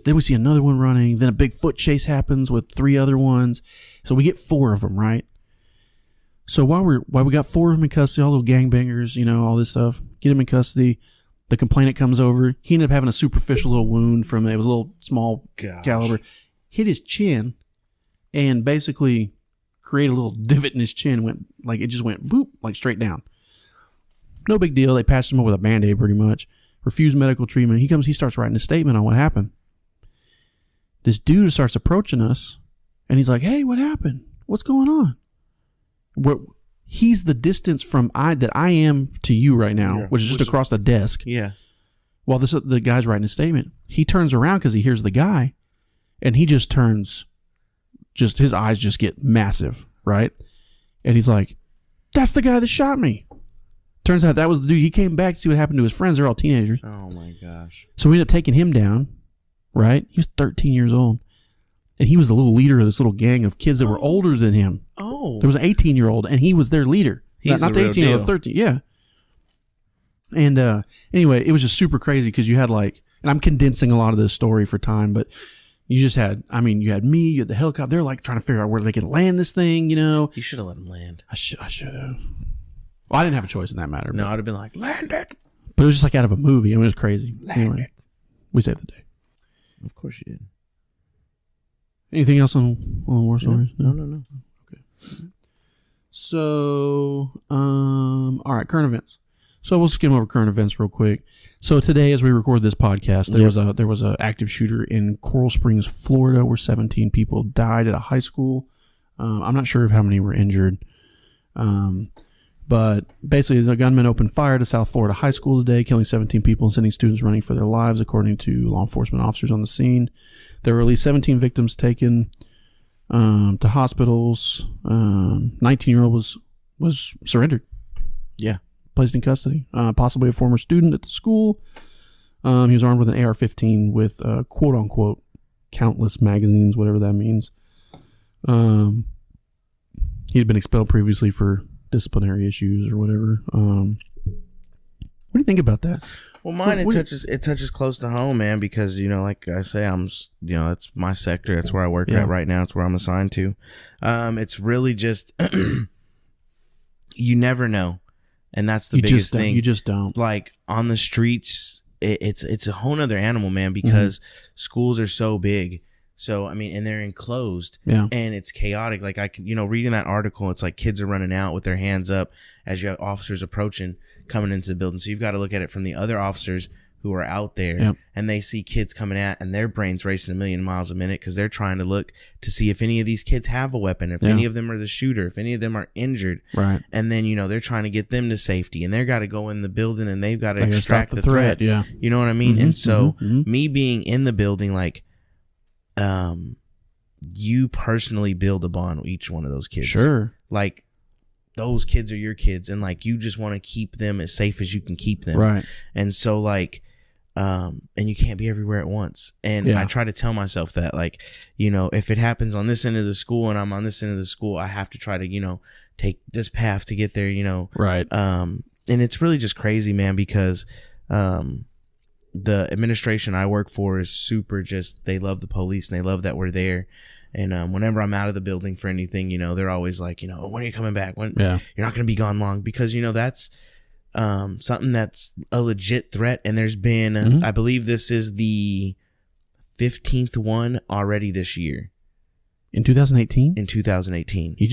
Then we see another one running. Then a big foot chase happens with 3 other ones. So we get 4 of them, right? So while we got 4 of them in custody, all little gangbangers, all this stuff, get them in custody. The complainant comes over. He ended up having a superficial little wound from it. It was a little small caliber. Hit his chin and basically created a little divot in his chin. It just went boop, like straight down. No big deal. They patched him up with a Band-Aid pretty much. Refused medical treatment. He starts writing a statement on what happened. This dude starts approaching us and he's like, hey, what happened? What's going on? He's the distance from that I am to you right now, which is just across the desk. Yeah. While the guy's writing a statement, he turns around because he hears the guy, and he just turns, his eyes just get massive, right? And he's like, "That's the guy that shot me." Turns out that was the dude. He came back to see what happened to his friends. They're all teenagers. Oh my gosh. So we ended up taking him down, right? He was 13 years old. And he was the little leader of this little gang of kids that were older than him. Oh. There was an 18-year-old, and he was their leader. He's not the 18-year-old, 13. Yeah. And anyway, it was just super crazy because you had like, and I'm condensing a lot of this story for time, but you just had, I mean, you had me, you had the helicopter. They're like trying to figure out where they can land this thing, you know. You should have let them land. I should have. Well, I didn't have a choice in that matter. No, I'd have been like, land it. But it was just like out of a movie. I mean, it was crazy. Land it. We saved the day. Of course you did. Anything else on war stories? No. Okay. So, all right, current events. So we'll skim over current events real quick. So today, as we record this podcast, there was a active shooter in Coral Springs, Florida, where 17 people died at a high school. I'm not sure of how many were injured. But basically, the gunman opened fire at a South Florida high school today, killing 17 people and sending students running for their lives, according to law enforcement officers on the scene. There were at least 17 victims taken to hospitals. 19-year-old was surrendered. Yeah. Placed in custody. Possibly a former student at the school. He was armed with an AR-15 with quote-unquote countless magazines, whatever that means. He had been expelled previously for disciplinary issues or whatever. What do you think about that? Well, it touches close to home, man, because, you know, like I say, it's my sector. That's where I work at right now. It's where I'm assigned to. It's really just, you never know. And that's the biggest thing. You just don't. Like, on the streets, it's a whole nother animal, man, because schools are so big. So, I mean, and they're enclosed. Yeah. And it's chaotic. Like, reading that article, it's like kids are running out with their hands up as you have officers coming into the building. So you've got to look at it from the other officers who are out there, and they see kids coming and their brains racing a million miles a minute because they're trying to look to see if any of these kids have a weapon, if any of them are the shooter, if any of them are injured. Right. And then, they're trying to get them to safety, and they've got to go in the building and they've got to extract the threat. Yeah. You know what I mean? And so me being in the building, like, you personally build a bond with each one of those kids. Sure. Like, those kids are your kids, and like, you just want to keep them as safe as you can keep them. Right. And so, like, and you can't be everywhere at once. And I try to tell myself that, like, if it happens on this end of the school and I'm on this end of the school, I have to try to, take this path to get there, Right. And it's really just crazy, man, because, the administration I work for is super they love the police and they love that we're there. And whenever I'm out of the building for anything, they're always like, when are you coming back? You're not going to be gone long, because, that's something that's a legit threat. And there's been, I believe this is the 15th one already this year. In 2018? In 2018. I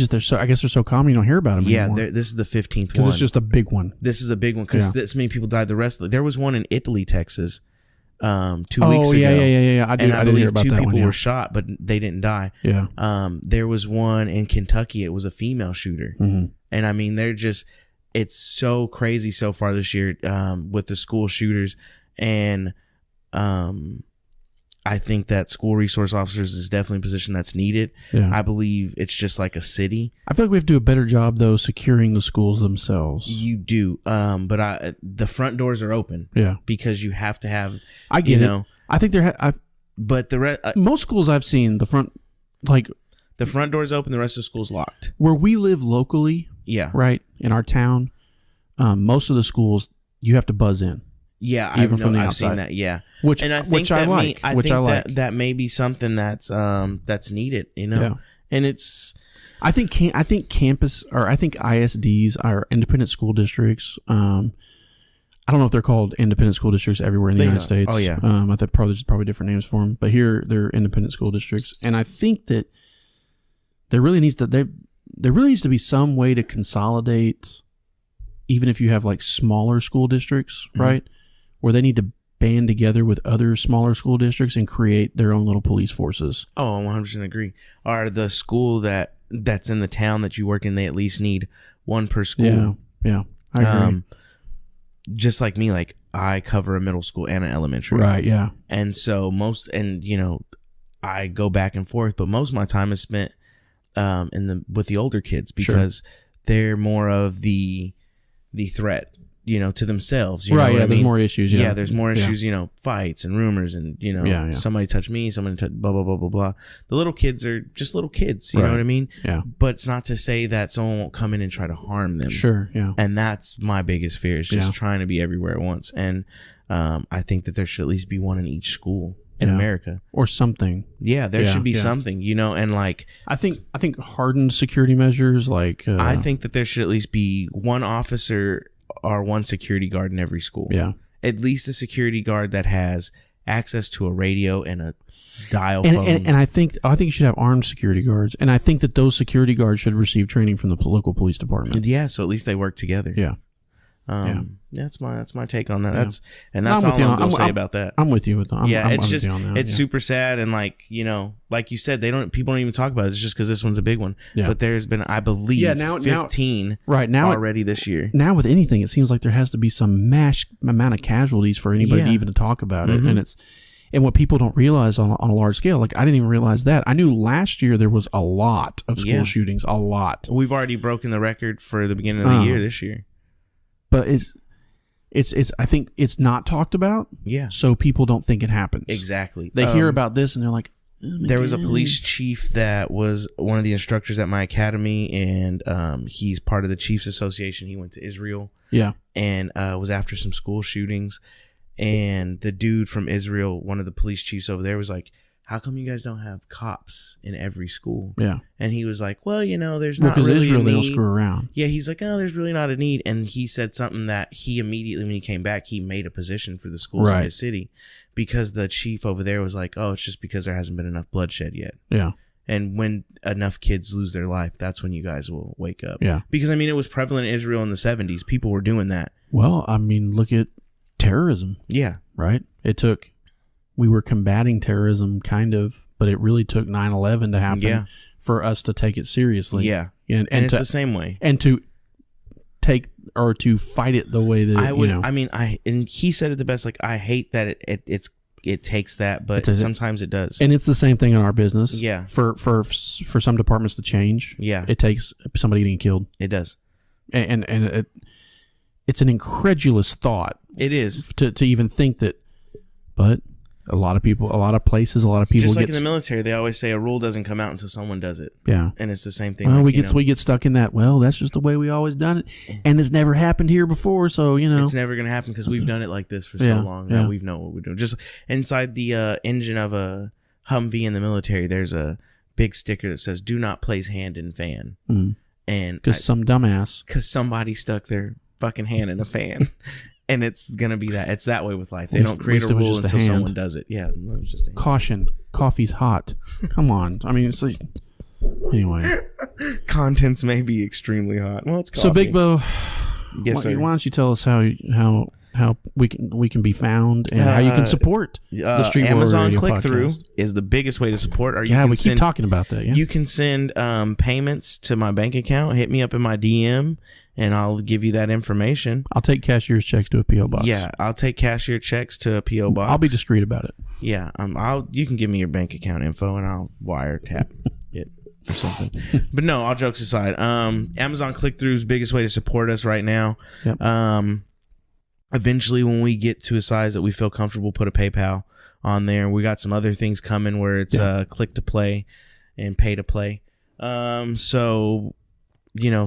guess they're so common you don't hear about them anymore. Yeah, this is the 15th one. Because it's just a big one. This is a big one because this many people died. The rest, there was one in Italy, Texas, 2 weeks ago. Yeah. I believe hear about 2 that people one, were shot, but they didn't die. Yeah. There was one in Kentucky. It was a female shooter. And I mean, it's so crazy so far this year with the school shooters. And I think that school resource officers is definitely a position that's needed. Yeah. I believe it's just like a city. I feel like we have to do a better job, though, securing the schools themselves. You do. But the front doors are open. Yeah. Because you have to have, I get it. I think but most schools I've seen, the front door's open, the rest of the school's locked. Where we live locally, right, in our town, most of the schools, you have to buzz in. Yeah, I've seen that. Yeah, which I like. That may be something that's needed. Yeah. And it's. I think campus, or I think ISDs are independent school districts. I don't know if they're called independent school districts everywhere in the United States. Oh yeah. I think there's probably different names for them, but here they're independent school districts, and I think that there really needs to be some way to consolidate, even if you have like smaller school districts, right? Where they need to band together with other smaller school districts and create their own little police forces. Oh, I 100% agree. Or the school that's in the town that you work in, they at least need one per school. Yeah, I agree. Just like me, like I cover a middle school and an elementary. Right, yeah. And so I go back and forth, but most of my time is spent with the older kids because they're more of the threat. to themselves. You know right. what Yeah. I There's mean? more issues. Yeah. Yeah, there's more issues, fights and rumors and, somebody touched me, somebody touched blah, blah, blah, blah, blah. The little kids are just little kids. You know what I mean? Yeah. But it's not to say that someone won't come in and try to harm them. Sure. Yeah. And that's my biggest fear, is just trying to be everywhere at once. And I think that there should at least be one in each school in America. Or something. Yeah, there should be something, and like... I think hardened security measures, like... I think that there should at least be one officer or one security guard in every school. Yeah. At least a security guard that has access to a radio and a dial phone. And I think you should have armed security guards. And I think that those security guards should receive training from the local police department. Yeah, so at least they work together. Yeah. That's my take on that. Yeah. That's all I'm going to say about that. I'm with you with that. It's super sad, and like you said, people don't even talk about it. It's just because this one's a big one. Yeah. But there's been, I believe, 15 already this year. Now with anything, it seems like there has to be some amount of casualties for anybody to even talk about it, and what people don't realize on a large scale, like I didn't even realize that. I knew last year there was a lot of school shootings, a lot. We've already broken the record for the beginning of the year this year. But it's I think it's not talked about. Yeah. So people don't think it happens. Exactly. They hear about this and they're like, there was a police chief that was one of the instructors at my academy, and he's part of the Chiefs Association. He went to Israel. Yeah. And was after some school shootings. And the dude from Israel, one of the police chiefs over there, was like, how come you guys don't have cops in every school? Yeah. And he was like, well, there's not really Israel, a need. They don't screw around. Yeah, he's like, oh, there's really not a need. And he said something that he immediately, when he came back, he made a position for the schools in his city, because the chief over there was like, oh, it's just because there hasn't been enough bloodshed yet. Yeah. And when enough kids lose their life, that's when you guys will wake up. Yeah. Because, it was prevalent in Israel in the 70s. People were doing that. Well, look at terrorism. Yeah. Right? We were combating terrorism, kind of, but it really took 9/11 to happen for us to take it seriously. Yeah. And it's the same way. And to take or to fight it the way that I would. And he said it the best. Like, I hate that it takes that, but sometimes it does. And it's the same thing in our business. Yeah. For some departments to change. Yeah. It takes somebody getting killed. It does. And it's an incredulous thought. It is to even think that, but. A lot of people just like in the military, they always say a rule doesn't come out until someone does it. Yeah. And it's the same thing. Well, we get stuck in that. Well, that's just the way we always done it. And it's never happened here before. So, it's never going to happen because we've done it like this for so long. Now we know what we're doing. Just inside the engine of a Humvee in the military, there's a big sticker that says, do not place hand in fan. Mm. And because somebody stuck their fucking hand in a fan. And it's going to be that. It's that way with life. They don't create a rule until someone does it. Yeah. It was just caution. Coffee's hot. Come on. It's like... Anyway. Contents may be extremely hot. Well, it's coffee. So, Bigbo, yes, sir. Why don't you tell us how we can be found and how you can support the Street Warrior Amazon Radio click-through podcast. Is the biggest way to support. Or we keep talking about that. Yeah. You can send payments to my bank account. Hit me up in my DM, and I'll give you that information. I'll take cashier's checks to a P.O. box. Yeah, I'll take cashier checks to a P.O. box. I'll be discreet about it. Yeah, you can give me your bank account info, and I'll wiretap it or something. But no, all jokes aside, Amazon click-through is the biggest way to support us right now. Yep. Eventually, when we get to a size that we feel comfortable, put a PayPal on there. We got some other things coming where it's click to play and pay to play. So,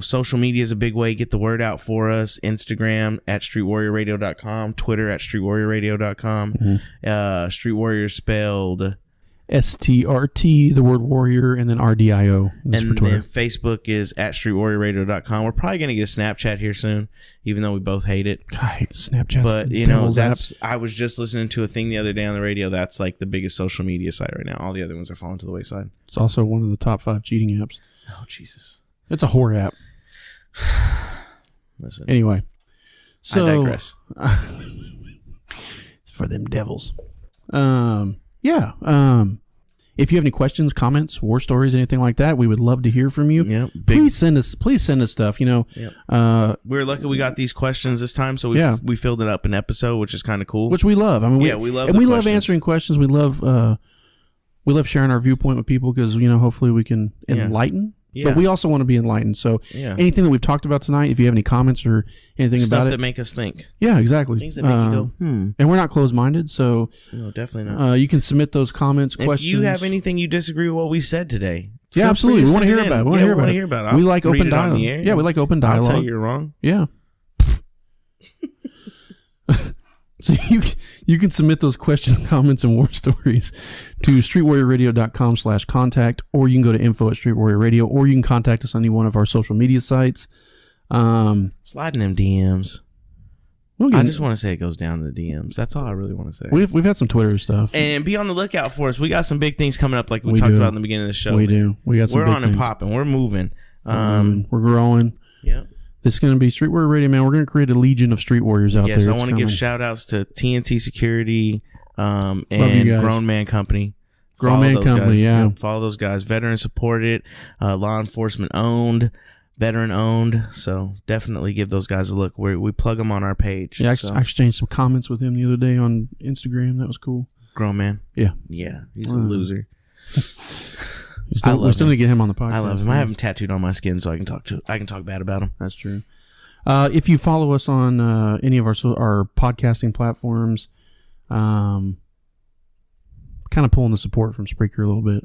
social media is a big way. Get the word out for us. Instagram at streetwarriorradio.com. Twitter at streetwarriorradio.com. Mm-hmm. Street Warrior spelled STRT, the word warrior, and then RDIO. And then Facebook is at streetwarriorradio.com. We're probably going to get a Snapchat here soon, even though we both hate it. I hate Snapchat. But, I was just listening to a thing the other day on the radio. That's like the biggest social media site right now. All the other ones are falling to the wayside. It's also one of the top 5 cheating apps. Oh, Jesus. It's a whore app. Listen. Anyway. So, I digress. It's for them devils. If you have any questions, comments, war stories, anything like that, we would love to hear from you. Yep. Please send us stuff. Yep. We're lucky we got these questions this time, so we filled it up an episode, which is kind of cool. Which we love. We love answering questions. We love sharing our viewpoint with people because hopefully we can enlighten Yeah. But we also want to be enlightened. So Yeah. anything that we've talked about tonight, if you have any comments or anything Stuff about it. that make us think. Yeah, exactly. Things that make you go, And we're not closed-minded, so No, definitely not. you can submit those comments, If questions. you have anything you disagree with what we said today. Yeah, feel absolutely. free We want to send hear it about it. in. We want to hear about it. hear about it. We I'll like read open it on dialogue. the air. Yeah, we like open dialogue. I'll tell you you're wrong. Yeah. So you can submit those questions, comments, and war stories to streetwarriorradio.com/contact, or you can go to info@streetwarriorradio, or you can contact us on any one of our social media sites. Slide in them DMs. We'll I just want to say it goes down to the DMs. That's all I really want to say. We've had some Twitter stuff. And be on the lookout for us. We got some big things coming up like we We talked do. about in the beginning of the show. We do. We got some We're big on things. and popping. We're moving. We're growing. Yep. This is going to be Street Warrior Radio, man. We're going to create a legion of street warriors out there. Yes, I It's want to give coming. shout outs to TNT Security and you guys. Grown Man Company. Grown Follow Man those Company, guys. yeah. Yep, follow those guys. Veteran supported, law enforcement owned, veteran owned. So definitely give those guys a look. We plug them on our page. Yeah, So, I exchanged some comments with him the other day on Instagram. That was cool. Grown Man. Yeah. Yeah, he's a loser. We still need to get him on the podcast. I love him. I have him tattooed on my skin, so I can talk bad about him. That's true. If you follow us on any of our podcasting platforms, kind of pulling the support from Spreaker a little bit,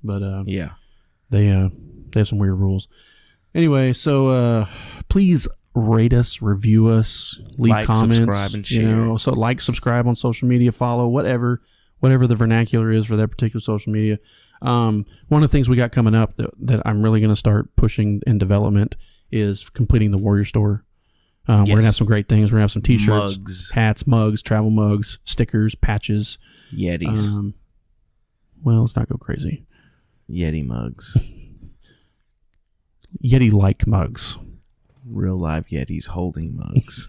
but Yeah. they have some weird rules. Anyway, so please rate us, review us, leave Like, comments, subscribe, and share. So like, subscribe on social media, follow whatever the vernacular is for that particular social media. One of the things we got coming up that I'm really going to start pushing in development is completing the Warrior Store. We're going to have some great things. We're going to have some t-shirts, Mugs. hats, mugs, travel mugs, stickers, patches. Yetis. Well, let's not go crazy. Yeti mugs. Yeti-like mugs. Real live Yetis holding mugs.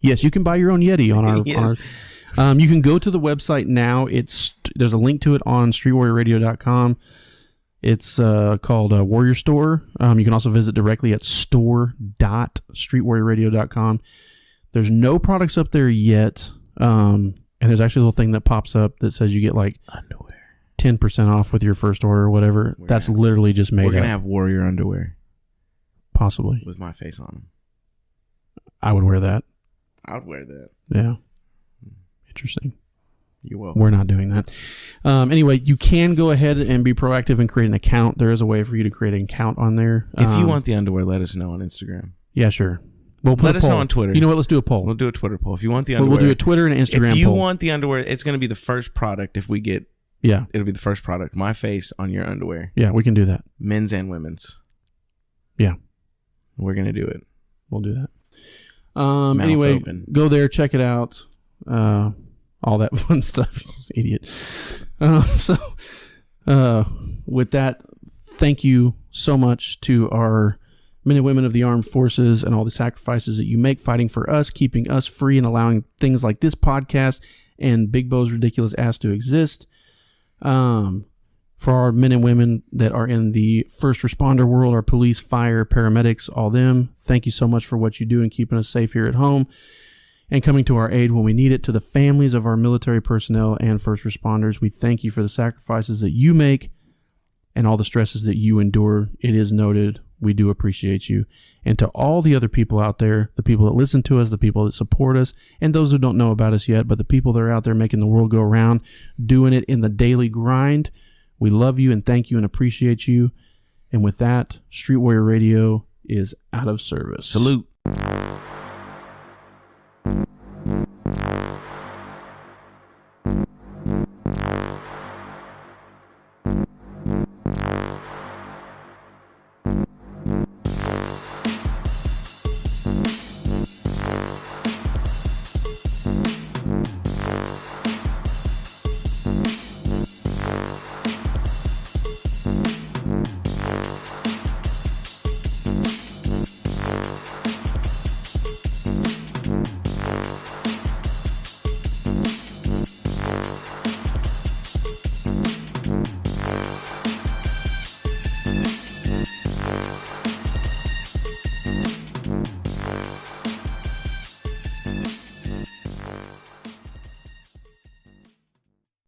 Yes, you can buy your own Yeti on our. Yes. On our you can go to the website now. There's a link to it on streetwarriorradio.com. It's called Warrior Store. You can also visit directly at store.streetwarriorradio.com. There's no products up there yet. And there's actually a little thing that pops up that says you get like Underwear. 10% off with your first order or whatever. That's literally just made We're going to up. have Warrior underwear Possibly. with my face on them. I would wear that. I'd wear that. Yeah. Interesting. You're welcome. We're not doing that. Anyway, you can go ahead and be proactive and create an account. There is a way for you to create an account on there. If you want the underwear, let us know on Instagram. Yeah, sure. We'll put Let a us poll. know on Twitter. You know what? Let's do a poll. We'll do a Twitter poll. If you want the We'll underwear. do a Twitter and an Instagram If you poll. want the underwear, it's going to be the first product if we get. Yeah. It'll be the first product. My face on your underwear. Yeah, we can do that. Men's and women's. Yeah. We're going to do it. We'll do that. Mouth Anyway, open. go there, check it out. All that fun stuff. Idiot. With that, thank you so much to our men and women of the armed forces and all the sacrifices that you make fighting for us, keeping us free, and allowing things like this podcast and Bigbo's ridiculous ass to exist. For our men and women that are in the first responder world, our police, fire, paramedics, all them, thank you so much for what you do in keeping us safe here at home and coming to our aid when we need it. To the families of our military personnel and first responders, we thank you for the sacrifices that you make and all the stresses that you endure. It is noted. We do appreciate you. And to all the other people out there, the people that listen to us, the people that support us, and those who don't know about us yet, but the people that are out there making the world go around, doing it in the daily grind, we love you and thank you and appreciate you. And with that, Street Warrior Radio is out of service. Salute.